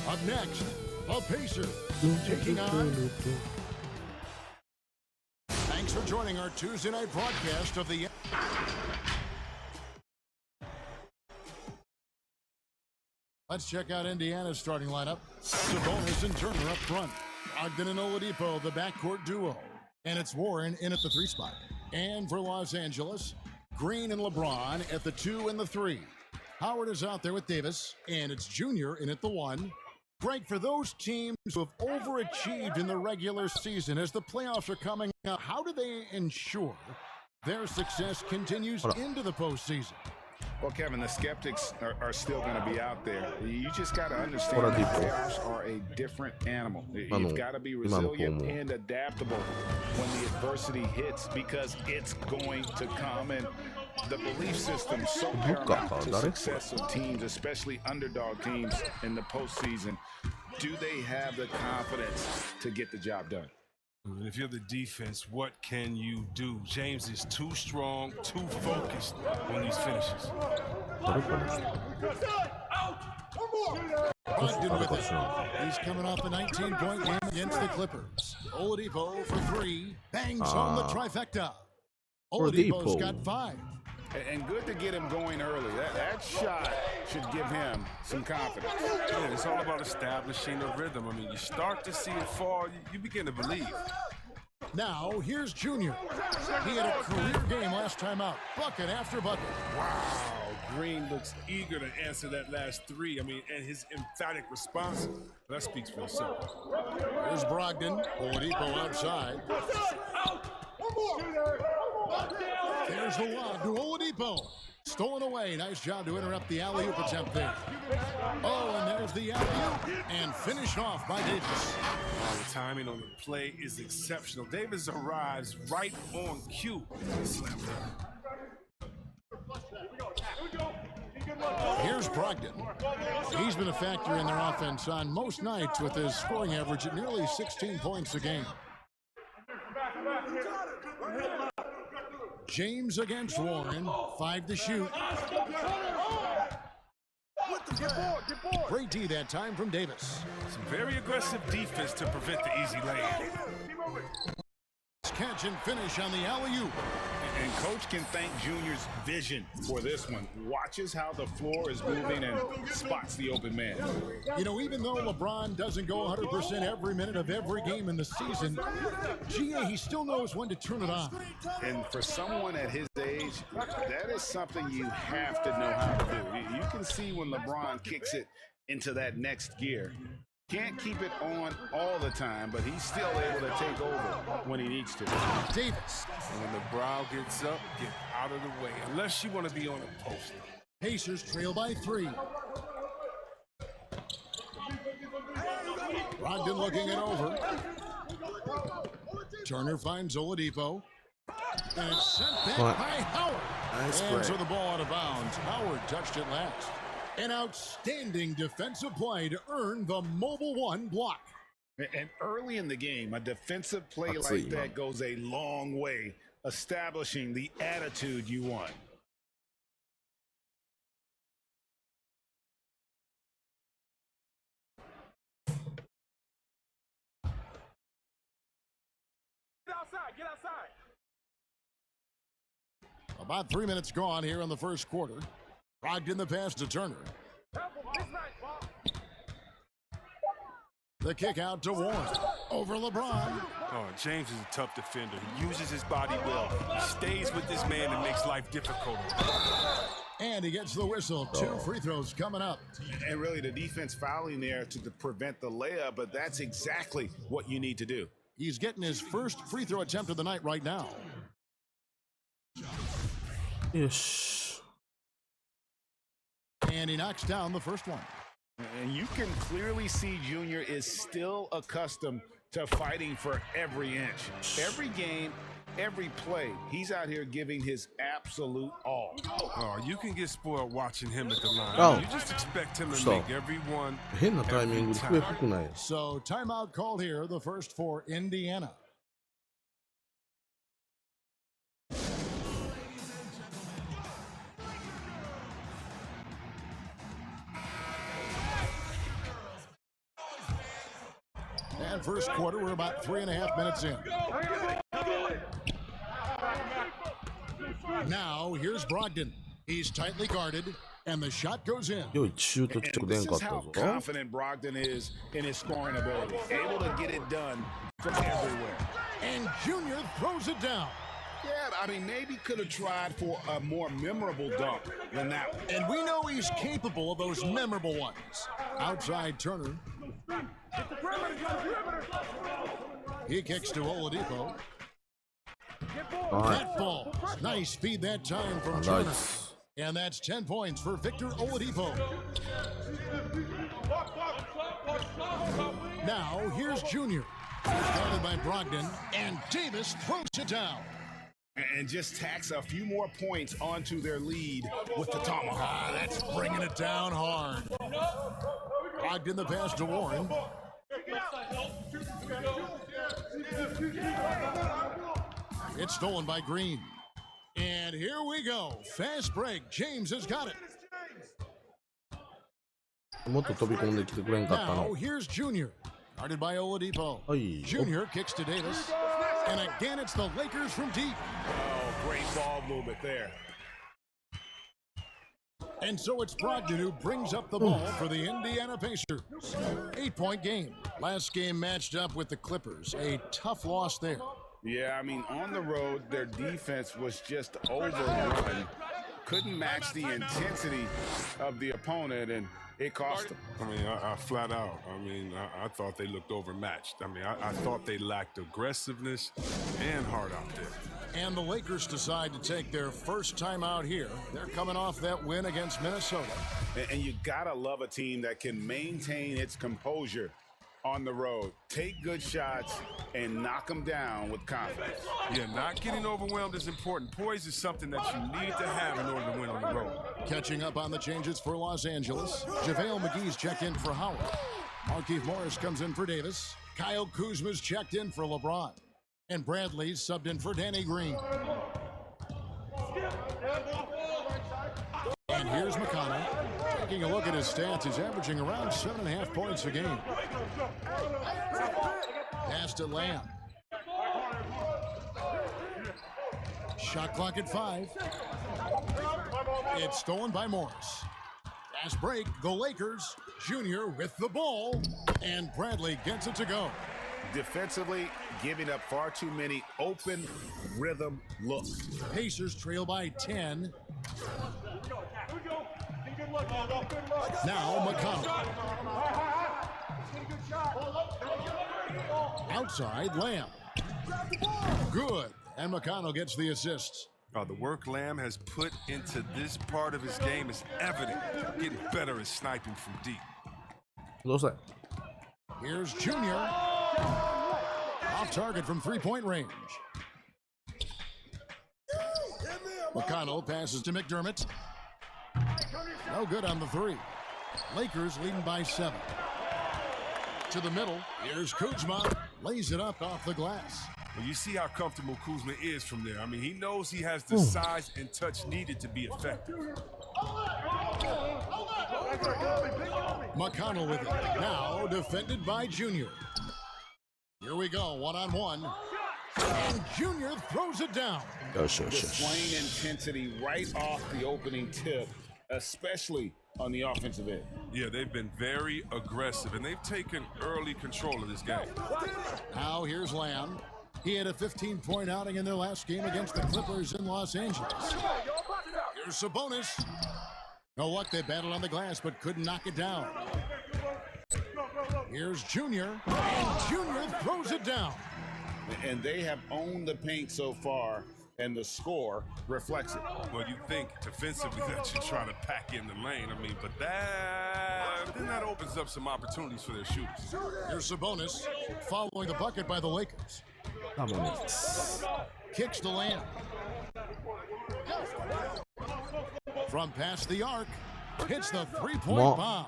Up next, a Pacer taking on. Thanks for joining our Tuesday night broadcast of the. Let's check out Indiana's starting lineup. Sabonis and Turner up front. Brogdon and Oladipo, the backcourt duo. And it's Warren in at the 3 spot. And for Los Angeles, Green and LeBron at the 2 and the 3. Howard is out there with Davis, and it's Junior in at the 1. Greg, for those teams who have overachieved in the regular season, as the playoffs are coming up, how do they ensure their success continues into the postseason? Well, Kevin, the skeptics are still going to be out there. You just got to understand the playoffs are a different animal. You've got to be resilient and adaptable when the adversity hits, because it's going to come. And the belief system is so paramount to success of teams, especially underdog teams in the postseason. Do they have the confidence to get the job done? And if you're the defense, what can you do? James is too strong, too focused on these finishes. Brogdon with it. He's coming off a 19-point game against the Clippers. Oladipo for 3. Bangs home the trifecta. Oladipo's got 5. And good to get him going early. That shot should give him some confidence. Yeah, it's all about establishing a rhythm. I mean, you start to see it fall, you begin to believe. Now, here's Junior. He had a career game last time out. Bucket after bucket. Wow. Green looks eager to answer that last 3. I mean, and his emphatic response, that speaks for itself. Here's Brogdon. Oladipo outside. There's the lob to Oladipo. Stolen away. Nice job to interrupt the alley-oop attempt there. Oh, and there's the alley-oop. And finished off by Davis. The timing on the play is exceptional. Davis arrives right on cue. Slam dunk. Here's Brogdon. He's been a factor in their offense on most nights with his scoring average at nearly 16 points a game. James against Warren. 5 to shoot. Great D that time from Davis. Some very aggressive defense to prevent the easy lay. Catch and finish on the alley-oop. And Coach can thank Junior's vision for this one. Watches how the floor is moving and spots the open man. You know, even though LeBron doesn't go 100% every minute of every game in the season, he still knows when to turn it on. And for someone at his age, that is something you have to know how to do. You can see when LeBron kicks it into that next gear. Can't keep it on all the time, but he's still able to take over when he needs to. Davis. And when the brow gets up, get out of the way, unless you want to be on a post. Pacers trail by 3. Brogdon looking it over. Turner finds Oladipo. And it's sent back by Howard. Nice and play. so the ball out of bounds. Howard touched it last. An outstanding defensive play to earn the Mobile 1 block. And early in the game, a defensive play like that goes a long way, establishing the attitude you want. Get outside. About 3 minutes gone here in the first quarter. Brogdon the pass to Turner. The kick out to Warren. Over LeBron. Oh, James is a tough defender. He uses his body well. He stays with this man and makes life difficult. And he gets the whistle. 2 free throws coming up. And really the defense fouling there to prevent the layup, but that's exactly what you need to do. He's getting his first free throw attempt of the night right now. Yes. And he knocks down the first one. And you can clearly see Junior is still accustomed to fighting for every inch. Every game, every play, he's out here giving his absolute all. Oh, you can get spoiled watching him at the line. Oh. You just expect him to make every one. 変なタイミングで笛吹くなよ。 So timeout called here, the first for Indiana. And first quarter, we're about 3.5 minutes in. Now, here's Brogdon. He's tightly guarded, And the shot goes in. よいシュートちょっと出んかったぞ。 Confident Brogdon is in his scoring ability, able to get it done from everywhere. And Junior throws it down. Yeah, I mean, maybe could have tried for a more memorable dunk than that one. And we know he's capable of those memorable ones. Outside Turner. He kicks to Oladipo. That ball. Nice feed that time from Turner. And that's 10 points for Victor Oladipo. Now, here's Junior. Started by Brogdon, and Davis throws it down. And just tacks a few more points onto their lead with the tomahawk. Ah, that's bringing it down hard. Brogdon the pass to Warren. It's stolen by Green. And here we go. Fast break. James has got it. Now here's Junior. Guarded by Oladipo. Junior kicks to Davis. And again, it's the Lakers from deep. Oh, great ball movement there. And so it's Brogdon who brings up the ball for the Indiana Pacers. 8-point game. Last game matched up with the Clippers. A tough loss there. Yeah, I mean, on the road, their defense was just overrun. Couldn't match the intensity of the opponent, and it cost them. I mean, I flat out, I thought they looked overmatched. I thought they lacked aggressiveness and heart out there. And the Lakers decide to take their first time out here. They're coming off that win against Minnesota. And you gotta love a team that can maintain its composure on the road, take good shots, and knock them down with confidence. Yeah, not getting overwhelmed is important. Poise is something that you need to have in order to win on the road. Catching up on the changes for Los Angeles, JaVale McGee's checked in for Howard. Markieff Morris comes in for Davis. Kyle Kuzma's checked in for LeBron. And Bradley's subbed in for Danny Green. And here's McConnell. Taking a look at his stats, he's averaging around 7.5 points a game. Pass to Lamb. Shot clock at 5. It's stolen by Morris. Fast break, the Lakers. Junior with the ball. And Bradley gets it to go. Defensively, giving up far too many open rhythm looks. Pacers trail by 10. Now McConnell. Outside, Lamb. Good. And McConnell gets the assist. The work Lamb has put into this part of his game is evident. Getting better at sniping from deep. Here's Junior. Off target from three-point range. McConnell passes to McDermott. No good on the three. Lakers leading by 7. To the middle. Here's Kuzma. Lays it up off the glass. Well, you see how comfortable Kuzma is from there. He knows he has the size and touch needed to be effective. McConnell with it. Now defended by Junior. Here we go, one-on-one. And Junior throws it down. Displaying intensity right off the opening tip, especially on the offensive end. Yeah, they've been very aggressive, and they've taken early control of this game. Now here's Lamb. He had a 15-point outing in their last game against the Clippers in Los Angeles. Here's Sabonis. No luck, they battled on the glass, but couldn't knock it down. Here's Junior, and Junior throws it down. And they have owned the paint so far, and the score reflects it. Well, you think defensively that you're trying to pack in the lane, but then that opens up some opportunities for their shooters. Here's Sabonis, following the bucket by the Lakers. Kicks to Lamb. From past the arc, hits the three-point bomb.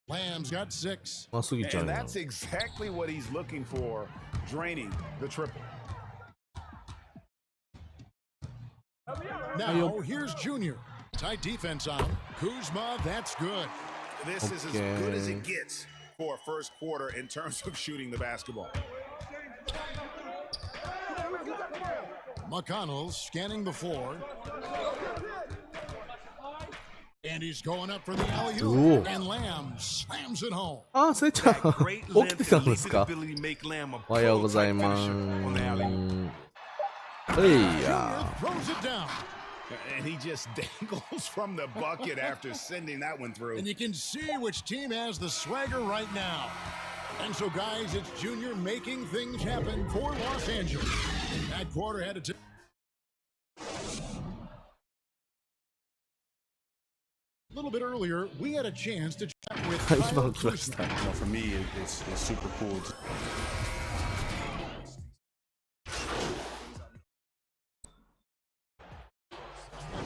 Lamb's got 6. And that's exactly what he's looking for, draining the triple. Now, here's Junior. Tight defense on him. Kuzma, that's good. This is as good as it gets for a first quarter in terms of shooting the basketball. McConnell scanning the floor. And he's going up for the alley-oop, and Lamb slams it home. あ、せいちゃん、起きてたんですか？おはようございます。Hey, throws it down. And he just dangles from the bucket after sending that one through. And you can see which team has the swagger right now. And so, guys, it's Junior making things happen for Los Angeles. That quarter had to. A little bit earlier, we had a chance to chat with Kyle Kuzma. For me, it's super cool.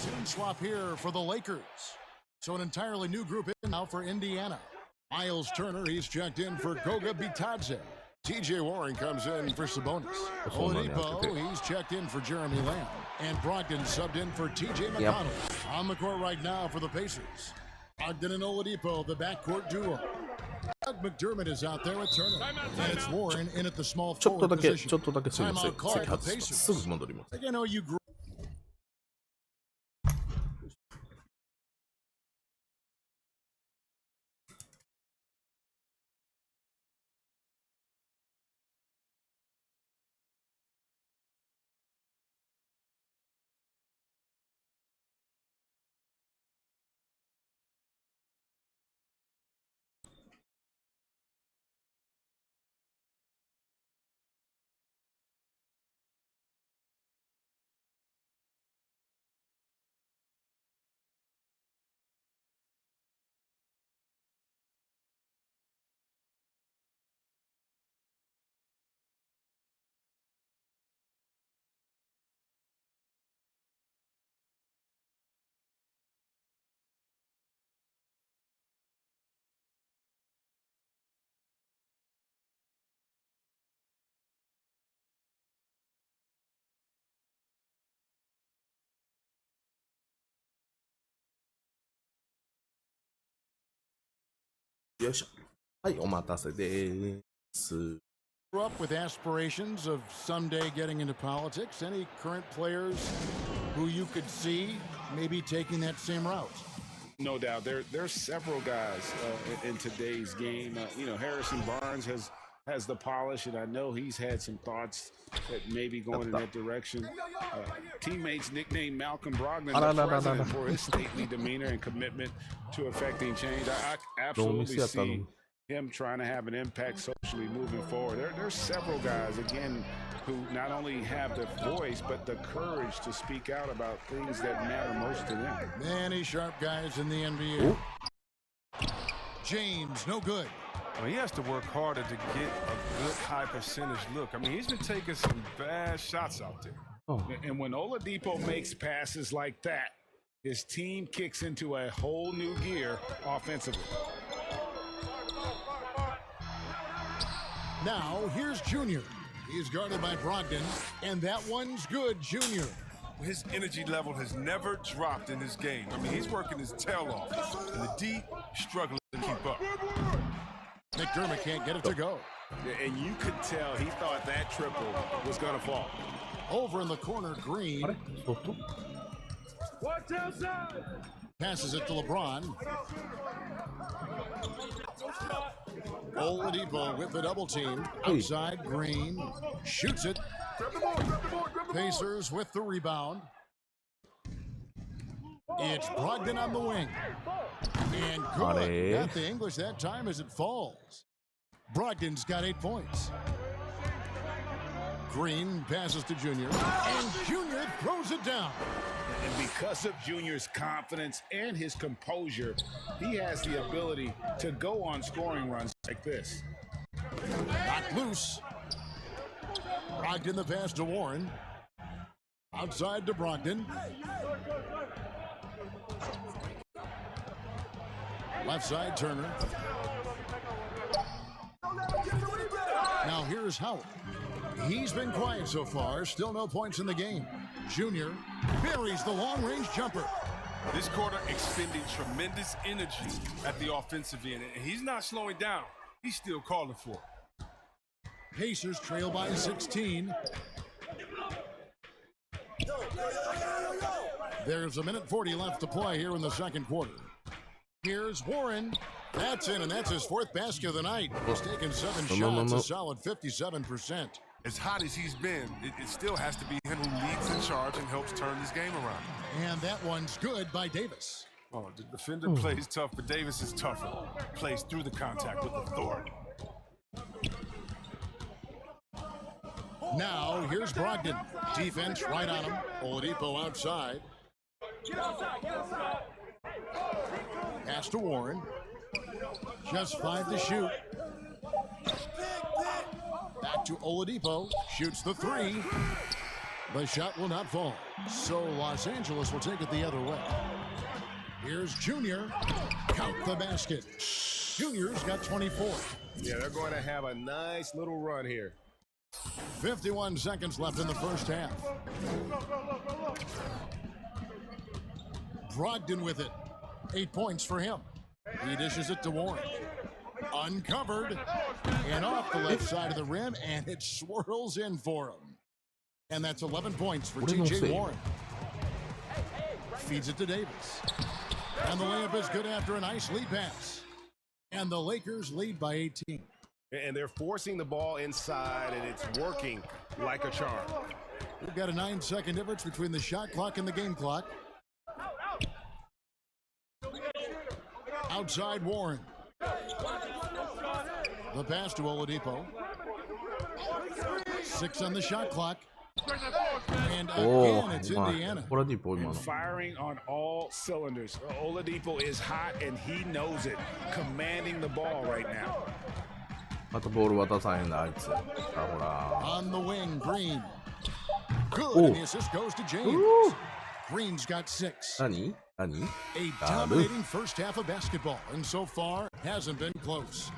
Team swap here for the Lakers. So an entirely new group in now for Indiana. Miles Turner, he's checked in for Goga Bitadze. TJ Warren comes in for Sabonis. Oladipo, he's checked in for Jeremy Lamb. And Brogdon subbed in for TJ McConnell. On the court right now for the Pacers. Brogdon and Oladipo, the backcourt duo. Doug McDermott is out there with Turner. And it's Warren in at the small forward position. Timeout call at the Pacers. Like I know you grew. Grew up with aspirations of someday getting into politics. Any current players who you could see maybe taking that same route? No doubt. There's several guys in today's game. Harrison Barnes has the polish, and I know he's had some thoughts that maybe going in that direction. Teammates nicknamed Malcolm Brogdon the president for his stately demeanor and commitment to affecting change. I absolutely see him trying to have an impact socially moving forward. There's several guys, again, who not only have the voice, but the courage to speak out about things that matter most to them. Many sharp guys in the NBA. Ooh. James, no good. Well, he has to work harder to get a good high percentage look. I mean, he's been taking some bad shots out there. Oh. And when Oladipo makes passes like that, his team kicks into a whole new gear offensively. Now, here's Junior. He's guarded by Brogdon, and that one's good, Junior. His energy level has never dropped in this game. I mean, he's working his tail off. And the D struggling to keep up. McDermott can't get it to go. And you could tell he thought that triple was going to fall. Over in the corner, Green. Watch outside. Passes it to LeBron. Oladipo with the double team. Outside, Green. Shoots it. Pacers with the rebound. It's Brogdon on the wing. And good. Got the English that time as it falls. Brogdon's got 8 points. Green passes to Junior. And Junior throws it down. And because of Junior's confidence and his composure, he has the ability to go on scoring runs like this. Knocked loose. Brogdon the pass to Warren. Outside to Brogdon. Left side, Turner. Now here's Howard. He's been quiet so far. Still no points in the game. Junior buries the long-range jumper. This quarter expending tremendous energy at the offensive end. And he's not slowing down. He's still calling for it. Pacers trail by 16. There's a minute 40 left to play here in the second quarter. Here's Warren. That's in, and that's his fourth basket of the night. He's taken 7 shots, a solid 57%. As hot as he's been, it still has to be him who leads in charge and helps turn this game around. And that one's good by Davis. Oh, the defender plays tough, but Davis is tougher. Plays through the contact with authority. Now, here's Brogdon. Defense right on him. Oladipo outside. Pass to Warren. Just 5 to shoot. Back to Oladipo. Shoots the 3. The shot will not fall. So Los Angeles will take it the other way. Here's Junior. Count the basket. Junior's got 24. Yeah, they're going to have a nice little run here. 51 seconds left in the first half. Brogdon with it. 8 points for him. He dishes it to Warren. Uncovered. And off the left side of the rim, and it swirls in for him. And that's 11 points for T.J. Warren. Feeds it to Davis. And the layup is good after a nice lead pass. And the Lakers lead by 18. And they're forcing the ball inside, and it's working like a charm. We've got a 9-second difference between the shot clock and the game clock. Outside Warren. The pass to Oladipo. 6 on the shot clock. And again, it's Indiana. And firing on all cylinders. Oladipo is hot, and he knows it. Commanding the ball right now. On the wing, Green. Good, and the assist goes to James. Green's got 6. A dominating first half of basketball, and so far hasn't been close.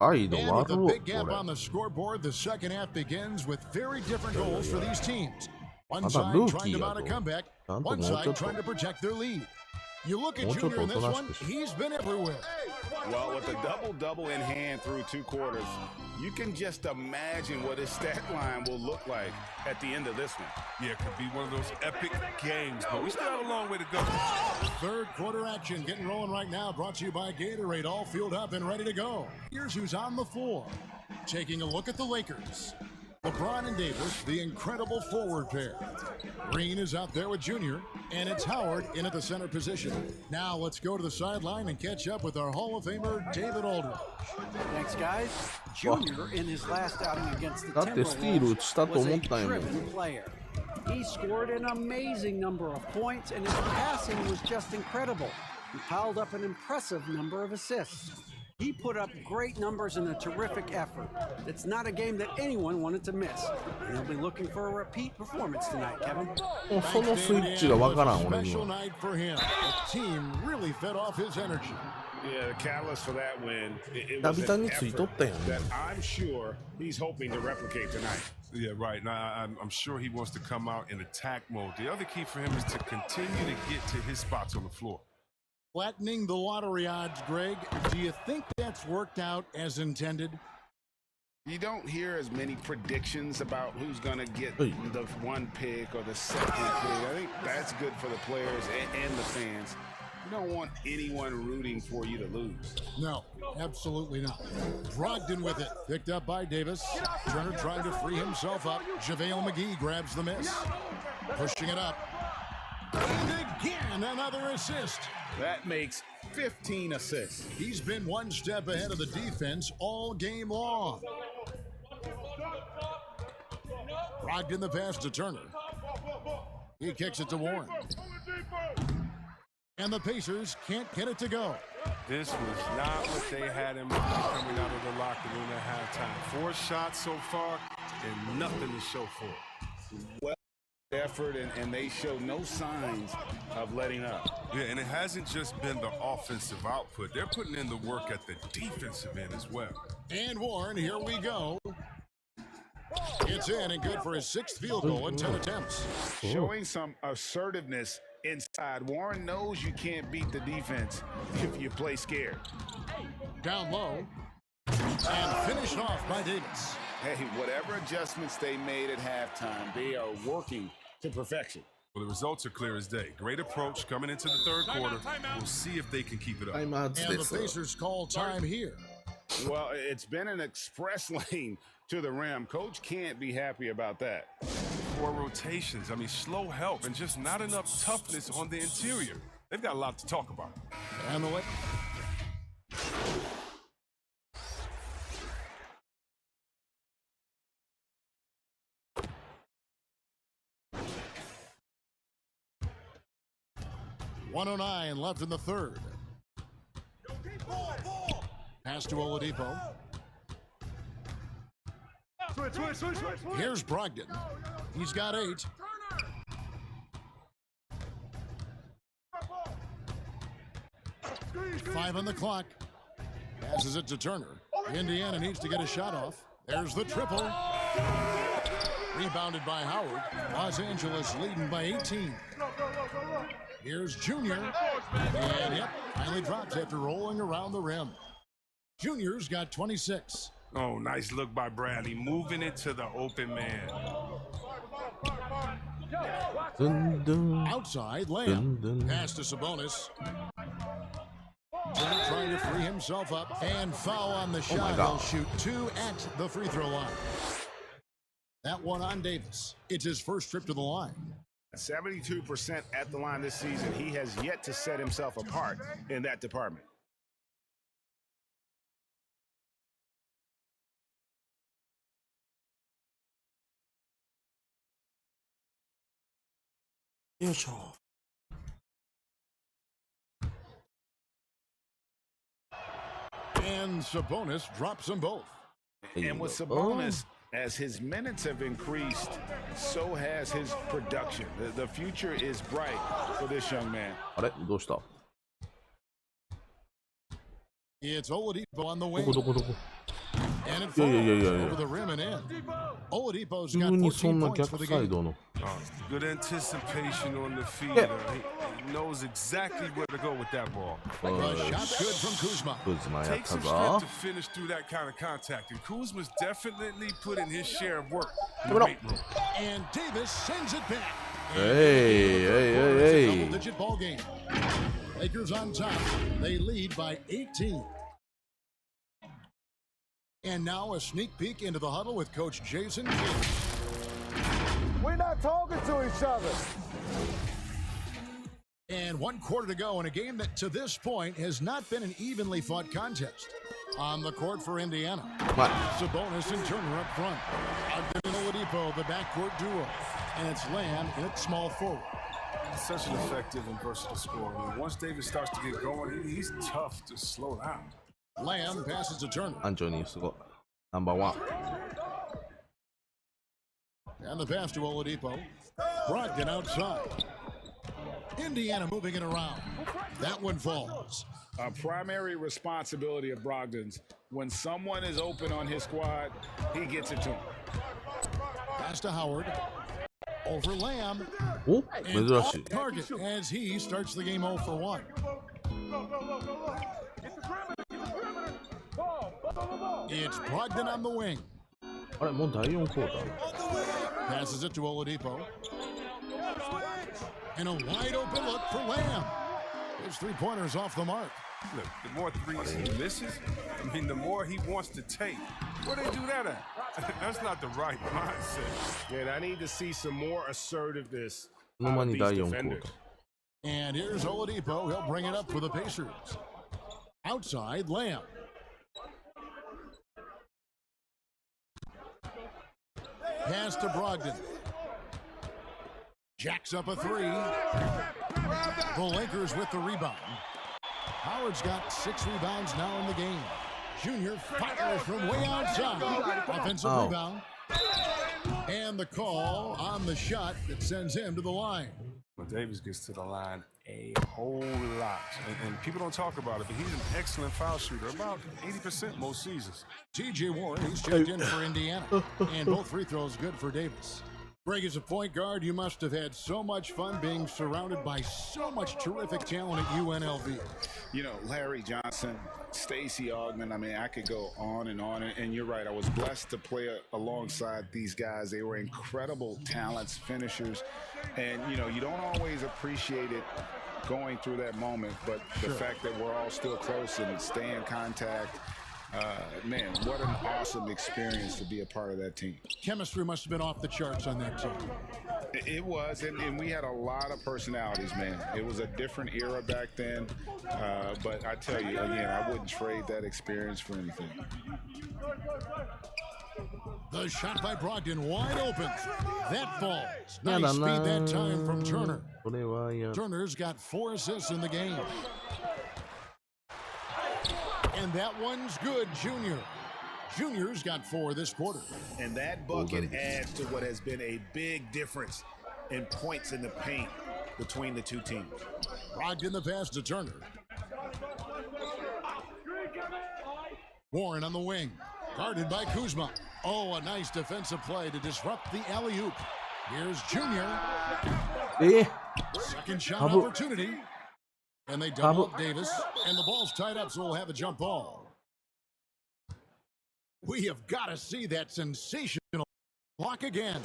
And with a big gap on the scoreboard, the second half begins with very different goals for these teams. One side trying to mount a comeback, one side trying to protect their lead. You look at Junior in this one, he's been everywhere. Well, with a double-double in hand through 2 quarters, you can just imagine what his stat line will look like at the end of this one. Yeah, it could be one of those epic games, but we still have a long way to go. Third quarter action getting rolling right now, brought to you by Gatorade, all fueled up and ready to go. Here's who's on the floor. Taking a look at the Lakers. LeBron and Davis, the incredible forward pair. Green is out there with Junior, and it's Howard in at the center position. Now let's go to the sideline and catch up with our Hall of Famer, David Aldridge. Thanks, guys. Junior, in his last outing against the Timberwolves, was a driven player. He scored an amazing number of points, and his passing was just incredible. He piled up an impressive number of assists. He put up great numbers in a terrific effort. It's not a game that anyone wanted to miss. And they'll be looking for a repeat performance tonight, Kevin. Special night for him. The team really fed off his energy. Yeah, the catalyst for that win, it was an effort that I'm sure he's hoping to replicate tonight. Yeah, right. Now, I'm sure he wants to come out in attack mode. The other key for him is to continue to get to his spots on the floor. Flattening the lottery odds, Greg. Do you think that's worked out as intended? You don't hear as many predictions about who's going to get the 1 pick or the 2nd pick. I think that's good for the players and the fans. You don't want anyone rooting for you to lose. No, absolutely not. Brogdon with it. Picked up by Davis. Turner trying to free himself up. JaVale McGee grabs the miss. Pushing it up. And again, another assist. That makes 15 assists. He's been one step ahead of the defense all game long. Brogdon the pass to Turner. He kicks it to Warren. And the Pacers can't get it to go. This was not what they had in mind coming out of the locker room at halftime. 4 shots so far and nothing to show for it. Well, effort, and they show no signs of letting up. Yeah, and it hasn't just been the offensive output. They're putting in the work at the defensive end as well. And Warren, here we go. It's in and good for his 6th field goal in 10 attempts. Showing some assertiveness inside. Warren knows you can't beat the defense if you play scared. Down low. And finished off by Davis. Hey, whatever adjustments they made at halftime, they are working to perfection. Well, the results are clear as day. Great approach coming into the third quarter. We'll see if they can keep it up. And the Pacers call time here. Well, it's been an express lane to the rim. Coach can't be happy about that. 4 rotations. I mean, slow help and just not enough toughness on the interior. They've got a lot to talk about. And the 1:09 left in the third. Pass to Oladipo. Here's Brogdon. He's got 8. Five on the clock. Passes it to Turner. Indiana needs to get a shot off. There's the triple. Rebounded by Howard. Los Angeles leading by 18. Here's Junior. And yep, finally drops after rolling around the rim. Junior's got 26. Oh, nice look by Bradley, moving it to the open man. Outside layup. Pass to Sabonis. Turner trying to free himself up. And foul on the shot. He'll shoot 2 at the free throw line. That one on Davis. It's his first trip to the line. 72% at the line this season. He has yet to set himself apart in that department. And Sabonis drops them both. And with Sabonis, as his minutes have increased, so has his production. The future is bright for this young man. It's Oladipo on the wing. And it falls over the rim and in. Oladipo's got 14 points for the game. Good anticipation on the feet. He knows exactly where to go with that ball. The shot's good from Kuzma. Takes some strength to finish through that kind of contact. And Kuzma's definitely put in his share of work in the weight room. And Davis sends it back. Hey. Double-digit ball game. Lakers on top. They lead by 18. And now a sneak peek into the huddle with Coach Jason Kidd. We're not talking to each other. And 1 quarter to go in a game that to this point has not been an evenly fought contest. On the court for Indiana. Sabonis and Turner up front. Brogdon and Oladipo, the backcourt duo. And it's Lamb in small forward. Such an effective and versatile scorer. I mean, once Davis starts to get going, he's tough to slow down. Lamb passes to Turner. Anthony, number 1. And the pass to Oladipo. Brogdon outside. Indiana moving it around. That one falls. A primary responsibility of Brogdon's. When someone is open on his squad, he gets it to him. Pass to Howard. Over Lamb. Oh, and off target as he starts the game 0 for 1. It's Brogdon on the wing. Passes it to Oladipo. And a wide open look for Lamb. His 3-pointers off the mark. Look, the more threes he misses, I mean, the more he wants to take. Where they do that at? That's not the right mindset. And I need to see some more assertiveness out of these defenders. And here's Oladipo. He'll bring it up for the Pacers. Outside, Lamb. Pass to Brogdon. Jacks up a 3. The Lakers with the rebound. Howard's got 6 rebounds now in the game. Junior fires from way outside. Offensive rebound. And the call on the shot that sends him to the line. Well, Davis gets to the line a whole lot. And people don't talk about it, but he's an excellent foul shooter, about 80% most seasons. T.J. Warren, he's checked in for Indiana. And both free throws good for Davis. Greg, as a point guard, you must have had so much fun being surrounded by so much terrific talent at UNLV. You know, Larry Johnson, Stacey Augmon, I mean, I could go on. And you're right, I was blessed to play alongside these guys. They were incredible talents, finishers. And, you know, you don't always appreciate it going through that moment, but the fact that we're all still close and stay in contact, man, what an awesome experience to be a part of that team. Chemistry must have been off the charts on that team. It was, and we had a lot of personalities, man. It was a different era back then, but I tell you, again, I wouldn't trade that experience for anything. The shot by Brogdon wide open. That falls. Nice speed that time from Turner. Turner's got 4 assists in the game. And that one's good, Junior. Junior's got 4 this quarter. And that bucket adds to what has been a big difference in points in the paint between the two teams. Brogdon the pass to Turner. Warren on the wing. Guarded by Kuzma. Oh, a nice defensive play to disrupt the alley-oop. Here's Junior. Second shot opportunity. And they double up Davis. And the ball's tied up, so we'll have a jump ball. We have got to see that sensational block again.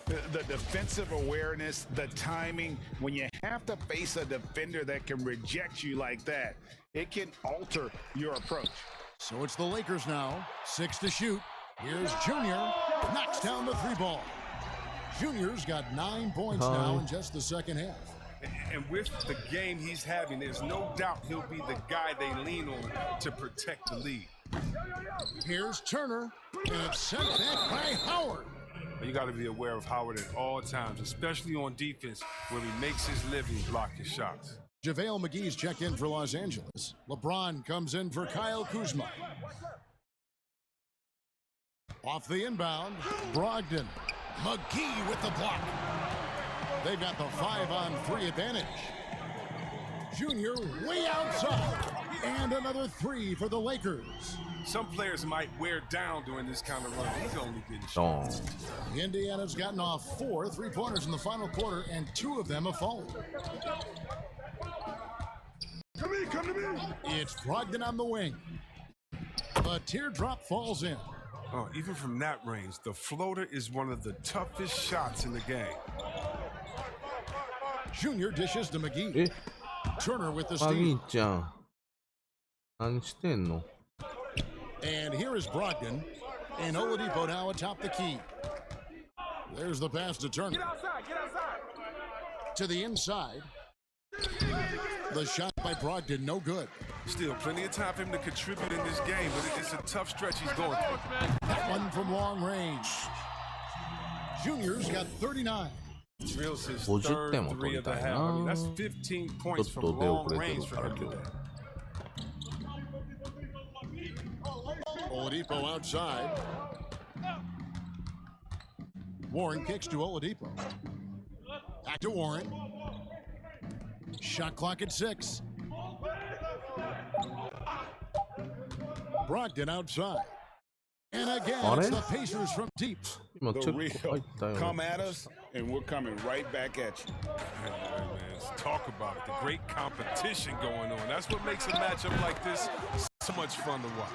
The defensive awareness, the timing, when you have to face a defender that can reject you like that, it can alter your approach. So it's the Lakers now, 6 to shoot. Here's Junior, knocks down the 3 ball. Junior's got 9 points now in just the second half. And with the game he's having, there's no doubt he'll be the guy they lean on to protect the lead. Here's Turner, and it's sent back by Howard. You got to be aware of Howard at all times, especially on defense, where he makes his living blocking shots. JaVale McGee's checked in for Los Angeles. LeBron comes in for Kyle Kuzma. Off the inbound, Brogdon. McGee with the block. They've got the 5-on-3 advantage. Junior way outside. And another 3 for the Lakers. Some players might wear down during this kind of run. He's only getting shots. Indiana's gotten off 4 3-pointers in the final quarter, and 2 of them have fallen. Come to me. It's Brogdon on the wing. A teardrop falls in. Oh, even from that range, the floater is one of the toughest shots in the game. Junior dishes to McGee. Turner with the steal. And here is Brogdon. And Oladipo now atop the key. There's the pass to Turner. Get outside. To the inside. The shot by Brogdon, no good. Still plenty of time for him to contribute in this game, but it's a tough stretch he's going through. That one from long range. Junior's got 39. Drills his third 3 of the half. I mean, that's 15 points from long range for him today. Oladipo outside. Warren kicks to Oladipo. Back to Warren. Shot clock at 6. Brogdon outside. And again, it's the Pacers from deep. The real come at us, and we're coming right back at you. Man, let's talk about it. The great competition going on. That's what makes a matchup like this so much fun to watch.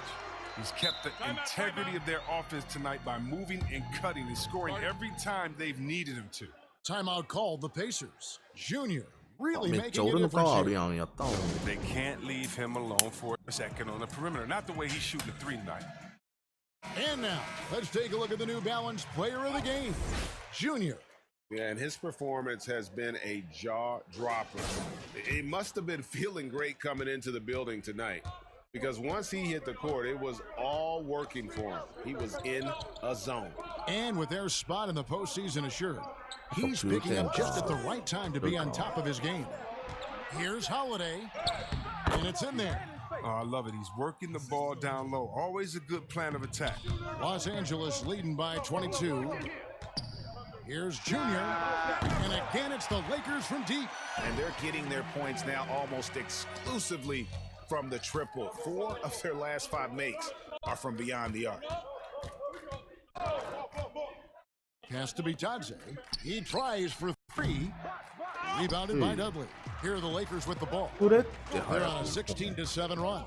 He's kept the integrity of their offense tonight by moving and cutting and scoring every time they've needed him to. Timeout called the Pacers. Junior really making a difference. They can't leave him alone for a second on the perimeter. Not the way he's shooting the 3 tonight. And now, let's take a look at the New Balance player of the game, Junior. Yeah, and his performance has been a jaw-dropper. He must have been feeling great coming into the building tonight, because once he hit the court, it was all working for him. He was in a zone. And with their spot in the postseason assured, he's picking up just at the right time to be on top of his game. Here's Holiday, and it's in there. Oh, I love it. He's working the ball down low. Always a good plan of attack. Los Angeles leading by 22. Here's Junior. And again, it's the Lakers from deep. And they're getting their points now almost exclusively from the triple. 4 of their last 5 makes are from beyond the arc. Pass to Bitadze. He tries for three. Rebounded by Dudley. Here are the Lakers with the ball. They're on a 16-7 run.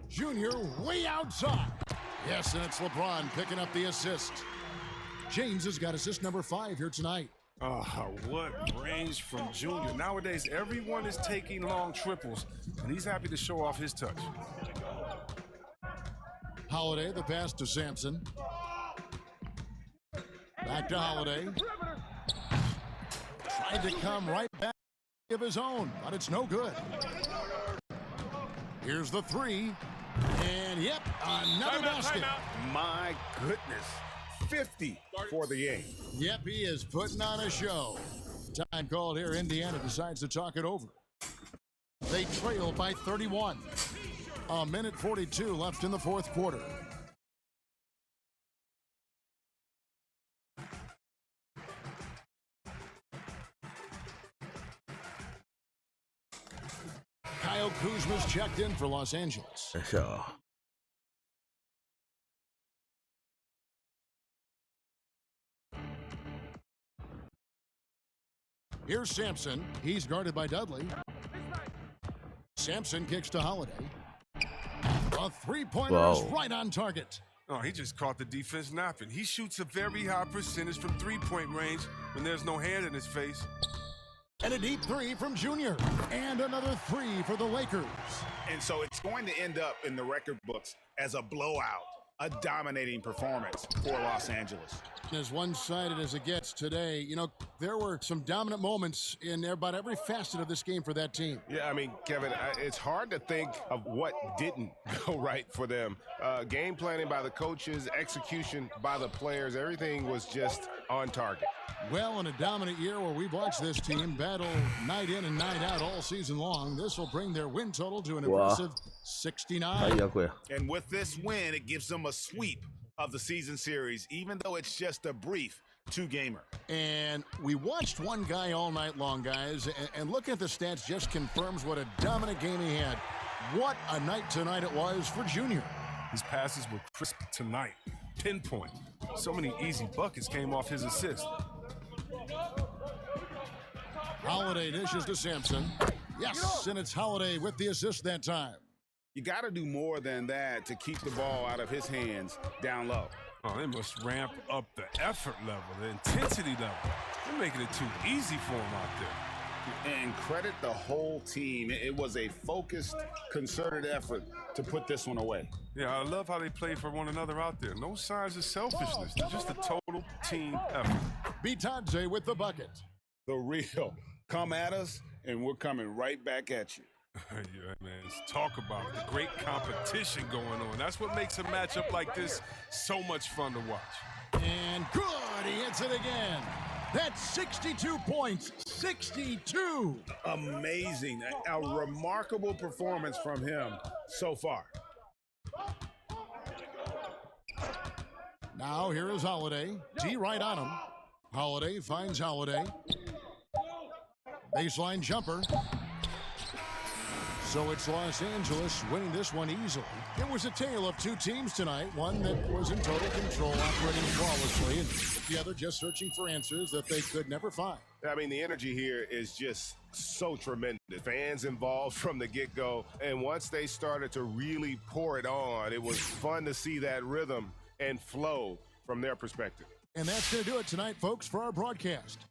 Junior way outside. Yes, and it's LeBron picking up the assist. James has got assist number 5 here tonight. Oh, what range from Junior. Nowadays, everyone is taking long triples, and he's happy to show off his touch. Holiday, the pass to Sampson. Back to Holiday. Tried to come right back of his own, but it's no good. Here's the three. And, yep, another basket. My goodness. 50 for the game. Yep, he is putting on a show. Time called here. Indiana decides to talk it over. They trail by 31. A minute 42 left in the fourth quarter. Kyle Kuzma's checked in for Los Angeles. Sure. Here's Sampson. He's guarded by Dudley. Sampson kicks to Holiday. A three-pointer is right on target. Oh, he just caught the defense napping. He shoots a very high percentage from three-point range when there's no hand in his face. And a deep three from Junior. And another three for the Lakers. And so it's going to end up in the record books as a blowout, a dominating performance for Los Angeles. As one-sided as it gets today, you know, there were some dominant moments in about every facet of this game for that team. Yeah, I mean, Kevin, it's hard to think of what didn't go right for them. Game planning by the coaches, execution by the players, everything was just on target. Well, in a dominant year where we've watched this team battle night in and night out all season long, this will bring their win total to an impressive 69. And with this win, it gives them a sweep of the season series, even though it's just a brief two-gamer. And we watched one guy all night long, guys, and looking at the stats just confirms what a dominant game he had. What a night tonight it was for Junior. His passes were crisp tonight, pinpoint. So many easy buckets came off his assist. Holiday dishes to Sampson. Yes, and it's Holiday with the assist that time. You got to do more than that to keep the ball out of his hands down low. Oh, they must ramp up the effort level, the intensity level. They're making it too easy for him out there. And credit the whole team. It was a focused, concerted effort to put this one away. Yeah, I love how they play for one another out there. No signs of selfishness. They're just a total team effort. Bitadze with the bucket. The real. Come at us, and we're coming right back at you. Yeah, man, let's talk about it. The great competition going on. That's what makes a matchup like this so much fun to watch. And good, he hits it again. That's 62 points, 62. Amazing, a remarkable performance from him so far. Now here is Holiday, D right on him. Holiday finds Holiday. Baseline jumper. So it's Los Angeles winning this one easily. It was a tale of two teams tonight, one that was in total control, operating flawlessly, and the other just searching for answers that they could never find. I mean, the energy here is just so tremendous. Fans involved from the get-go, and once they started to really pour it on, it was fun to see that rhythm and flow from their perspective. And that's going to do it tonight, folks, for our broadcast.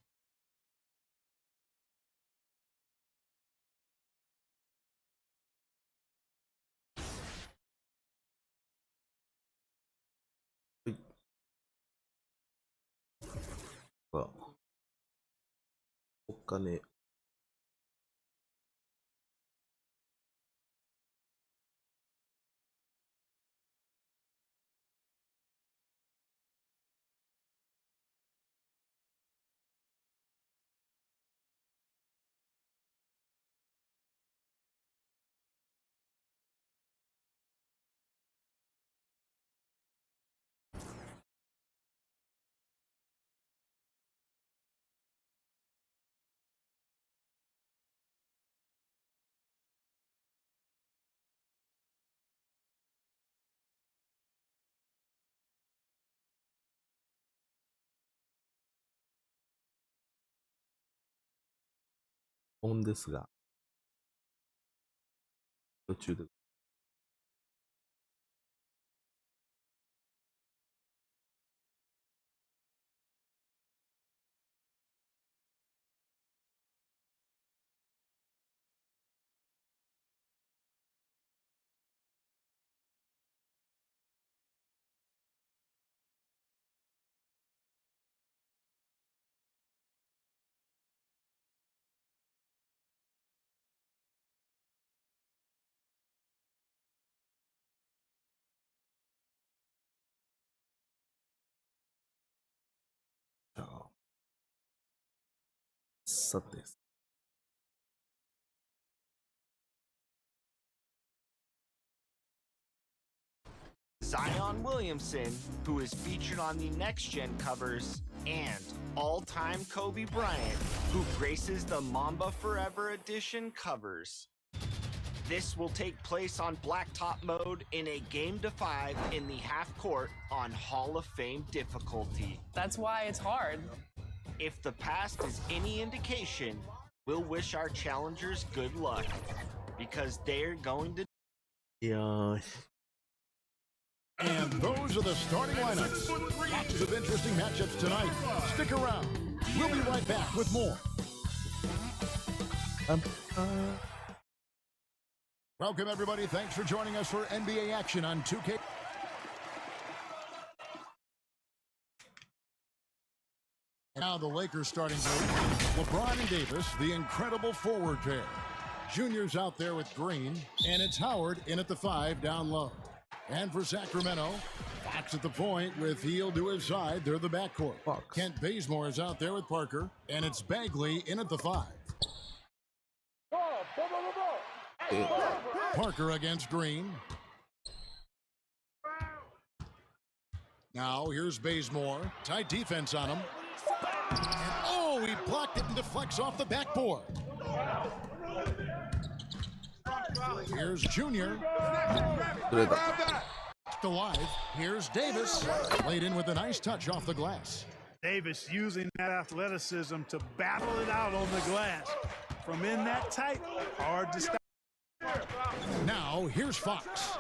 Well, お金音ですが、途中で。さて。Zion Williamson, who is featured on the Next Gen covers, and all-time Kobe Bryant, who graces the MAMBA FOREVER Edition covers. This will take place on Blacktop mode in a game to 5 in the half court on Hall of Fame difficulty. That's why it's hard. If the past is any indication, we'll wish our challengers good luck, because they're going to... Yeah. And those are the starting lineups. Lots of interesting matchups tonight. Stick around. We'll be right back with more. Welcome, everybody. Thanks for joining us for NBA action on 2K. Now the Lakers starting group. LeBron and Davis, the incredible forward pair. Junior's out there with Green, and it's Howard in at the 5 down low. And for Sacramento, Fox at the point with Hield to his side. They're the backcourt. Kent Bazemore is out there with Parker, and it's Bagley in at the 5. Parker against Green. Now here's Bazemore. Tight defense on him. And oh, he blocked it and deflects off the backboard. Here's Junior. Alive. Here's Davis. Laid in with a nice touch off the glass. Davis using that athleticism to battle it out on the glass. From in that tight, hard to stop. Now, here's Fox.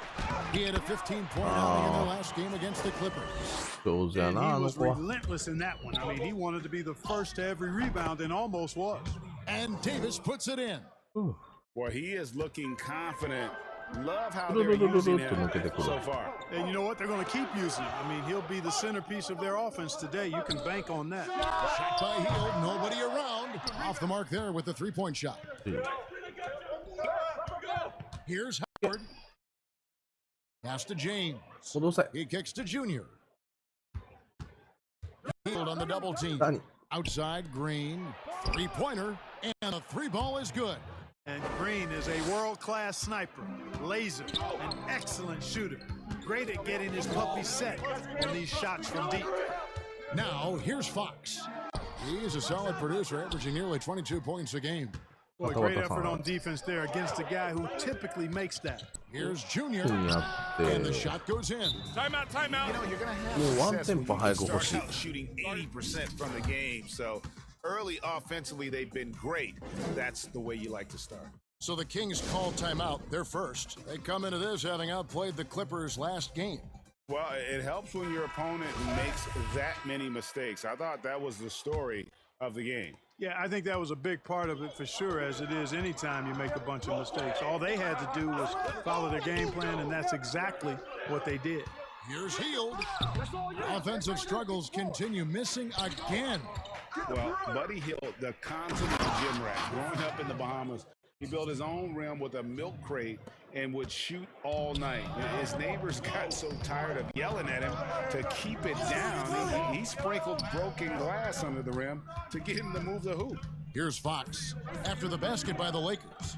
He had a 15-point outing in their last game against the Clippers. And he was relentless in that one. I mean, he wanted to be the first to every rebound and almost was. And Davis puts it in. Well, he is looking confident. Love how they're using him so far. And you know what? They're going to keep using him. I mean, he'll be the centerpiece of their offense today. You can bank on that. Shot by Hield. Nobody around. Off the mark there with the three-point shot. Here's Howard. Pass to James. He kicks to Junior. Hield on the double team. Outside, Green. Three-pointer. And the three ball is good. And Green is a world-class sniper, laser, an excellent shooter. Great at getting his puppy set on these shots from deep. Now, here's Fox. He is a solid producer, averaging nearly 22 points a game. Boy, great effort on defense there against a guy who typically makes that. Here's Junior, and the shot goes in. Timeout, timeout. You know, you're going to have success when you start out shooting 80% from the game, so early offensively, they've been great. That's the way you like to start. So the Kings call timeout. They're first. They come into this having outplayed the Clippers last game. Well, it helps when your opponent makes that many mistakes. I thought that was the story of the game. Yeah, I think that was a big part of it for sure, as it is anytime you make a bunch of mistakes. All they had to do was follow their game plan, and that's exactly what they did. Here's Hield. Offensive struggles continue, missing again. Well, Buddy Hield, the consummate gym rat, growing up in the Bahamas, he built his own rim with a milk crate and would shoot all night. His neighbors got so tired of yelling at him to keep it down. He sprinkled broken glass under the rim to get him to move the hoop. Here's Fox after the basket by the Lakers.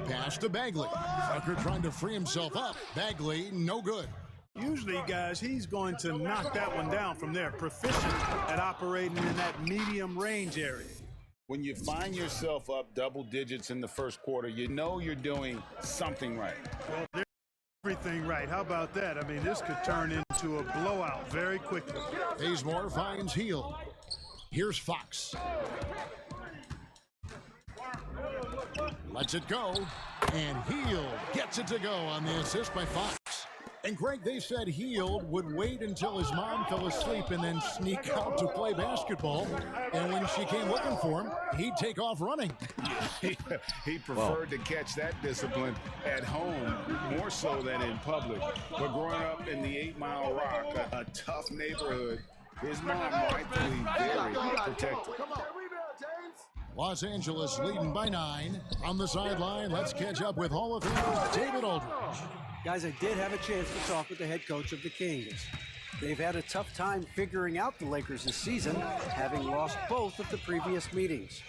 Pass to Bagley. Tucker trying to free himself up. Bagley, no good. Usually, guys, he's going to knock that one down from there. Proficient at operating in that medium range area. When you find yourself up double digits in the first quarter, you know you're doing something right. Well, they're everything right. How about that? I mean, this could turn into a blowout very quickly. Bazemore finds Hield. Here's Fox. Lets it go, and Hield gets it to go on the assist by Fox. And Greg, they said Hield would wait until his mom fell asleep and then sneak out to play basketball. And when she came looking for him, he'd take off running. He preferred to catch that discipline at home more so than in public. But growing up in the 8 Mile Rock, a tough neighborhood, his mom rightfully very protected. Los Angeles leading by 9. On the sideline, let's catch up with Hall of Famer David Aldridge. Guys, I did have a chance to talk with the head coach of the Kings. They've had a tough time figuring out the Lakers this season, having lost both of the previous meetings.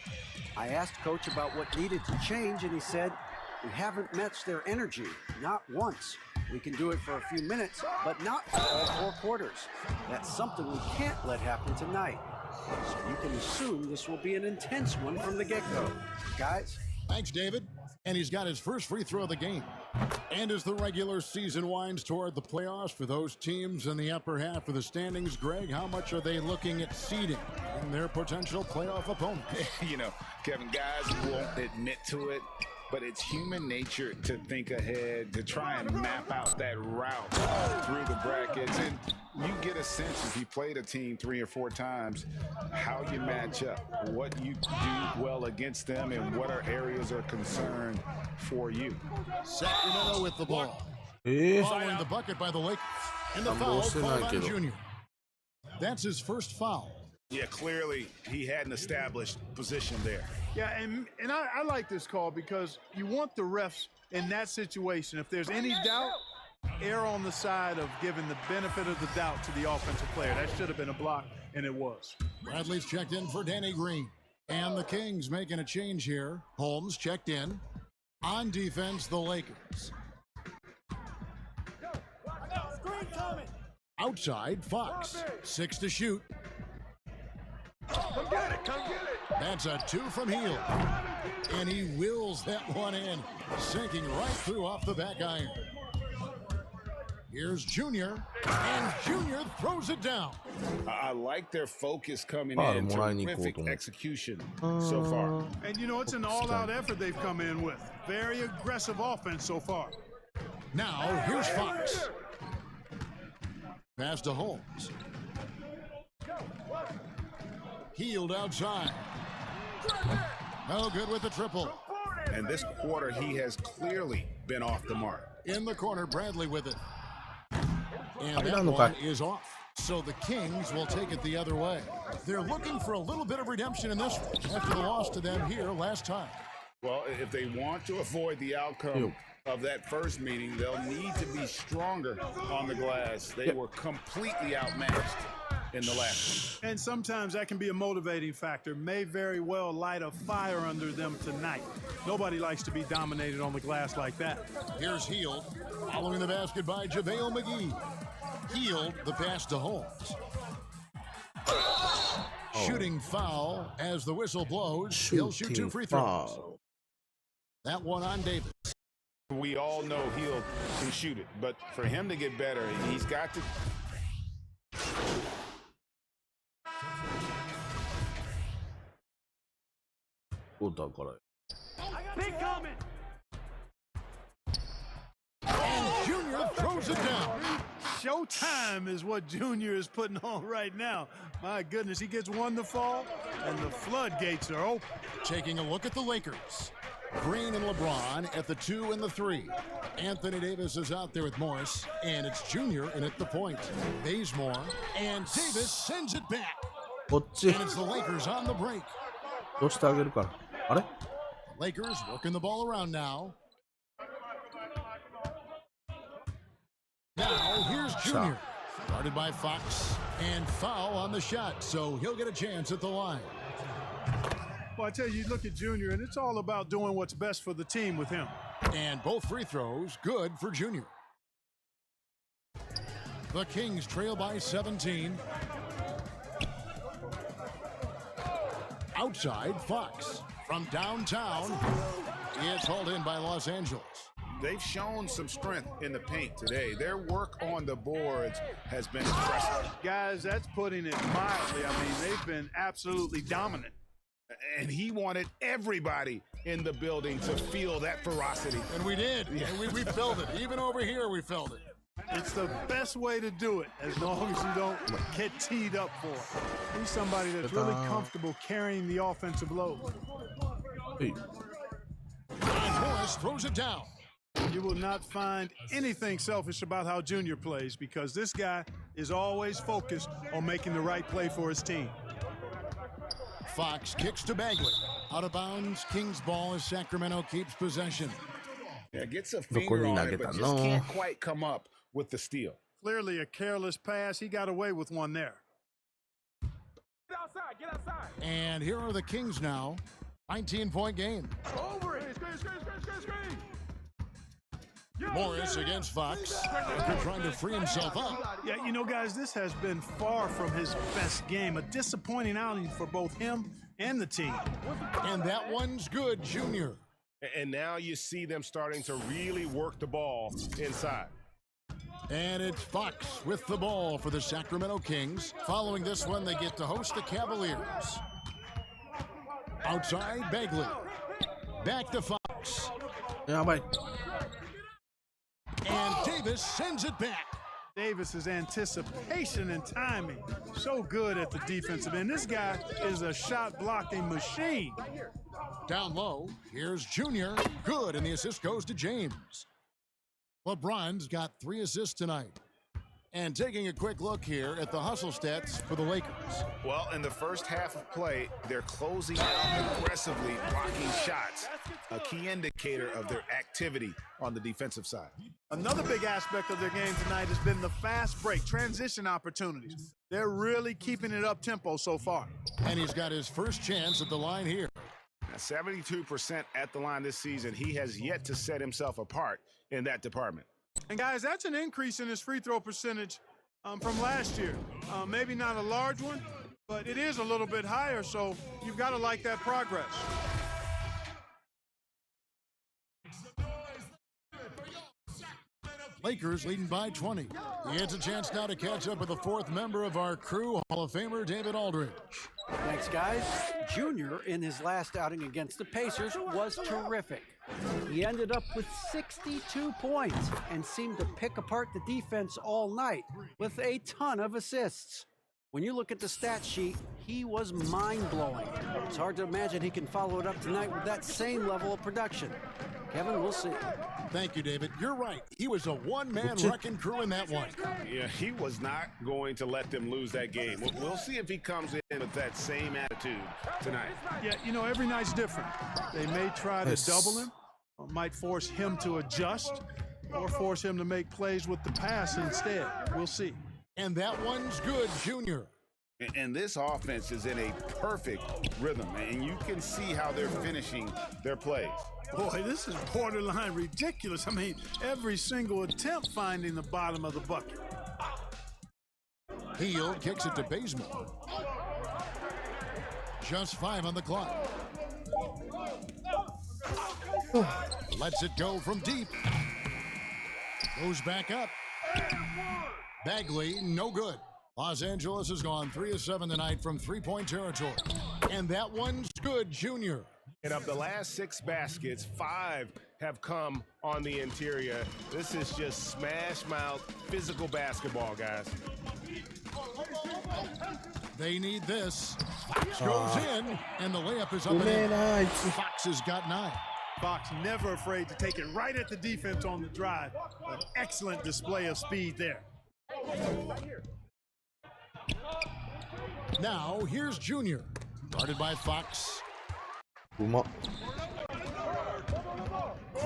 I asked Coach about what needed to change, and he said, we haven't matched their energy, not once. We can do it for a few minutes, but not for all 4 quarters. That's something we can't let happen tonight. So you can assume this will be an intense one from the get-go. Guys? Thanks, David. And he's got his first free throw of the game. And as the regular season winds toward the playoffs for those teams in the upper half of the standings, Greg, how much are they looking at seeding and their potential playoff opponents? You know, Kevin, guys won't admit to it, but it's human nature to think ahead, to try and map out that route through the brackets. And you get a sense if you played a team 3 or 4 times, how you match up, what you do well against them, and what are areas of concern for you. Sacramento with the ball. Following the bucket by the Lakers. And the foul called on Junior. That's his first foul. Yeah, clearly he hadn't established position there. Yeah, and I like this call because you want the refs in that situation. If there's any doubt, err on the side of giving the benefit of the doubt to the offensive player. That should have been a block, and it was. Bradley's checked in for Danny Green. And the Kings making a change here. Holmes checked in. On defense, the Lakers. Outside, Fox. 6 to shoot. Come get it, come get it. That's a 2 from Hield. And he wills that one in, sinking right through off the back iron. Here's Junior, and Junior throws it down. I like their focus coming in. Terrific execution so far. And, you know, it's an all-out effort they've come in with. Very aggressive offense so far. Now, here's Fox. Pass to Holmes. Hield outside. No good with the triple. And this quarter, he has clearly been off the mark. In the corner, Bradley with it. And that one is off. So the Kings will take it the other way. They're looking for a little bit of redemption in this one after the loss to them here last time. Well, if they want to avoid the outcome of that first meeting, they'll need to be stronger on the glass. They were completely outmatched in the last one. And sometimes that can be a motivating factor. May very well light a fire under them tonight. Nobody likes to be dominated on the glass like that. Here's Hield, following the basket by JaVale McGee. Hield the pass to Holmes. Shooting foul as the whistle blows. He'll shoot 2 free throws. That one on Davis. We all know Hield can shoot it, but for him to get better, he's got to... Big coming. And Junior throws it down. Showtime is what Junior is putting on right now. My goodness, he gets one to fall, and the floodgates are open. Taking a look at the Lakers. Green and LeBron at the 2 and the 3. Anthony Davis is out there with Morris, and it's Junior in at the point. Bazemore, and Davis sends it back. And it's the Lakers on the break. Lakers working the ball around now. Now here's Junior. Guarded by Fox, and foul on the shot, so he'll get a chance at the line. Well, I tell you, look at Junior, and it's all about doing what's best for the team with him. And both free throws good for Junior. The Kings trail by 17. Outside, Fox. From downtown, it's hauled in by Los Angeles. They've shown some strength in the paint today. Their work on the boards has been impressive. Guys, that's putting it mildly. I mean, they've been absolutely dominant. And he wanted everybody in the building to feel that ferocity. And we did. Yeah. And we felt it. Even over here, we felt it. It's the best way to do it, as long as you don't get teed up for it. He's somebody that's really comfortable carrying the offensive load. Hey. And Morris throws it down. You will not find anything selfish about how Junior plays, because this guy is always focused on making the right play for his team. Fox kicks to Bagley. Out of bounds, Kings ball as Sacramento keeps possession. Yeah, gets a finger on it, but just can't quite come up with the steal. Clearly a careless pass. He got away with one there. Get outside, get outside. And here are the Kings now. 19-point game. Over it. Screen. Morris against Fox. After trying to free himself up. Yeah, you know, guys, this has been far from his best game. A disappointing outing for both him and the team. And that one's good, Junior. And now you see them starting to really work the ball inside. And it's Fox with the ball for the Sacramento Kings. Following this one, they get to host the Cavaliers. Outside, Bagley. Back to Fox. Yeah, bye. And Davis sends it back. Davis's anticipation and timing, so good at the defensive end. This guy is a shot-blocking machine. Down low, here's Junior. Good, and the assist goes to James. LeBron's got 3 assists tonight. And taking a quick look here at the hustle stats for the Lakers. Well, in the first half of play, they're closing out aggressively, blocking shots, a key indicator of their activity on the defensive side. Another big aspect of their game tonight has been the fast break, transition opportunities. They're really keeping it up-tempo so far. And he's got his first chance at the line here. Now, 72% at the line this season. He has yet to set himself apart in that department. And guys, that's an increase in his free throw percentage from last year. Maybe not a large one, but it is a little bit higher, so you've got to like that progress. Lakers leading by 20. He has a chance now to catch up with the 4th member of our crew, Hall of Famer David Aldridge. Thanks, guys. Junior, in his last outing against the Pacers, was terrific. He ended up with 62 points and seemed to pick apart the defense all night with a ton of assists. When you look at the stat sheet, he was mind-blowing. It's hard to imagine he can follow it up tonight with that same level of production. Kevin, we'll see. Thank you, David. You're right. He was a one-man wrecking crew in that one. Yeah, he was not going to let them lose that game. We'll see if he comes in with that same attitude tonight. Yeah, you know, every night's different. They may try to double him, or might force him to adjust, or force him to make plays with the pass instead. We'll see. And that one's good, Junior. And this offense is in a perfect rhythm, and you can see how they're finishing their plays. Boy, this is borderline ridiculous. I mean, every single attempt finding the bottom of the bucket. Hield kicks it to Bazemore. Just 5 on the clock. Lets it go from deep. Goes back up. Bagley, no good. Los Angeles has gone 3 of 7 tonight from 3-point territory. And that one's good, Junior. And of the last 6 baskets, 5 have come on the interior. This is just smash mouth physical basketball, guys. They need this. Fox goes in, and the layup is up and in. Fox has got 9. Fox never afraid to take it right at the defense on the drive. An excellent display of speed there. Now, here's Junior. Guarded by Fox.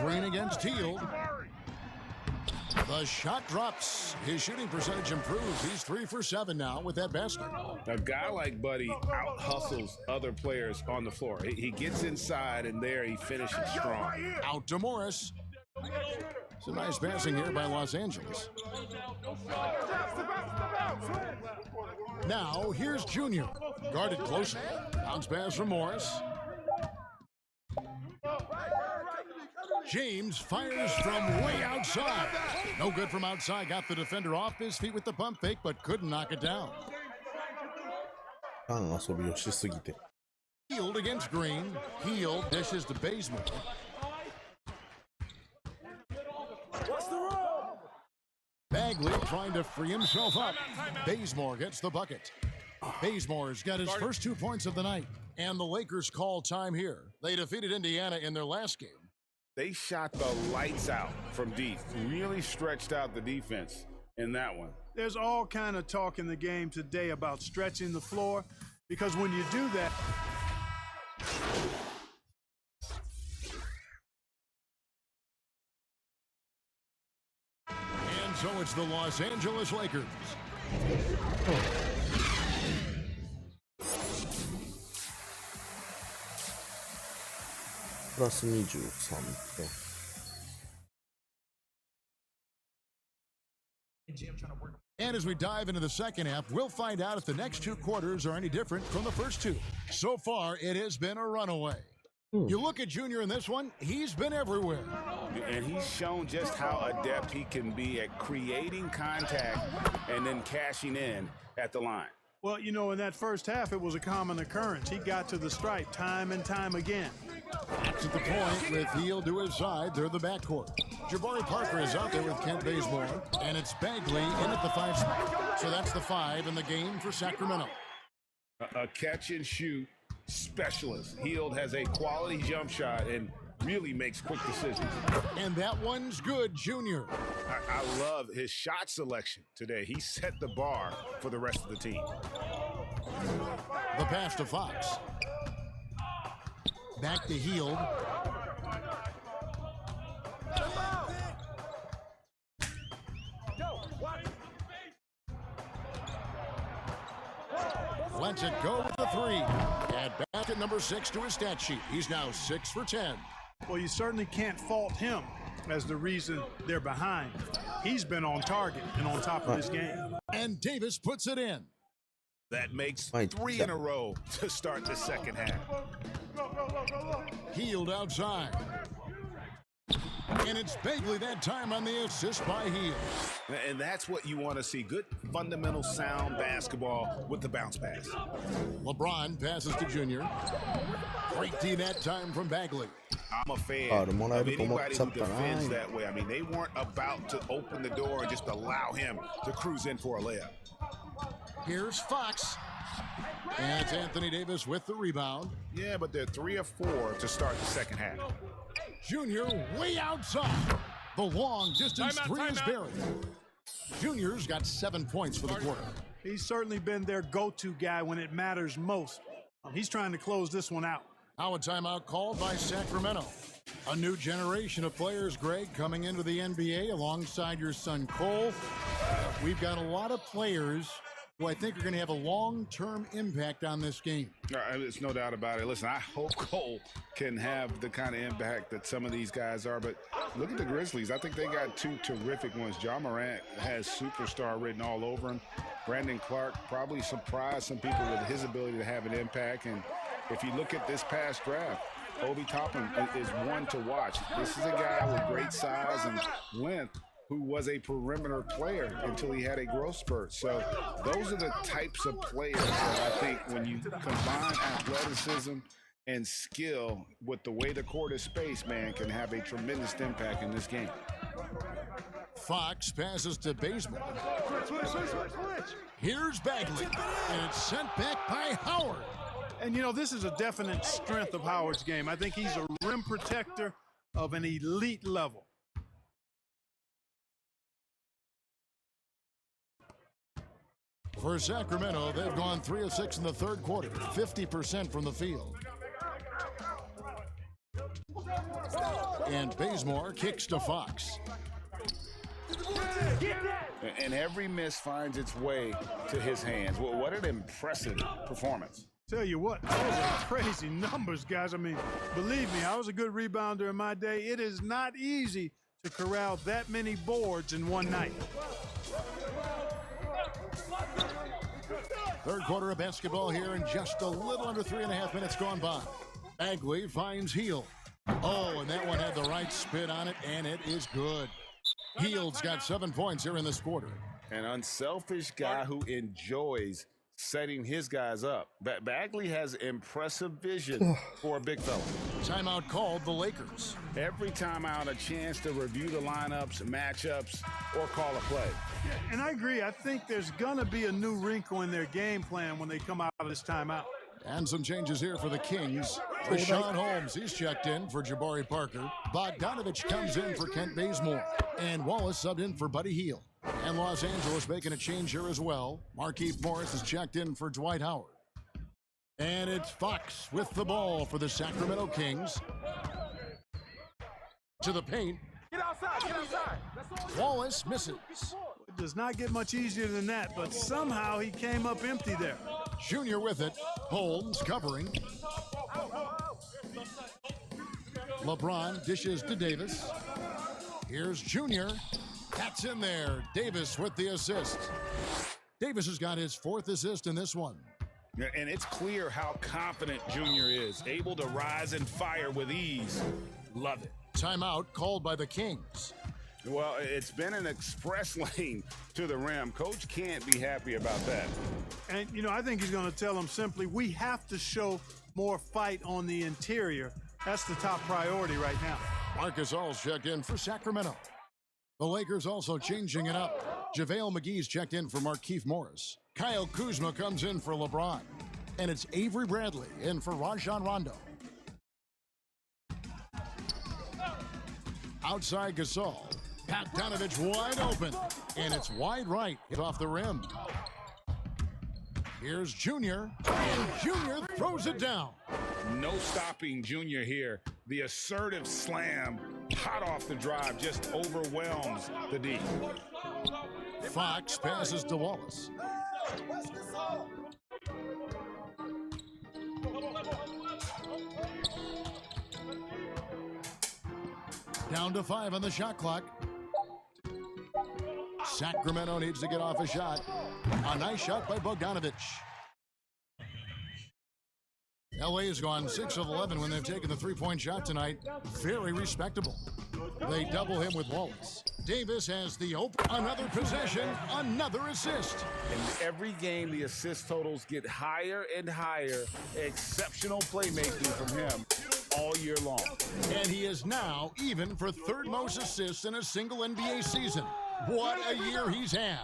Green against Hield. The shot drops. His shooting percentage improves. He's 3 for 7 now with that basket. A guy like Buddy out-hustles other players on the floor. He gets inside, and there he finishes strong. Out to Morris. It's a nice passing here by Los Angeles. Now, here's Junior. Guarded closely. Bounce pass from Morris. James fires from way outside. No good from outside. Got the defender off his feet with the pump fake, but couldn't knock it down. Hield against Green. Hield dishes to Bazemore. What's the rule? Bagley trying to free himself up. Bazemore gets the bucket. Bazemore's got his first 2 points of the night. And the Lakers call time here. They defeated Indiana in their last game. They shot the lights out from deep. Really stretched out the defense in that one. There's all kind of talk in the game today about stretching the floor, because when you do that, and so it's the Los Angeles Lakers. Plus 23点。And as we dive into the second half, we'll find out if the next 2 quarters are any different from the first 2. So far, it has been a runaway. You look at Junior in this one, he's been everywhere. And he's shown just how adept he can be at creating contact and then cashing in at the line. well, you know, in that first half, it was a common occurrence. He got to the stripe time and time again. That's at the point with Hield to his side. They're the backcourt. Jabari Parker is out there with Kent Bazemore, and it's Bagley in at the 5 spot. So that's the 5 in the game for Sacramento. A catch and shoot specialist. Hield has a quality jump shot and really makes quick decisions. And that one's good, Junior. I love his shot selection today. He set the bar for the rest of the team. The pass to Fox. Back to Hield. Lets it go with the 3. Add basket number 6 to his stat sheet. He's now 6 for 10. Well, you certainly can't fault him as the reason they're behind. He's been on target and on top of this game. And Davis puts it in. That makes 3 in a row to start the second half. Hield outside. And it's Bagley that time on the assist by Hield. And that's what you want to see. Good, fundamental, sound basketball with the bounce pass. LeBron passes to Junior. Great D that time from Bagley. I'm a fan of anybody who defends that way. I mean, they weren't about to open the door and just allow him to cruise in for a layup. Here's Fox. And it's Anthony Davis with the rebound. Yeah, but they're 3 or 4 to start the second half. Junior way outside. The long distance three is buried. Junior's got 7 points for the quarter. He's certainly been their go-to guy when it matters most. He's trying to close this one out. Now a timeout called by Sacramento. A new generation of players, Greg, coming into the NBA alongside your son Cole. We've got a lot of players who I think are going to have a long-term impact on this game. There's no doubt about it. Listen, I hope Cole can have the kind of impact that some of these guys are, but look at the Grizzlies. I think they got 2 terrific ones. Ja Morant has superstar written all over him. Brandon Clark probably surprised some people with his ability to have an impact. And if you look at this past draft, Obi Toppin is one to watch. This is a guy with great size and length who was a perimeter player until he had a growth spurt. So those are the types of players that I think when you combine athleticism and skill with the way the court is spaced, man, can have a tremendous impact in this game. Fox passes to Bazemore. Here's Bagley, and it's sent back by Howard. And, you know, this is a definite strength of Howard's game. I think he's a rim protector of an elite level. For Sacramento, they've gone 3 of 6 in the third quarter, 50% from the field. And Bazemore kicks to Fox. And every miss finds its way to his hands. Well, what an impressive performance. Tell you what, those are crazy numbers, guys. I mean, believe me, I was a good rebounder in my day. It is not easy to corral that many boards in one night. Third quarter of basketball here, and just a little under 3.5 minutes gone by. Bagley finds Hield. Oh, and that one had the right spin on it, and it is good. Hield's got 7 points here in this quarter. An unselfish guy who enjoys setting his guys up. Bagley has impressive vision for a big fella. Timeout called the Lakers. Every timeout, a chance to review the lineups, matchups, or call a play. Yeah, and I agree. I think there's going to be a new wrinkle in their game plan when they come out of this timeout. And some changes here for the Kings. Rashawn Holmes, he's checked in for Jabari Parker. Bogdanovich comes in for Kent Bazemore. And Wallace subbed in for Buddy Hield. And Los Angeles making a change here as well. Markieff Morris is checked in for Dwight Howard. And it's Fox with the ball for the Sacramento Kings. To the paint. Get outside, get outside. Wallace misses. It does not get much easier than that, but somehow he came up empty there. Junior with it. Holmes covering. LeBron dishes to Davis. Here's Junior. That's in there. Davis with the assist. Davis has got his 4th assist in this one. And it's clear how confident Junior is. Able to rise and fire with ease. Love it. Timeout called by the Kings. Well, it's been an express lane to the rim. Coach can't be happy about that. And, you know, I think he's going to tell them simply, we have to show more fight on the interior. That's the top priority right now. Marcus All's checked in for Sacramento. The Lakers also changing it up. JaVale McGee's checked in for Markieff Morris. Kyle Kuzma comes in for LeBron. And it's Avery Bradley in for Rajon Rondo. Outside Gasol. Bogdanovich wide open. And it's wide right. Hit off the rim. Here's Junior. And Junior throws it down. No stopping Junior here. The assertive slam, hot off the drive, just overwhelms the D. Fox passes to Wallace. Down to 5 on the shot clock. Sacramento needs to get off a shot. A nice shot by Bogdanovich. LA has gone 6 of 11 when they've taken the three-point shot tonight. Very respectable. They double him with Wallace. Davis has the open. Another possession, another assist. In every game, the assist totals get higher and higher. Exceptional playmaking from him all year long. And he is now even for 3rd most assists in a single NBA season. What a year he's had.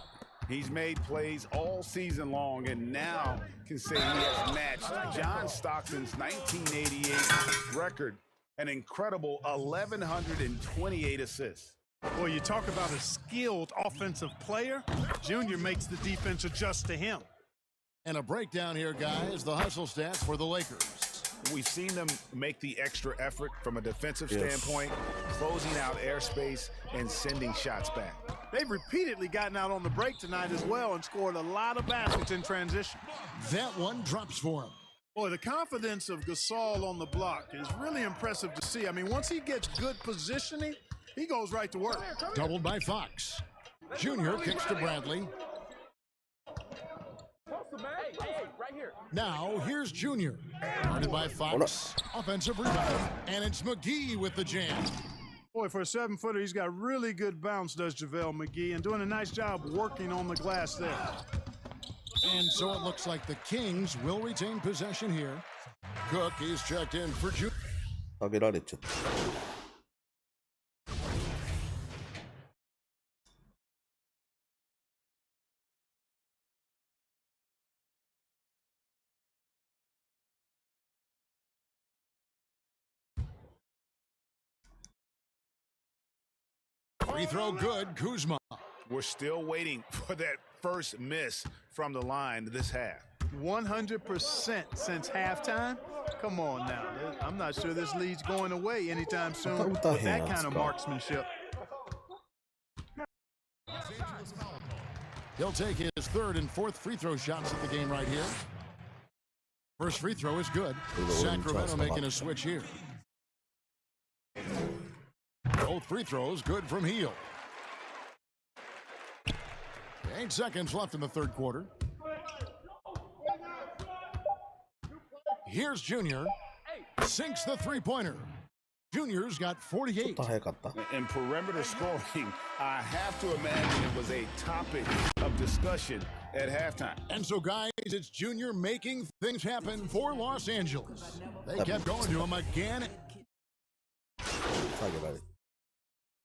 He's made plays all season long and now can say he has matched John Stockton's 1988 record, an incredible 1,128 assists. Boy, you talk about a skilled offensive player. Junior makes the defense adjust to him. And a breakdown here, guys, the hustle stats for the Lakers. We've seen them make the extra effort from a defensive standpoint, closing out airspace and sending shots back. They've repeatedly gotten out on the break tonight as well and scored a lot of baskets in transition. That one drops for him. Boy, the confidence of Gasol on the block is really impressive to see. I mean, once he gets good positioning, he goes right to work. Doubled by Fox. Junior kicks to Bradley. Now, here's Junior. Guarded by Fox. Offensive rebound. And it's McGee with the jam. Boy, for a 7-footer, he's got really good bounce, does JaVale McGee, and doing a nice job working on the glass there. And so it looks like the Kings will retain possession here. Cook is checked in for Junior. 下げられちゃった。Free throw good, Kuzma. We're still waiting for that first miss from the line this half. 100% since halftime? Come on now. I'm not sure this lead's going away anytime soon with that kind of marksmanship. He'll take his 3rd and 4th free throw shots at the game right here. First free throw is good. Sacramento making a switch here. Both free throws good from Hield. 8 seconds left in the 3rd quarter. Here's Junior. Sinks the three-pointer. Junior's got 48. In perimeter scoring, I have to imagine it was a topic of discussion at halftime. And so, guys, It's Junior making things happen for Los Angeles. They kept going to him again. Talk about it.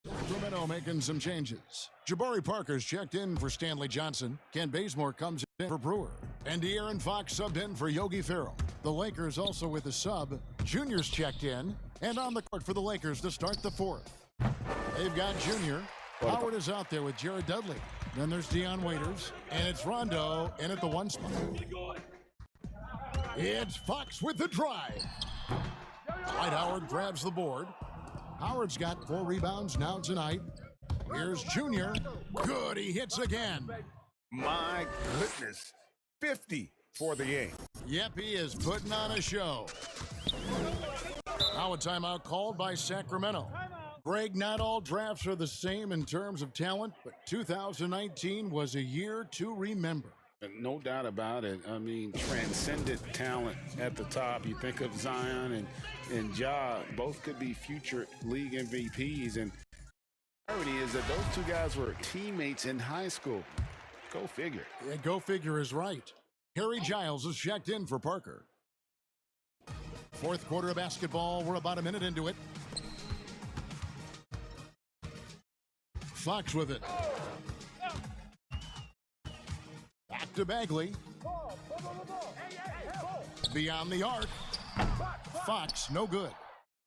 Sacramento making some changes. Jabari Parker's checked in for Stanley Johnson. Ken Bazemore comes in for Brewer. And De'Aaron Fox subbed in for Yogi Ferrell. The Lakers also with a sub. Junior's checked in. And on the court for the Lakers to start the fourth. They've got Junior. Howard is out there with Jared Dudley. Then there's Dion Waiters. And it's Rondo in at the one spot. It's Fox with the drive. Dwight Howard grabs the board. Howard's got 4 rebounds now tonight. Here's Junior. Good, he hits again. My goodness. 50 for the game. Yep, he is putting on a show. Now a timeout called by Sacramento. Greg, not all drafts are the same in terms of talent, but 2019 was a year to remember. No doubt about it. I mean, transcendent talent at the top. You think of Zion and Ja, both could be future league MVPs. And the reality is that those two guys were teammates in high school. Go figure. Yeah, go figure is right. Harry Giles is checked in for Parker. Fourth quarter of basketball. We're about a minute into it. Fox with it. Back to Bagley. Beyond the arc. Fox, no good.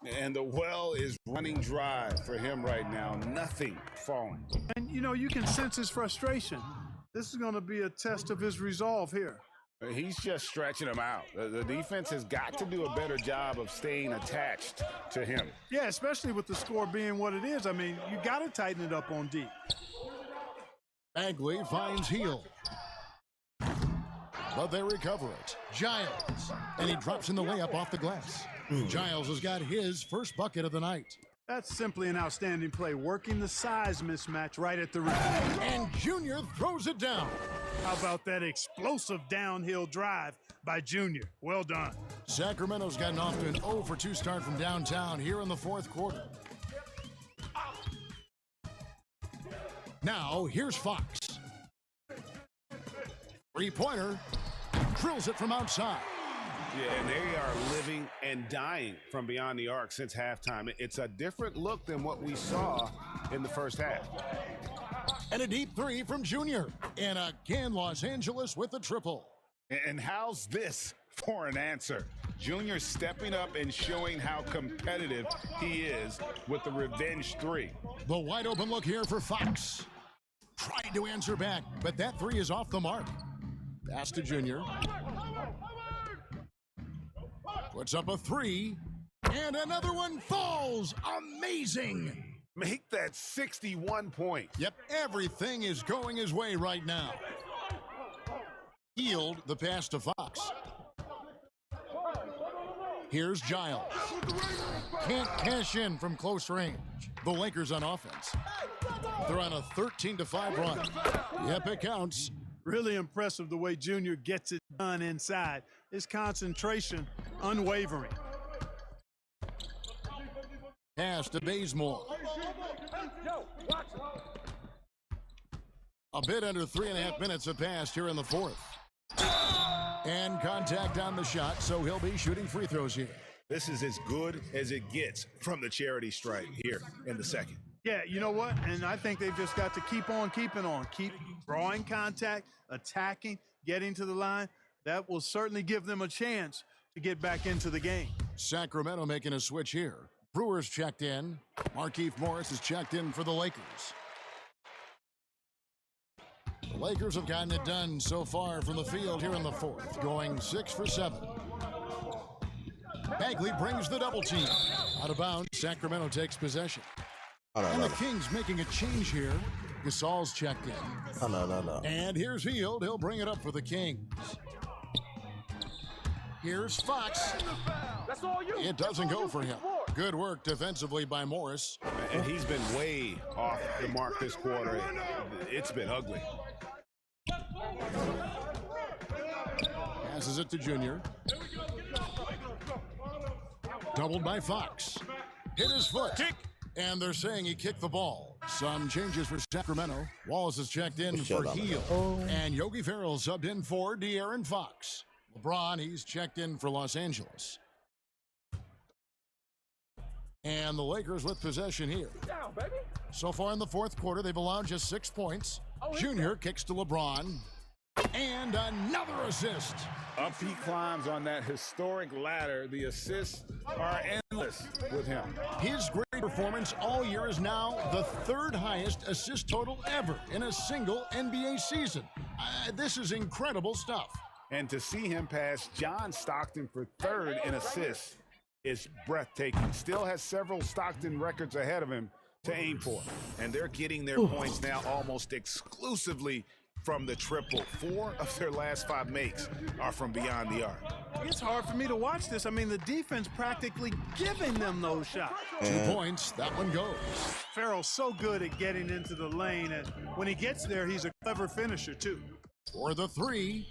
And the well is running dry for him right now. Nothing falling. And, you know, you can sense his frustration. This is going to be a test of his resolve here. He's just stretching him out. The defense has got to do a better job of staying attached to him. Yeah, especially with the score being what it is. I mean, you got to tighten it up on D. Bagley finds Heel. But they recover it. Giles. And he drops in the layup off the glass. Giles has got his first bucket of the night. That's simply an outstanding play, working the size mismatch right at the rim. And Junior throws it down. How about that explosive downhill drive by Junior? Well done. Sacramento's gotten off to an 0 for 2 start from downtown here in the fourth quarter. Now, here's Fox. Three-pointer. Drills it from outside. Yeah, and they are living and dying from beyond the arc since halftime. It's a different look than what we saw in the first half. And a deep three from Junior. And again, Los Angeles with a triple. And how's this for an answer? Junior stepping up and showing how competitive he is with the revenge three. The wide open look here for Fox. Tried to answer back, but that three is off the mark. Pass to Junior. Puts up a three, and another one falls. Amazing. Make that 61 points. Yep, everything is going his way right now. Healed the pass to Fox. Here's Giles. Can't cash in from close range. The Lakers on offense. They're on a 13-5 run. Yep, it counts. Really impressive the way Junior gets it done inside. His concentration unwavering. Pass to Bazemore. A bit under 3.5 minutes have passed here in the fourth. And contact on the shot, so he'll be shooting free throws here. This is as good as it gets from the charity stripe here in the second. Yeah, you know what? And I think they've just got to keep on keeping on. Keep drawing contact, attacking, getting to the line. That will certainly give them a chance to get back into the game. Sacramento making a switch here. Brewers checked in. Markieff Morris is checked in for the Lakers. The Lakers have gotten it done so far from the field here in the fourth, going 6 for 7. Bagley brings the double team. Out of bounds, Sacramento takes possession. And the Kings making a change here. Gasol's checked in. And here's Hield. He'll bring it up for the Kings. Here's Fox. It doesn't go for him. Good work defensively by Morris. And he's been way off the mark this quarter. It's been ugly. Passes it to Junior. Doubled by Fox. Hit his foot. And they're saying he kicked the ball. Some changes for Sacramento. Wallace is checked in for Heel. And Yogi Ferrell subbed in for De'Aaron Fox. LeBron, he's checked in for Los Angeles. And the Lakers with possession here. Down, baby. So far in the fourth quarter, they've allowed just 6 points. Junior kicks to LeBron. And another assist. Up he climbs on that historic ladder. The assists are endless with him. His great performance all year is now the 3rd highest assist total ever in a single NBA season. This is incredible stuff. And to see him pass John Stockton for 3rd in assists is breathtaking. Still has several Stockton records ahead of him to aim for. And they're getting their points now almost exclusively from the triple. 4 of their last 5 makes are from beyond the arc. It's hard for me to watch this. I mean, the defense practically giving them those shots. 2 points, that one goes. Ferrell's so good at getting into the lane, and when he gets there, he's a clever finisher, too. For the 3,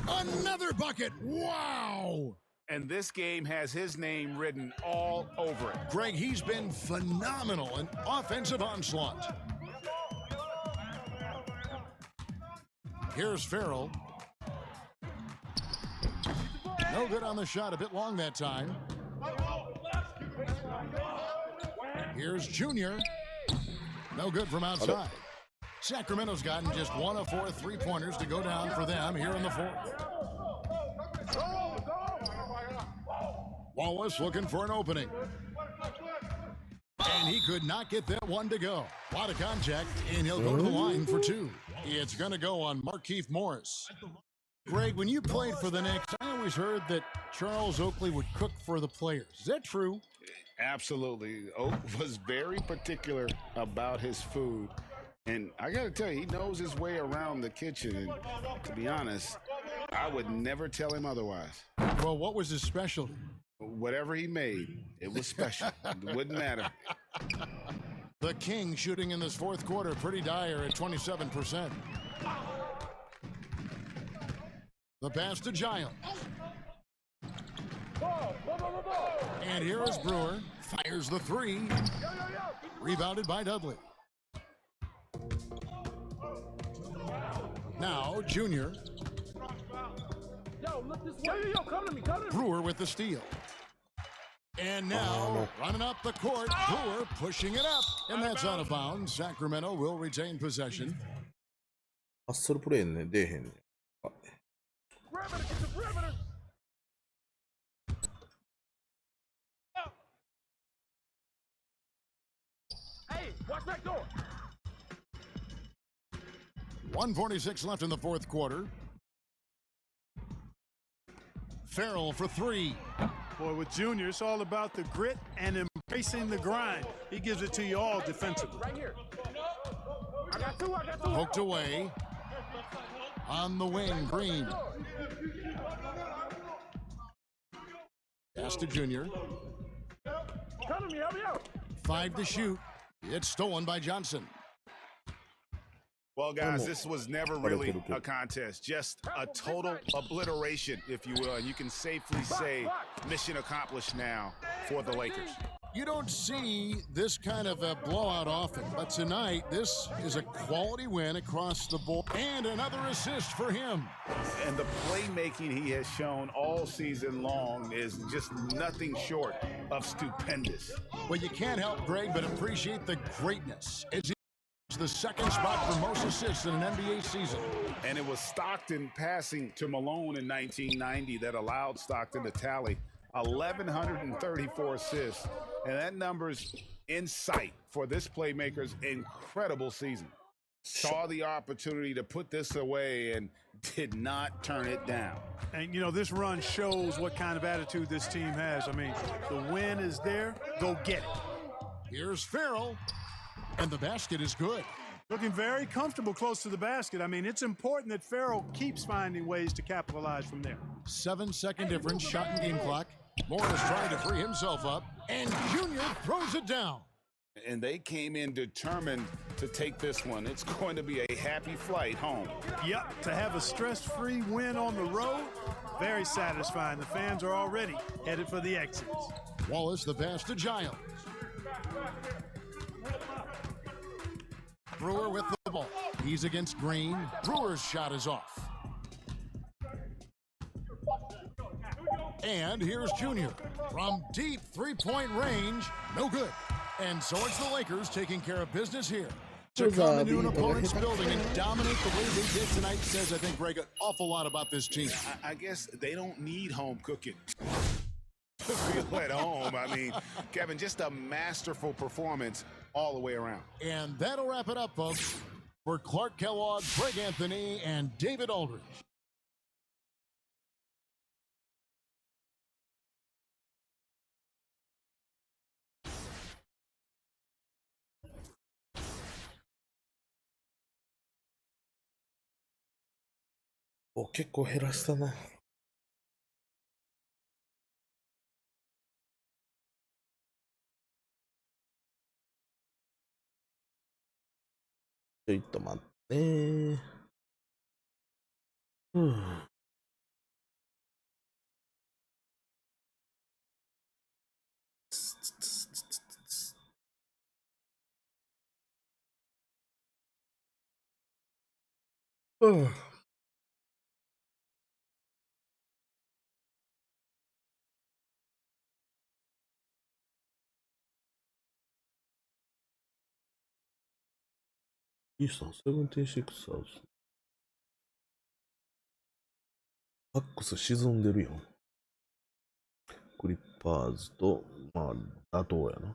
another bucket. Wow! And this game has his name written all over it. Greg, he's been phenomenal in offensive onslaught. Here's Ferrell. No good on the shot, a bit long that time. Here's Junior. No good from outside. Sacramento's gotten just 1 of 4 3-pointers to go down for them here in the 4th. Wallace looking for an opening. And he could not get that one to go. A lot of contact, and he'll go to the line for 2. It's going to go on Markieff Morris. Greg, when you played for the Knicks, I always heard that Charles Oakley would cook for the players. Is that true? Absolutely. Oak was very particular about his food. And I got to tell you, he knows his way around the kitchen. And to be honest, I would never tell him otherwise. Well, what was his specialty? Whatever he made, it was special. It wouldn't matter. The King shooting in this 4th quarter pretty dire at 27%. The pass to Giles. And here is Brewer. Fires the 3. Rebounded by Dudley. Now, Junior. Come to me, come to me. Brewer with the steal. And now, running up the court, Brewer pushing it up. And that's out of bounds. Sacramento will retain possession. ハッスルプレーね、出えへんね。Hey, watch that door. 1:46 left in the 4th quarter. Ferrell for 3. Boy, with Junior, it's all about the grit and embracing the grind. He gives it to you all defensively. Right here. I got 2. Poked away. On the wing, Green. Pass to Junior. Come to me, help me out. 5 to shoot. It's stolen by Johnson. Well, guys, this was never really a contest, just a total obliteration, if you will. And you can safely say mission accomplished now for the Lakers. You don't see this kind of a blowout often, but tonight, this is a quality win across the board. And another assist for him. And the playmaking he has shown all season long is just nothing short of stupendous. Well, you can't help, Greg, but appreciate the greatness. It's the 2nd spot for most assists in an NBA season. And it was Stockton passing to Malone in 1990 that allowed Stockton to tally 1,134 assists. And that number's in sight for this playmaker's incredible season. Saw the opportunity to put this away and did not turn it down. And, you know, this run shows what kind of attitude this team has. I mean, the win is there. Go get it. Here's Ferrell. And the basket is good. Looking very comfortable close to the basket. I mean, it's important that Ferrell keeps finding ways to capitalize from there. 7-second difference, shot and game clock. Morris trying to free himself up, and Junior throws it down. And they came in determined to take this one. It's going to be a happy flight home. Yep, to have a stress-free win on the road, very satisfying. The fans are already headed for the exits. Wallace, the pass to Giles. Brewer with the ball. He's against Green. Brewer's shot is off. And here's Junior from deep three-point range. No good. And so it's the Lakers taking care of business here. To come into an opponent's building and dominate the way they did tonight says, I think, Greg, an awful lot about this team. I guess they don't need home cooking to feel at home. I mean, Kevin, just a masterful performance all the way around. And that'll wrap it up, folks, for Clark Kellogg, Greg Anthony, and David Aldridge.お、結構減らしたな。ちょいと待ってー。イースタン76サウス。バックス沈んでるよ。クリッパーズと、まあ、妥当やな。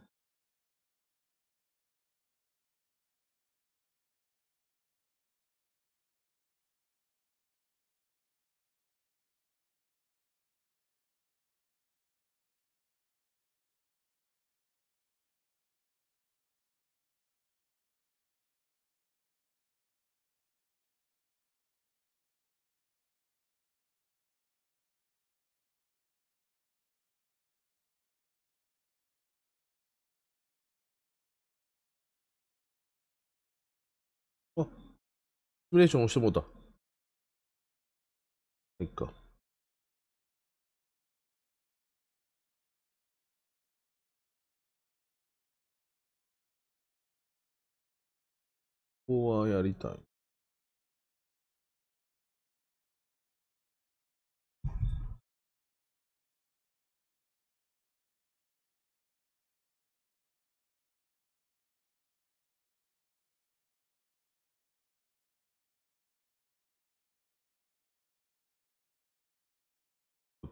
あ、シミュレーション押してもうた。いっか。ここはやりたい。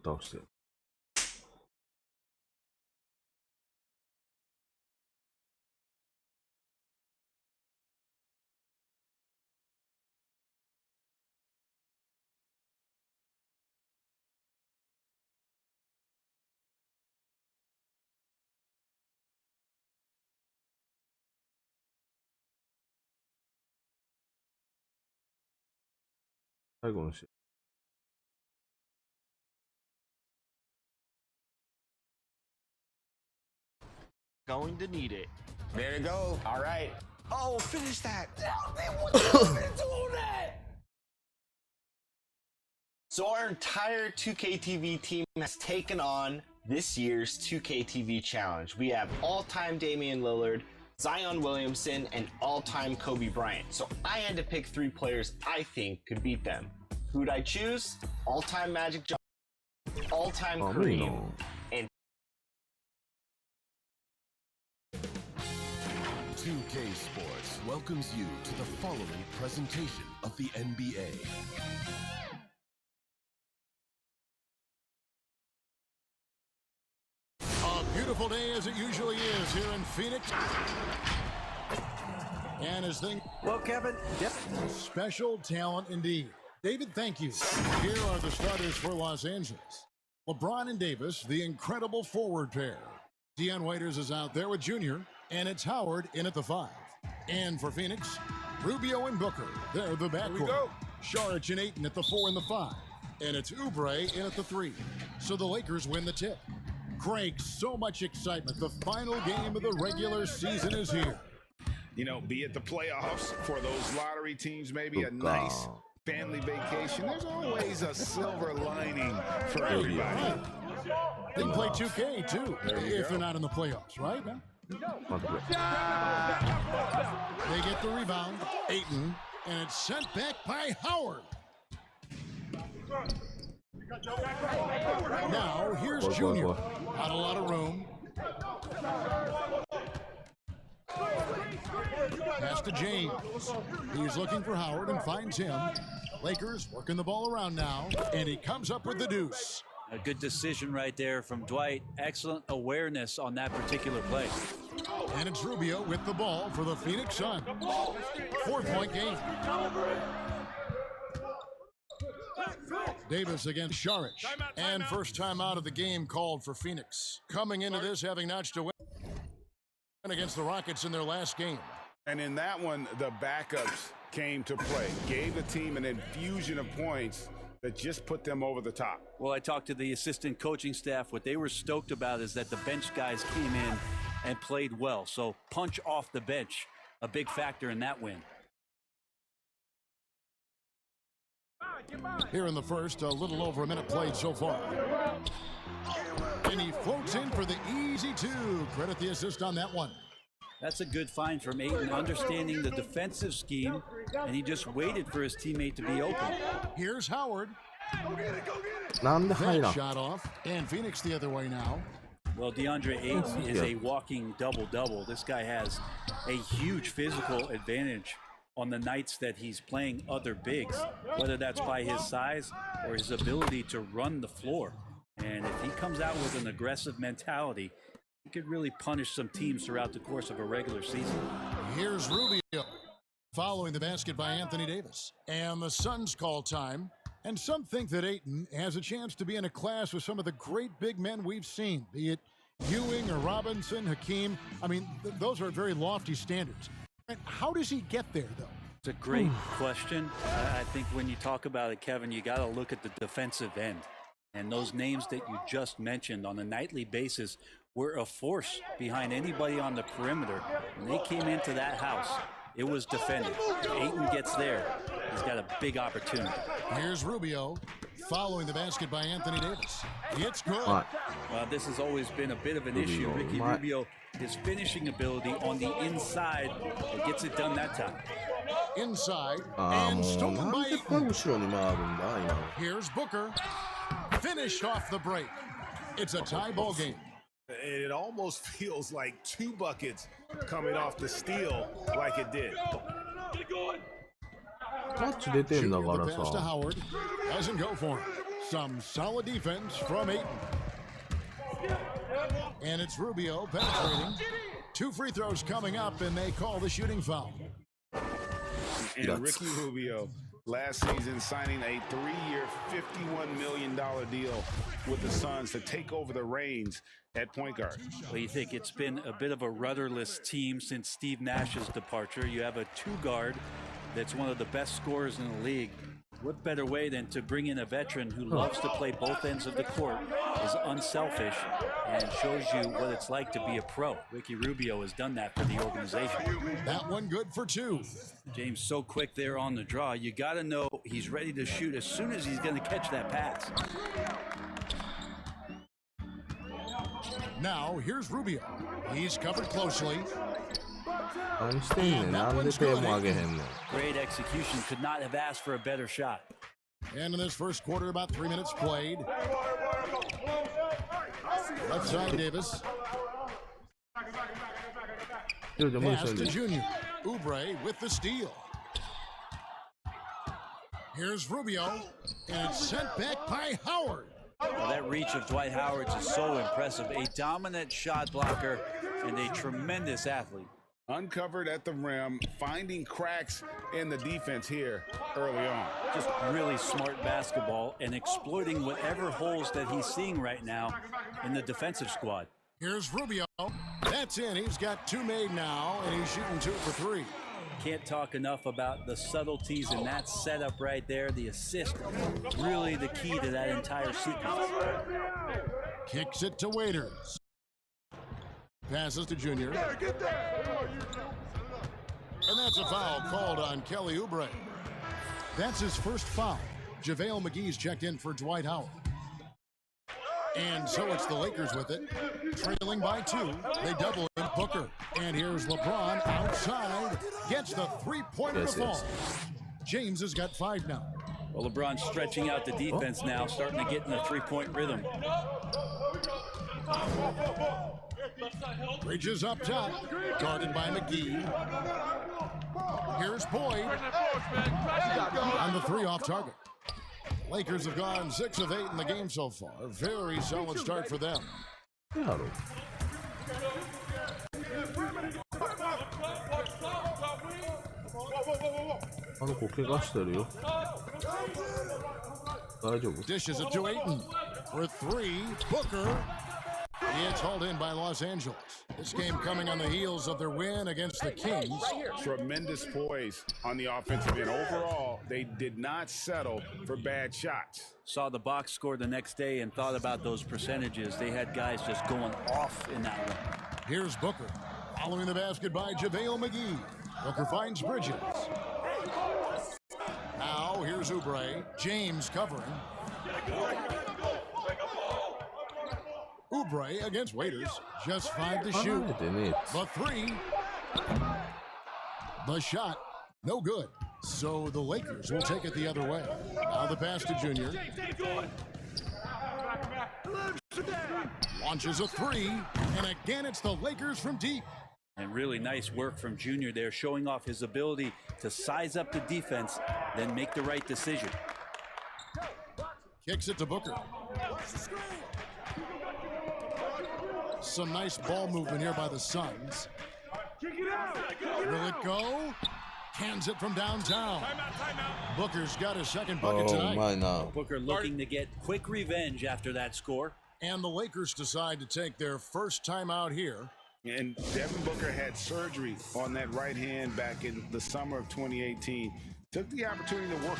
倒して。最後のシーン。Going to need it. There to go. All right. Oh, finish that. So our entire 2K TV team has taken on this year's 2K TV challenge. We have all-time Damian Lillard, Zion Williamson, and all-time Kobe Bryant. So I had to pick 3 players I think could beat them. Who'd I choose? All-time Magic Johnson, all-time Kareem, and 2K Sports welcomes you to the following presentation of the NBA. A beautiful day as it usually is here in Phoenix. And his thing. Well, Kevin, yep. Special talent indeed. David, thank you. Here are the starters for Los Angeles. LeBron and Davis, the incredible forward pair. Deion Waiters is out there with Junior, and it's Howard in at the 5. And for Phoenix, Rubio and Booker, they're the backcourt. Saric and Ayton at the 4 and the 5. And it's Oubre in at the 3. So the Lakers win the tip. Craig, so much excitement. The final game of the regular season is here. You know, be it the playoffs for those lottery teams, maybe a nice family vacation. There's always a silver lining for everybody. They can play 2K too, if they're not in the playoffs, right, man? They get the rebound, Ayton, and it's sent back by Howard. Now, here's Junior. Not a lot of room. Pass to James. He's looking for Howard and finds him. Lakers working the ball around now, and he comes up with the deuce. A good decision right there from Dwight. Excellent awareness on that particular play. And it's Rubio with the ball for the Phoenix Suns. 4-point game. Davis against Saric. And first time out of the game called for Phoenix. Coming into this having notched a win against the Rockets in their last game. And in that one, the backups came to play. Gave the team an infusion of points that just put them over the top. Well, I talked to the assistant coaching staff. What they were stoked about is that the bench guys came in and played well. So punch off the bench, a big factor in that win. Here in the first, a little over a minute played so far. And he floats in for the easy two. Credit the assist on that one. That's a good find from Ayton, understanding the defensive scheme, and he just waited for his teammate to be open. Here's Howard. Go get it, go get it. That shot off, and Phoenix the other way now. Well, DeAndre Ayton is a walking double-double. This guy has a huge physical advantage on the nights that he's playing other bigs, whether that's by his size or his ability to run the floor. And if he comes out with an aggressive mentality, he could really punish some teams throughout the course of a regular season. Here's Rubio following the basket by Anthony Davis. And the Suns call time. And some think that Ayton has a chance to be in a class with some of the great big men we've seen, be it Ewing or Robinson, Hakeem. I mean, those are very lofty standards. How does he get there, though? It's a great question. I think when you talk about it, Kevin, you got to look at the defensive end. And those names that you just mentioned on a nightly basis were a force behind anybody on the perimeter. When they came into that house, it was defended. If Ayton gets there, he's got a big opportunity. Here's Rubio following the basket by Anthony Davis. It's good. Well, this has always been a bit of an issue. Ricky Rubio, his finishing ability on the inside, gets it done that time. Inside and stolen by Ayton. Here's Booker. Finished off the break. It's a tie ball game. It almost feels like two buckets coming off the steal like it did. The pass to Howard. Doesn't go for him. Some solid defense from Ayton. And it's Rubio penetrating. 2 free throws coming up, and they call the shooting foul. And Ricky Rubio, last season signing a 3-year, $51 million deal with the Suns to take over the reins at point guard. Well, you think it's been a bit of a rudderless team since Steve Nash's departure. You have a 2-guard that's one of the best scorers in the league. What better way than to bring in a veteran who loves to play both ends of the court, is unselfish, and shows you what it's like to be a pro. Ricky Rubio has done that for the organization. That one good for 2. James, so quick there on the draw. You got to know he's ready to shoot as soon as he's going to catch that pass. Now, here's Rubio. He's covered closely. Great execution. Could not have asked for a better shot. And in this first quarter, about 3 minutes played. Left side, Davis. Pass to Junior. Oubre with the steal. Here's Rubio, and it's sent back by Howard. Well, that reach of Dwight Howard's is so impressive. A dominant shot blocker and a tremendous athlete. Uncovered at the rim, finding cracks in the defense here early on. Just really smart basketball and exploiting whatever holes that he's seeing right now in the defensive squad. Here's Rubio. That's in. He's got 2 made now, and he's shooting 2 for 3. Can't talk enough about the subtleties in that setup right there. The assist, really the key to that entire sequence. Kicks it to Waiters. Passes to Junior. And that's a foul called on Kelly Oubre. That's his first foul. JaVale McGee's checked in for Dwight Howard. And so it's the Lakers with it. Trailing by 2. They double in Booker. And here's LeBron outside. Gets the three-pointer to fall. James has got 5 now. Well, LeBron's stretching out the defense now, starting to get in a three-point rhythm. Bridges up top. Guarded by McGee. Here's Boyd. On the 3 off target. Lakers have gone 6 of 8 in the game so far. A very solid start for them. Dishes it to Ayton. For 3, Booker. It's hauled in by Los Angeles. This game coming on the heels of their win against the Kings. Tremendous poise on the offensive end. Overall, they did not settle for bad shots. Saw the box score the next day and thought about those percentages. They had guys just going off in that one. Here's Booker. Following the basket by JaVale McGee. Booker finds Bridges. Now here's Oubre. James covering. Oubre against Waiters. Just 5 to shoot. The 3. The shot. No good. So the Lakers will take it the other way. Now the pass to Junior. Launches a 3. And again, it's the Lakers from deep. And really nice work from Junior there, showing off his ability to size up the defense, then make the right decision. Kicks it to Booker. Some nice ball movement here by the Suns. Will it go? Cans it from downtown. Booker's got his second bucket tonight. Booker looking to get quick revenge after that score. And the Lakers decide to take their first timeout here. And Devin Booker had surgery on that right hand back in the summer of 2018. Took the opportunity to work.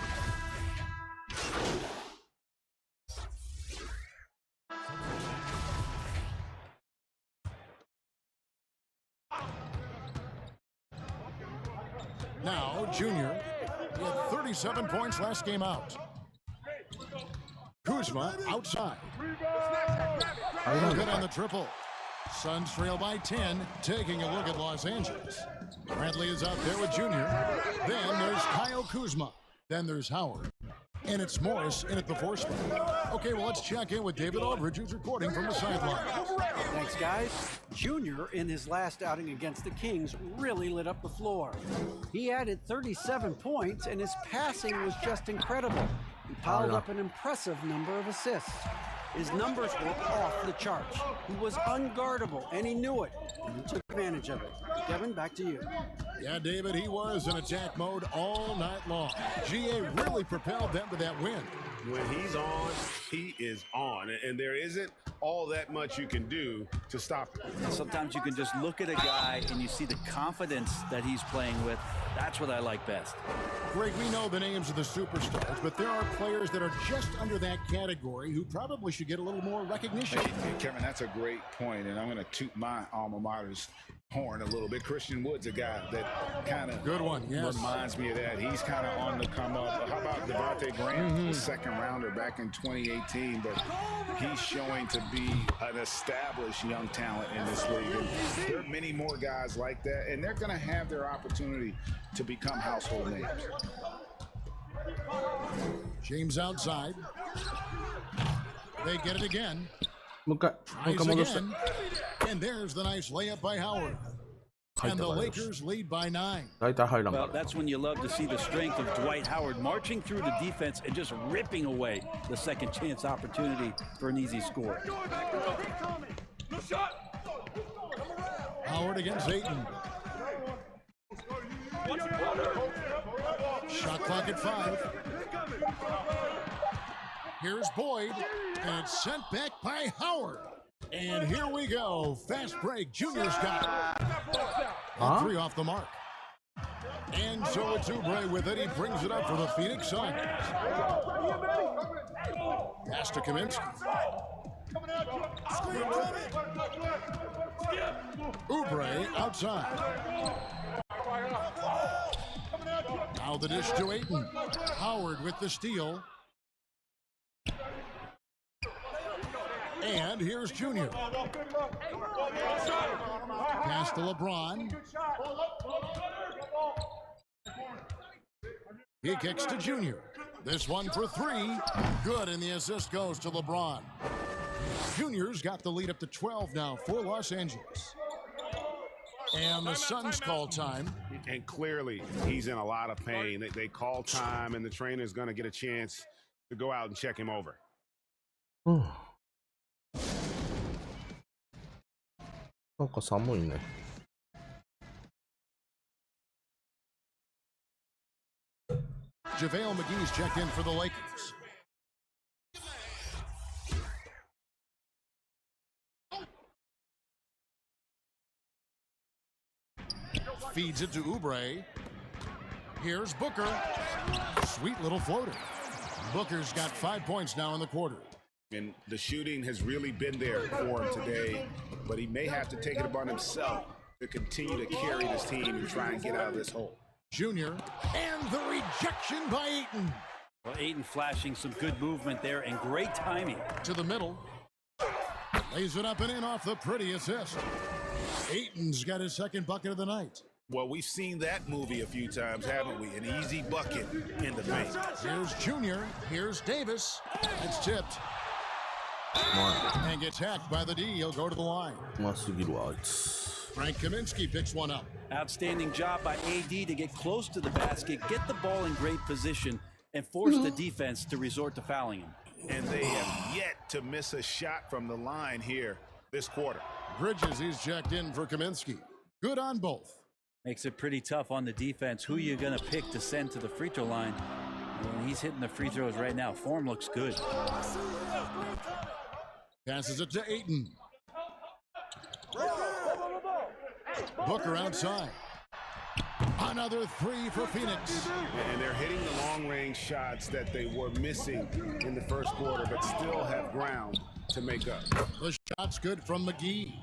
Now, Junior, he had 37 points last game out. Kuzma outside. Good on the triple. Suns trail by 10, taking a look at Los Angeles. Bradley is out there with Junior. Then there's Kyle Kuzma. Then there's Howard. And it's Morris in at the 4 spot. Okay, well, let's check in with David Aldridge, who's recording from the sideline. Thanks, guys. Junior, in his last outing against the Kings, really lit up the floor. He added 37 points, and his passing was just incredible. He piled up an impressive number of assists. His numbers were off the charts. He was unguardable, and he knew it, and he took advantage of it. Kevin, back to you. Yeah, David, he was in attack mode all night long. GA really propelled them to that win. When he's on, he is on, and there isn't all that much you can do to stop him. Sometimes you can just look at a guy and you see the confidence that he's playing with. That's what I like best. Greg, we know the names of the superstars, but there are players that are just under that category who probably should get a little more recognition. Hey, Kevin, that's a great point, and I'm going to toot my alma mater's horn a little bit. Christian Wood's a guy that kind of reminds me of that. He's kind of on the come up. How about Devontae Graham, the second rounder back in 2018, but he's showing to be an established young talent in this league. And there are many more guys like that, and they're going to have their opportunity to become household names. James outside. They get it again. Tries again. And there's the nice layup by Howard. And the Lakers lead by 9. Well, that's when you love to see the strength of Dwight Howard marching through the defense and just ripping away the second chance opportunity for an easy score. Howard against Ayton. Shot clock at 5. Here's Boyd, and it's sent back by Howard. And here we go. Fast break. Junior's got it. 3 off the mark. And so it's Oubre with it. He brings it up for the Phoenix Suns. Pass to Kaminsky. Oubre outside. Now the dish to Ayton. Howard with the steal. And here's Junior. Pass to LeBron. He kicks to Junior. This one for three. Good, and the assist goes to LeBron. Junior's got the lead up to 12 now for Los Angeles. And the Suns call time. And clearly, he's in a lot of pain. They call time, and the trainer's going to get a chance to go out and check him over. JaVale McGee's checked in for the Lakers. Feeds it to Oubre. Here's Booker. Sweet little floater. Booker's got 5 points now in the quarter. And the shooting has really been there for him today, but he may have to take it upon himself to continue to carry this team and try and get out of this hole. Junior, and the rejection by Ayton. Well, Ayton flashing some good movement there and great timing. To the middle. Lays it up and in off the pretty assist. Ayton's got his second bucket of the night. Well, we've seen that movie a few times, haven't we? An easy bucket in the paint. Here's Junior. Here's Davis. It's tipped. And gets hacked by the D. He'll go to the line. Frank Kaminsky picks one up. Outstanding job by AD to get close to the basket, get the ball in great position, and force the defense to resort to fouling him. And they have yet to miss a shot from the line here this quarter. Bridges, he's checked in for Kaminsky. Good on both. Makes it pretty tough on the defense. Who you going to pick to send to the free throw line? When he's hitting the free throws right now, form looks good. Passes it to Ayton. Booker outside. Another three for Phoenix. And they're hitting the long-range shots that they were missing in the first quarter, but still have ground to make up. The shot's good from McGee.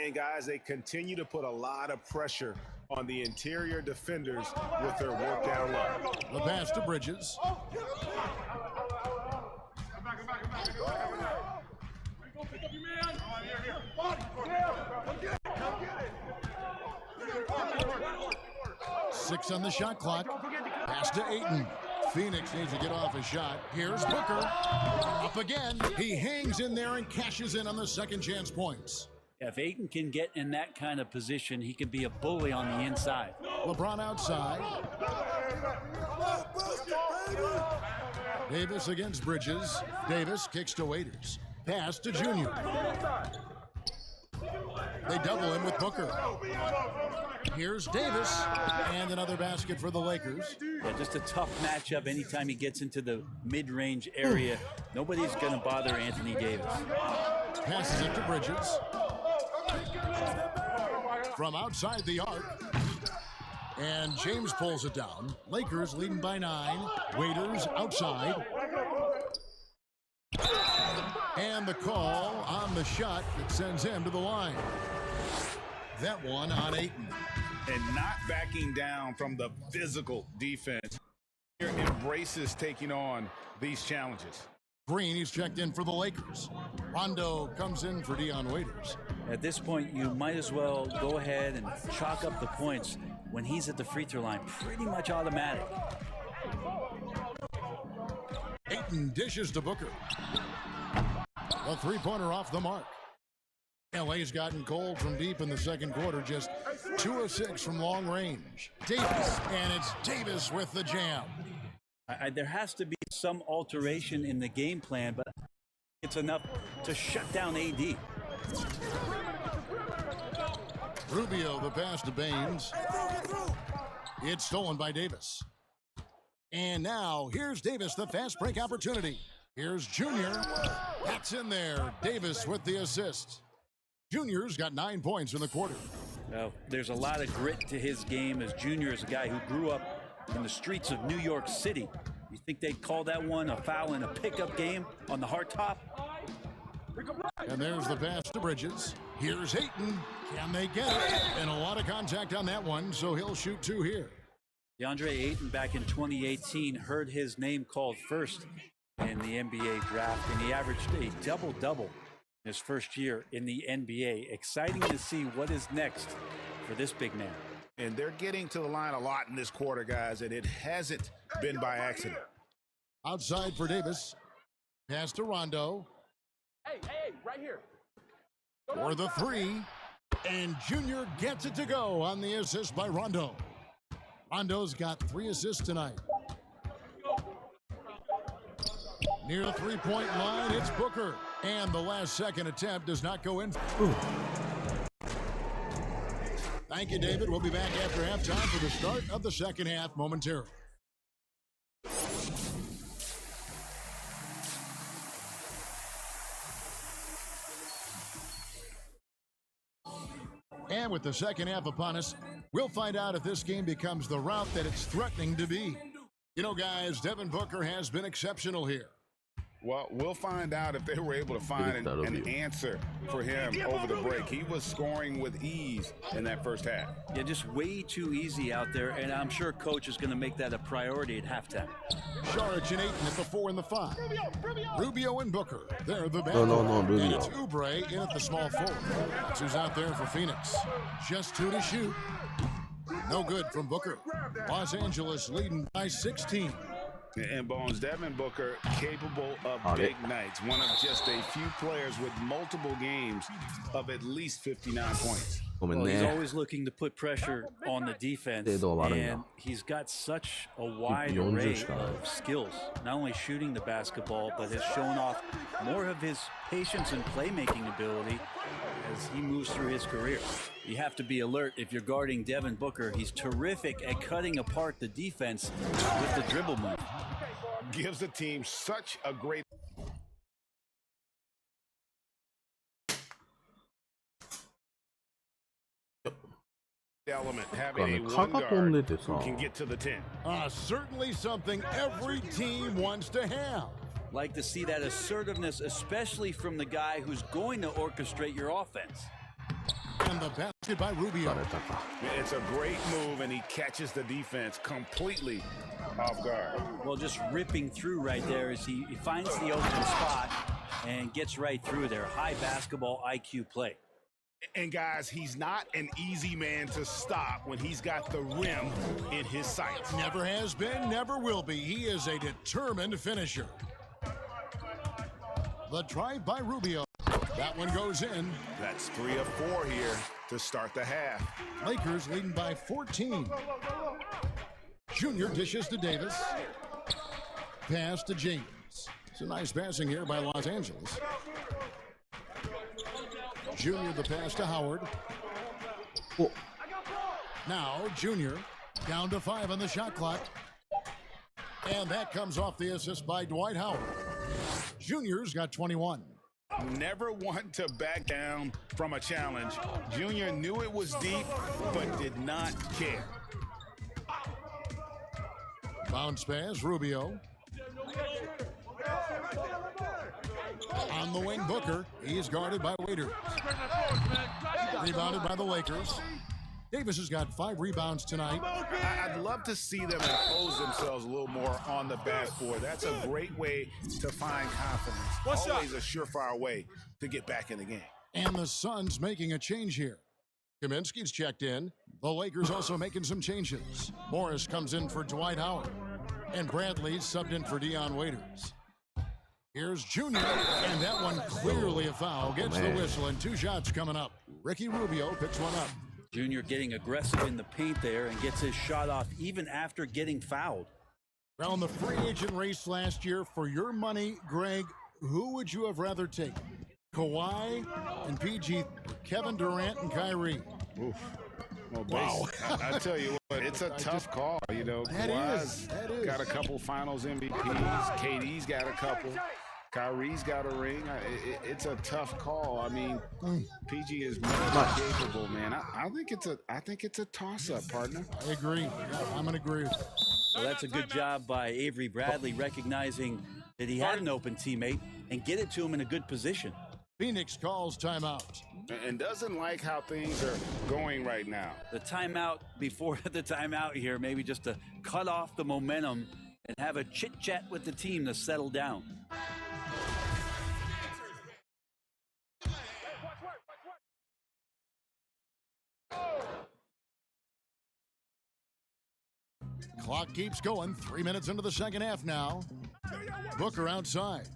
And guys, they continue to put a lot of pressure on the interior defenders with their work down low. The pass to Bridges. Six on the shot clock. Pass to Ayton. Phoenix needs to get off his shot. Here's Booker. Up again. He hangs in there and cashes in on the second chance points. If Ayton can get in that kind of position, he can be a bully on the inside. LeBron outside. Davis against Bridges. Davis kicks to Waiters. Pass to Junior. They double him with Booker. Here's Davis, and another basket for the Lakers. Yeah, just a tough matchup anytime he gets into the mid-range area. Nobody's going to bother Anthony Davis. Passes it to Bridges. From outside the arc. And James pulls it down. Lakers leading by 9. Waiters outside. And the call on the shot that sends him to the line. That one on Ayton. And not backing down from the physical defense. Here embraces taking on these challenges. Green, he's checked in for the Lakers. Rondo comes in for Dion Waiters. At this point, you might as well go ahead and chalk up the points when he's at the free throw line. Pretty much automatic. Ayton dishes to Booker. A three-pointer off the mark. LA's gotten cold from deep in the second quarter, just 2 of 6 from long range. Davis, and it's Davis with the jam. There has to be some alteration in the game plan, but it's enough to shut down AD. Rubio, the pass to Baines. It's stolen by Davis. And now, here's Davis, the fast break opportunity. Here's Junior. That's in there. Davis with the assist. Junior's got 9 points in the quarter. There's a lot of grit to his game, as Junior is a guy who grew up in the streets of New York City. You think they'd call that one a foul in a pickup game on the hard top? And there's the pass to Bridges. Here's Ayton. Can they get it? And a lot of contact on that one, so he'll shoot 2 here. DeAndre Ayton back in 2018 heard his name called first in the NBA draft, and he averaged a double-double His first year in the NBA. Exciting to see what is next for this big man. And they're getting to the line a lot in this quarter, guys, and it hasn't been by accident. Outside for Davis. Pass to Rondo. Hey, right here. For the three. And Junior gets it to go on the assist by Rondo. Rondo's got 3 assists tonight. Near the three-point line, it's Booker. And the last second attempt does not go in. Ooh. Thank you, David. We'll be back after halftime for the start of the second half momentarily. And with the second half upon us, we'll find out if this game becomes the route that it's threatening to be. You know, guys, Devin Booker has been exceptional here. Well, we'll find out if they were able to find an answer for him over the break. He was scoring with ease in that first half. Yeah, just way too easy out there, and I'm sure Coach is going to make that a priority at halftime. Saric and Ayton at the 4 and the 5. Rubio and Booker, they're the bad. No, Rubio. And it's Oubre in at the small forward. That's who's out there for Phoenix. Just 2 to shoot. No good from Booker. Los Angeles leading by 16. And Bones, Devin Booker capable of big nights. One of just a few players with multiple games of at least 59 points. Well, he's always looking to put pressure on the defense, and he's got such a wide array of skills. Not only shooting the basketball, but has shown off more of his patience and playmaking ability as he moves through his career. You have to be alert if you're guarding Devin Booker. He's terrific at cutting apart the defense with the dribble move. Gives the team such a great element, having a one guard who can get to the 10. Certainly something every team wants to have. Like to see that assertiveness, especially from the guy who's going to orchestrate your offense. And the basket by Rubio. It's a great move, and he catches the defense completely off guard. Well, just ripping through right there as he finds the open spot and gets right through there. High basketball IQ play. And guys, he's not an easy man to stop when he's got the rim in his sights. Never has been, never will be. He is a determined finisher. The drive by Rubio. That one goes in. That's 3 of 4 here to start the half. Lakers leading by 14. Junior dishes to Davis. Pass to James. It's a nice passing here by Los Angeles. Junior the pass to Howard. Oh. Now Junior down to 5 on the shot clock. And that comes off the assist by Dwight Howard. Junior's got 21. Never want to back down from a challenge. Junior knew it was deep, but did not care. Bounce pass, Rubio. On the wing, Booker. He's guarded by Waiters. Rebounded by the Lakers. Davis has got 5 rebounds tonight. I'd love to see them impose themselves a little more on the backboard. That's a great way to find confidence. Always a surefire way to get back in the game. And the Suns making a change here. Kaminsky's checked in. The Lakers also making some changes. Morris comes in for Dwight Howard. And Bradley subbed in for Dion Waiters. Here's Junior, and that one clearly a foul. Gets the whistle, and 2 shots coming up. Ricky Rubio picks one up. Junior getting aggressive in the paint there and gets his shot off even after getting fouled. Around the free agent race last year, for your money, Greg, who would you have rather taken? Kawhi and PG, Kevin Durant and Kyrie. Oof. Well, wow. I tell you what, it's a tough call. You know, Kawhi's got a couple finals MVPs. KD's got a couple. Kyrie's got a ring. It's a tough call. I mean, PG is more capable, man. I think it's a toss-up, partner. I agree. Yeah, I'm gonna agree with you. Well, that's a good job by Avery Bradley, recognizing that he had an open teammate and get it to him in a good position. Phoenix calls timeout. And doesn't like how things are going right now. The timeout before the timeout here, maybe just to cut off the momentum and have a chit-chat with the team to settle down. Clock keeps going. 3 minutes into the second half now. Booker outside.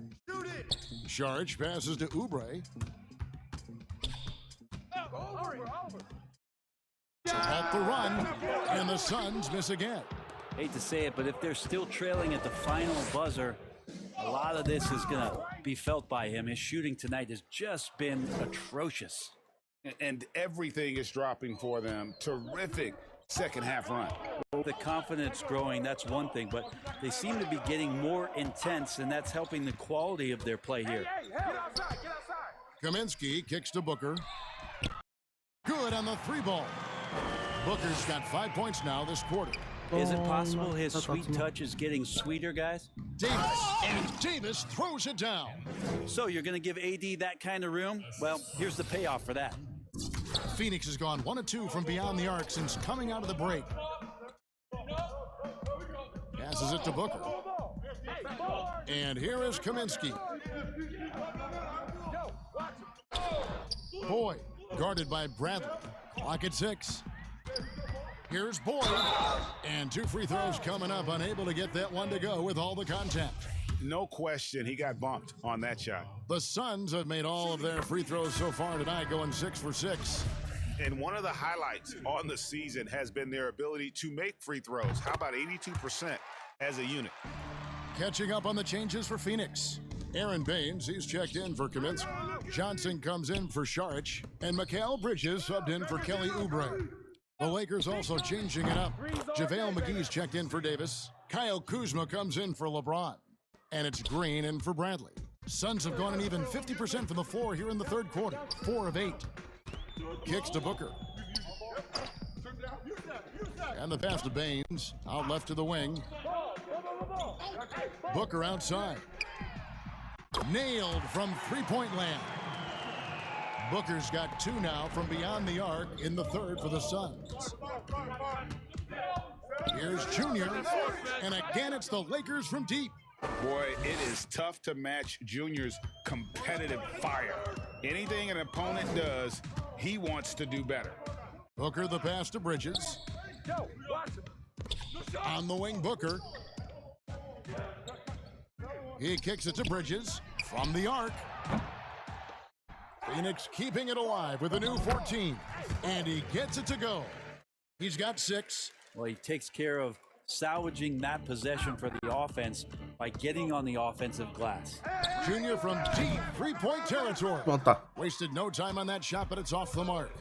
Saric passes to Oubre. To halt the run, and the Suns miss again. Hate to say it, but if they're still trailing at the final buzzer, a lot of this is going to be felt by him. His shooting tonight has just been atrocious. And everything is dropping for them. Terrific second half run. The confidence growing, that's one thing, but they seem to be getting more intense, and that's helping the quality of their play here. Kaminsky kicks to Booker. Good on the three ball. Booker's got 5 points now this quarter. Is it possible his sweet touch is getting sweeter, guys? Davis throws it down. So you're going to give AD that kind of room? Well, here's the payoff for that. Phoenix has gone 1 of 2 from beyond the arc since coming out of the break. Passes it to Booker. And here is Kaminsky. Boyd, guarded by Bradley. Clock at 6. Here's Boyd. And 2 free throws coming up, unable to get that one to go with all the contact. No question, he got bumped on that shot. The Suns have made all of their free throws so far tonight, going 6 for 6. And one of the highlights on the season has been their ability to make free throws. How about 82% as a unit? Catching up on the changes for Phoenix. Aaron Baines, he's checked in for Kaminsky. Johnson comes in for Saric. And Mikal Bridges subbed in for Kelly Oubre. The Lakers also changing it up. JaVale McGee's checked in for Davis. Kyle Kuzma comes in for LeBron. And it's Green in for Bradley. Suns have gone an even 50% from the floor here in the third quarter. 4 of 8. Kicks to Booker. And the pass to Baines. Out left to the wing. Booker outside. Nailed from three-point land. Booker's got 2 now from beyond the arc in the third for the Suns. Here's Junior. And again, it's the Lakers from deep. Boy, it is tough to match Junior's competitive fire. Anything an opponent does, he wants to do better. Booker the pass to Bridges. On the wing, Booker. He kicks it to Bridges from the arc. Phoenix keeping it alive with a new 14. And he gets it to go. He's got 6. Well, he takes care of salvaging that possession for the offense by getting on the offensive glass. Junior from deep three-point territory. Wasted no time on that shot, but it's off the mark.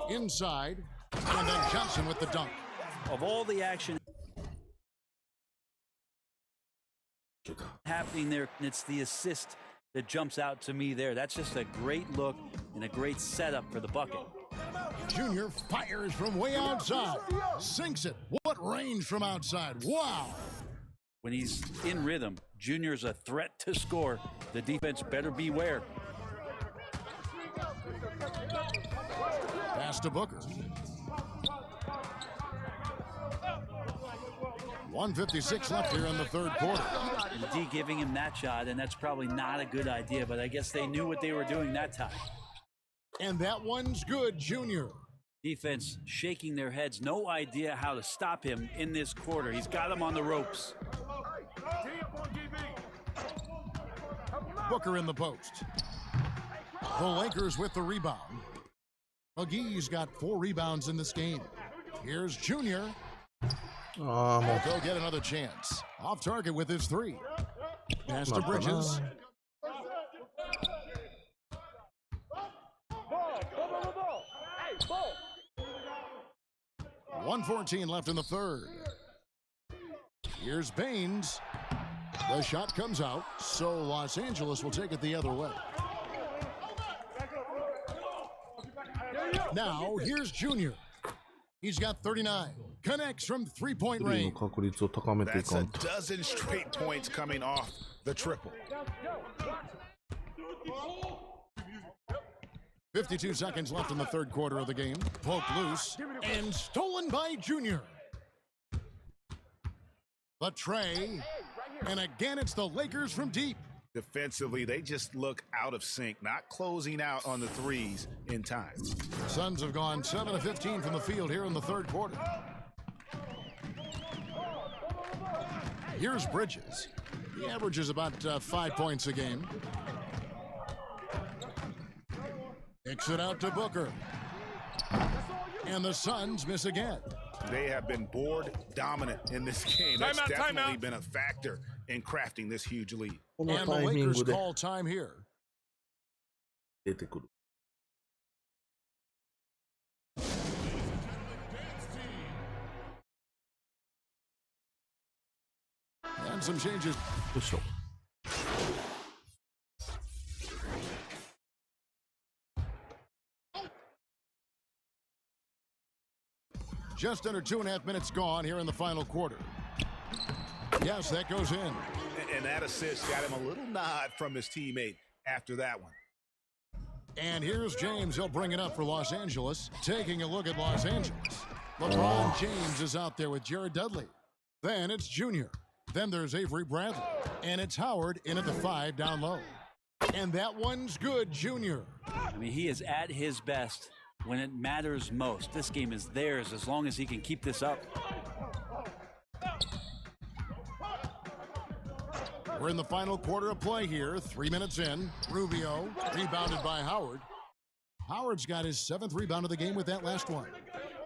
Inside, and then Johnson with the dunk. Of all the action happening there, it's the assist that jumps out to me there. That's just a great look and a great setup for the bucket. Junior fires from way outside. Sinks it. What range from outside. Wow. When he's in rhythm, Junior's a threat to score. The defense better beware. Pass to Booker. 1:56 left here in the third quarter. D giving him that shot, and that's probably not a good idea, but I guess they knew what they were doing that time. And that one's good, Junior. Defense shaking their heads, no idea how to stop him in this quarter. He's got him on the ropes. Booker in the post. The Lakers with the rebound. McGee's got 4 rebounds in this game. Here's Junior. Go get another chance. Off target with his 3. Pass to Bridges. 1:14 left in the third. Here's Baines. The shot comes out, so Los Angeles will take it the other way. Now, here's Junior. He's got 39. Connects from three-point range. That's a dozen straight points coming off the triple. 52 seconds left in the third quarter of the game. Poked loose and stolen by Junior. The tray, and again it's the Lakers from deep. Defensively, they just look out of sync, not closing out on the threes in time. Suns have gone 7 of 15 from the field here in the third quarter. Here's Bridges. He averages about 5 points a game. Kicks it out to Booker. And the Suns miss again. They have been board dominant in this game. That's definitely been a factor in crafting this huge lead. And the Lakers call time here. And some changes. Just under 2.5 minutes gone here in the final quarter. Yes, that goes in. And that assist got him a little nod from his teammate after that one. And here's James. He'll bring it up for Los Angeles. Taking a look at Los Angeles. LeBron James is out there with Jared Dudley. Then it's Junior. Then there's Avery Bradley. And it's Howard in at the 5 down low. And that one's good, Junior. I mean, he is at his best when it matters most. This game is theirs as long as he can keep this up. We're in the final quarter of play here. 3 minutes in. Rubio rebounded by Howard. Howard's got his 7th rebound of the game with that last one.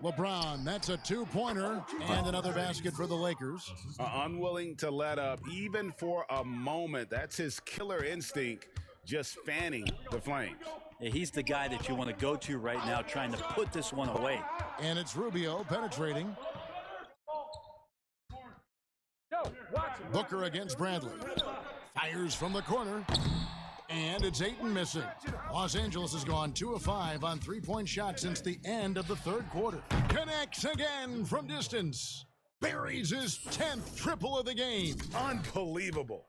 LeBron, that's a 2-pointer and another basket for the Lakers. Unwilling to let up even for a moment. That's his killer instinct, just fanning the flames. Yeah, he's the guy that you want to go to right now, trying to put this one away. And it's Rubio penetrating. Booker against Bradley. Fires from the corner. And it's Ayton missing. Los Angeles has gone 2 of 5 on 3-point shots since the end of the 3rd quarter. Connects again from distance. Buries his 10th triple of the game. Unbelievable.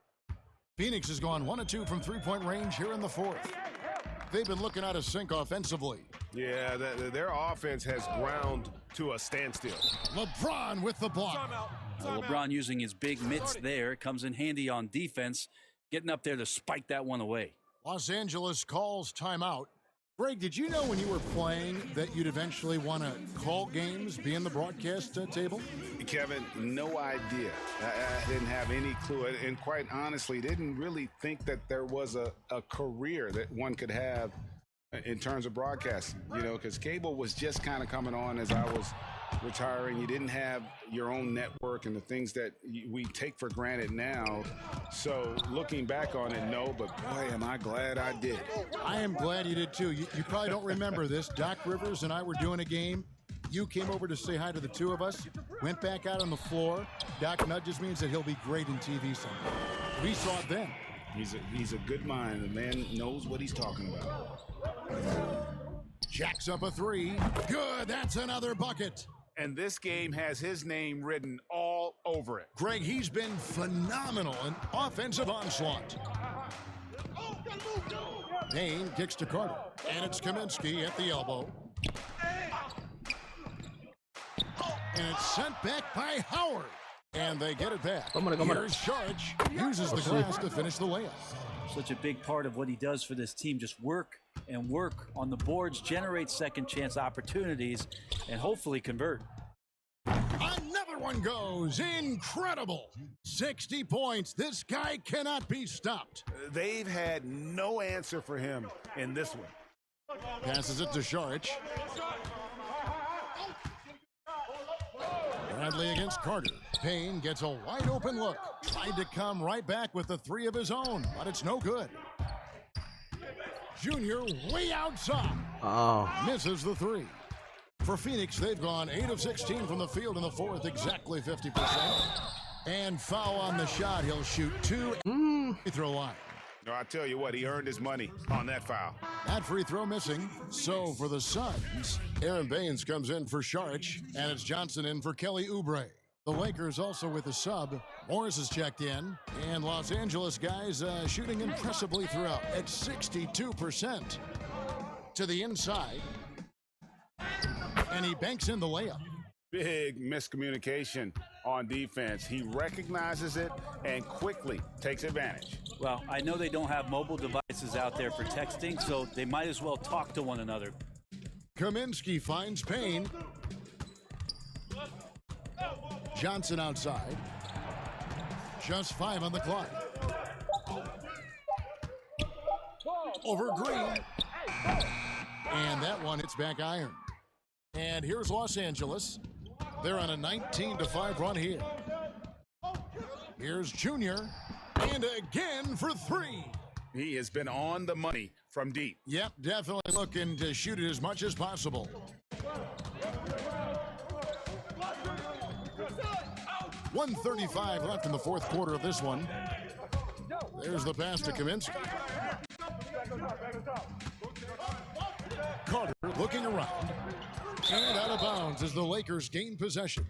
Phoenix has gone 1 of 2 from 3-point range here in the 4th. They've been looking out of sync offensively. Yeah, their offense has ground to a standstill. LeBron with the block. Well, LeBron using his big mitts there comes in handy on defense, getting up there to spike that one away. Los Angeles calls timeout. Greg, did you know when you were playing that you'd eventually want to call games, be in the broadcast table? Kevin, no idea. I didn't have any clue. And quite honestly, didn't really think that there was a career that one could have in terms of broadcasting, you know, because cable was just kind of coming on as I was retiring. You didn't have your own network and the things that we take for granted now. So looking back on it, no, but boy, am I glad I did. I am glad you did too. You probably don't remember this. Doc Rivers and I were doing a game. You came over to say hi to the two of us, went back out on the floor. Doc nudges me and said he'll be great in TV someday. We saw it then. He's a good mind. The man knows what he's talking about. Jacks up a 3. Good, that's another bucket. And this game has his name written all over it. Greg, he's been phenomenal in offensive onslaught. Payne kicks to Carter, and it's Kaminsky at the elbow. And it's sent back by Howard. And they get it back. Here's Charge. Uses the glass to finish the layup. Such a big part of what he does for this team. Just work and work on the boards, generate second chance opportunities, and hopefully convert. Another one goes. Incredible. 60 points. This guy cannot be stopped. They've had no answer for him in this one. Passes it to Saric. Bradley against Carter. Payne gets a wide open look. Tried to come right back with the 3 of his own, but it's no good. Junior way outside. Misses the 3. For Phoenix, they've gone 8 of 16 from the field in the 4th, exactly 50%. And foul on the shot. He'll shoot 2 free throw line. No, I tell you what, he earned his money on that foul. That free throw missing. So for the Suns, Aaron Baines comes in for Saric, and it's Johnson in for Kelly Oubre. The Lakers also with a sub. Morris is checked in, and Los Angeles guys shooting impressively throughout at 62% to the inside. And he banks in the layup. Big miscommunication on defense. He recognizes it and quickly takes advantage. Well, I know they don't have mobile devices out there for texting, so they might as well talk to one another. Kaminsky finds Payne. Johnson outside. Just 5 on the clock. Over Green. And that one hits back iron. And here's Los Angeles. They're on a 19-5 run here. Here's Junior. And again for 3. He has been on the money from deep. Yep, definitely looking to shoot it as much as possible. 1:35 left in the fourth quarter of this one. There's the pass to Kaminsky. Carter looking around. And out of bounds as the Lakers gain possession.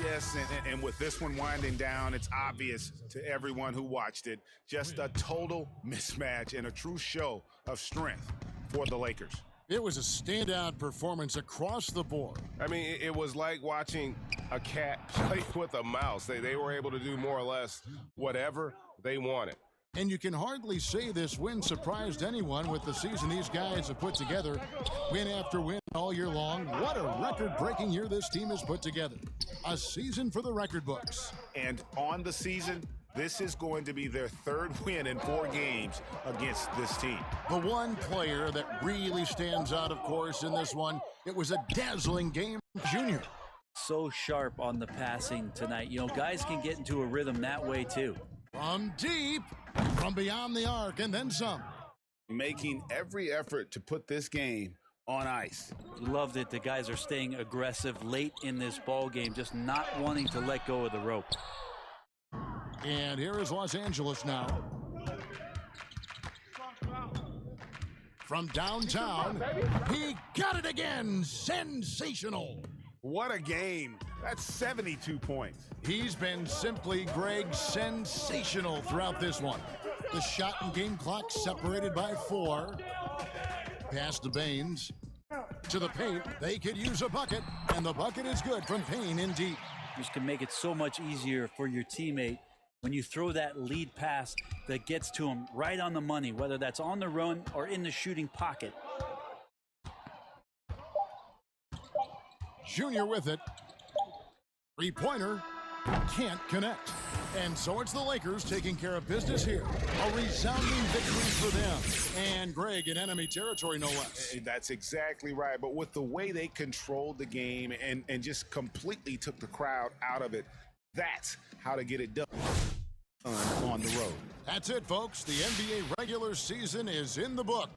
Yes, and with this one winding down, it's obvious to everyone who watched it. Just a total mismatch and a true show of strength for the Lakers. It was a standout performance across the board. I mean, it was like watching a cat play with a mouse. They were able to do more or less whatever they wanted. And you can hardly say this win surprised anyone with the season these guys have put together. Win after win all year long. What a record-breaking year this team has put together. A season for the record books. And on the season, this is going to be their third win in 4 games against this team. The one player that really stands out, of course, in this one, it was a dazzling game, Junior. So sharp on the passing tonight. You know, guys can get into a rhythm that way, too. From deep, from beyond the arc, and then some. Making every effort to put this game on ice. Loved it. The guys are staying aggressive late in this ball game, just not wanting to let go of the rope. And here is Los Angeles now. From downtown, he got it again. Sensational. What a game. That's 72 points. He's been simply, Greg, sensational throughout this one. The shot and game clock separated by 4. Pass to Baines. To the paint. They could use a bucket, and the bucket is good from Payne in deep. This can make it so much easier for your teammate when you throw that lead pass that gets to him right on the money, whether that's on the run or in the shooting pocket. Junior with it. 3-pointer can't connect. And so it's the Lakers taking care of business here. A resounding victory for them. And Greg in enemy territory, no less. That's exactly right. But with the way they controlled the game and just completely took the crowd out of it, that's how to get it done on the road. That's it, folks. The NBA regular season is in the book.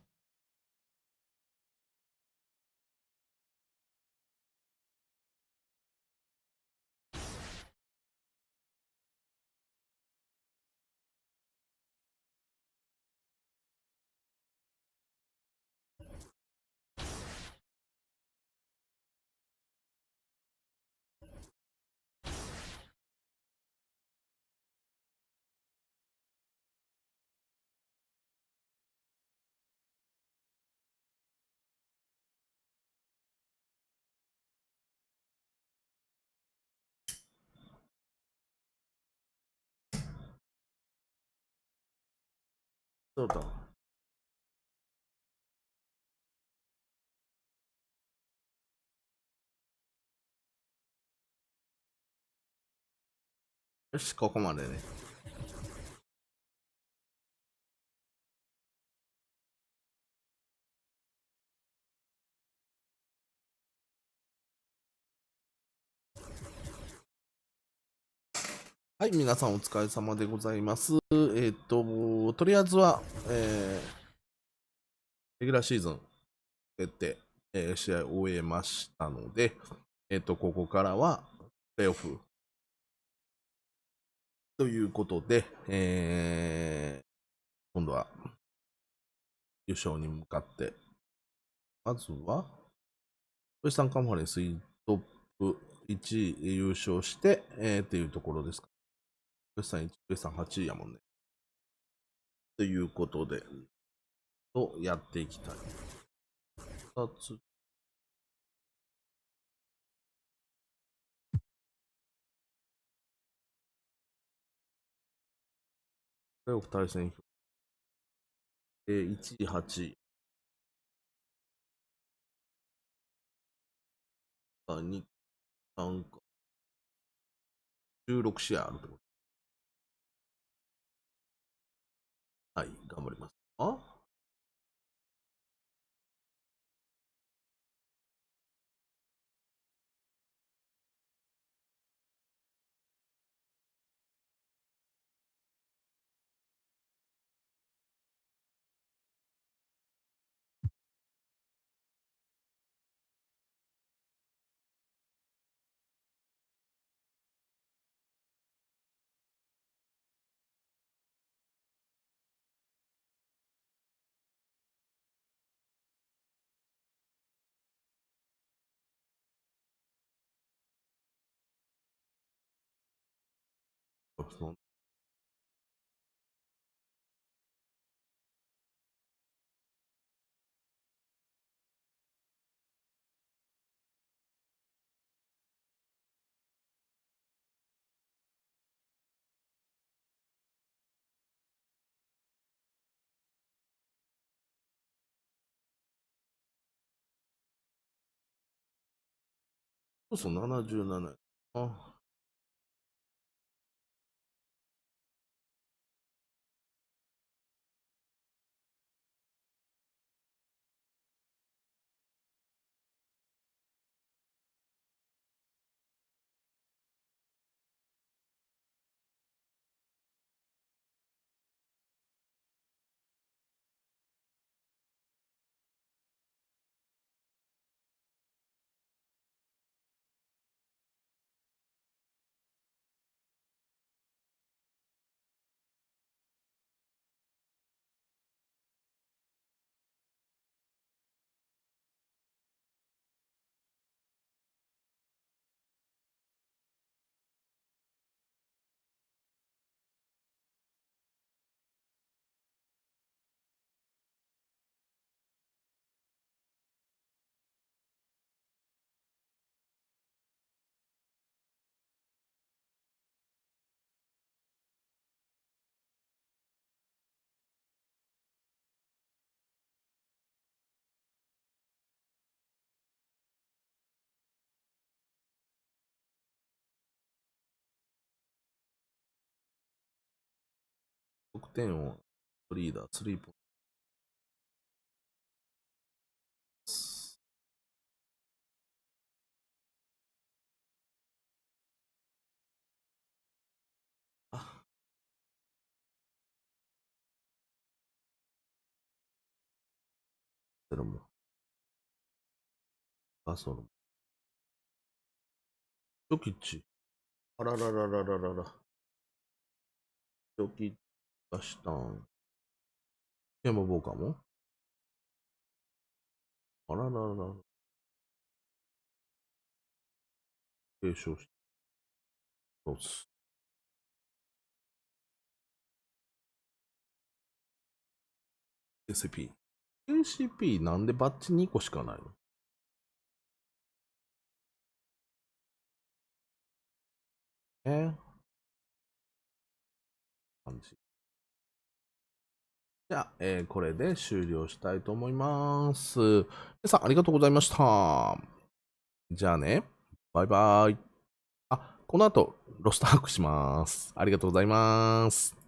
So da. Yoし、ここまでね。はい、皆さんお疲れ様でございます。とりあえずは、レギュラーシーズン決定、試合を終えましたので、ここからはプレイオフということで、今度は優勝に向かって、まずは、ウエスタンカンファレンストップ1位優勝して、っていうところですか。ウエスタン1位、ウエスタン8位やもんね。ということで、やっていきたい。2つ。プレイオフ対戦表。1位、8位。2、3か。16試合あるってこと。頑張ります。あそうそう、77。あ、得点をリーダー、スリーポイント。それも。あ、その。ジョキッチ。あららららららら。ジョキッチがしたん。ケンバボーカーもあらららら。継承して。ロス。KCP。KCP なんでバッチ2個しかないの？感じ。じゃあ、これで終了したいと思います。皆さんありがとうございました。じゃあね、バイバイ。あ、この後、ロストハックします。ありがとうございます。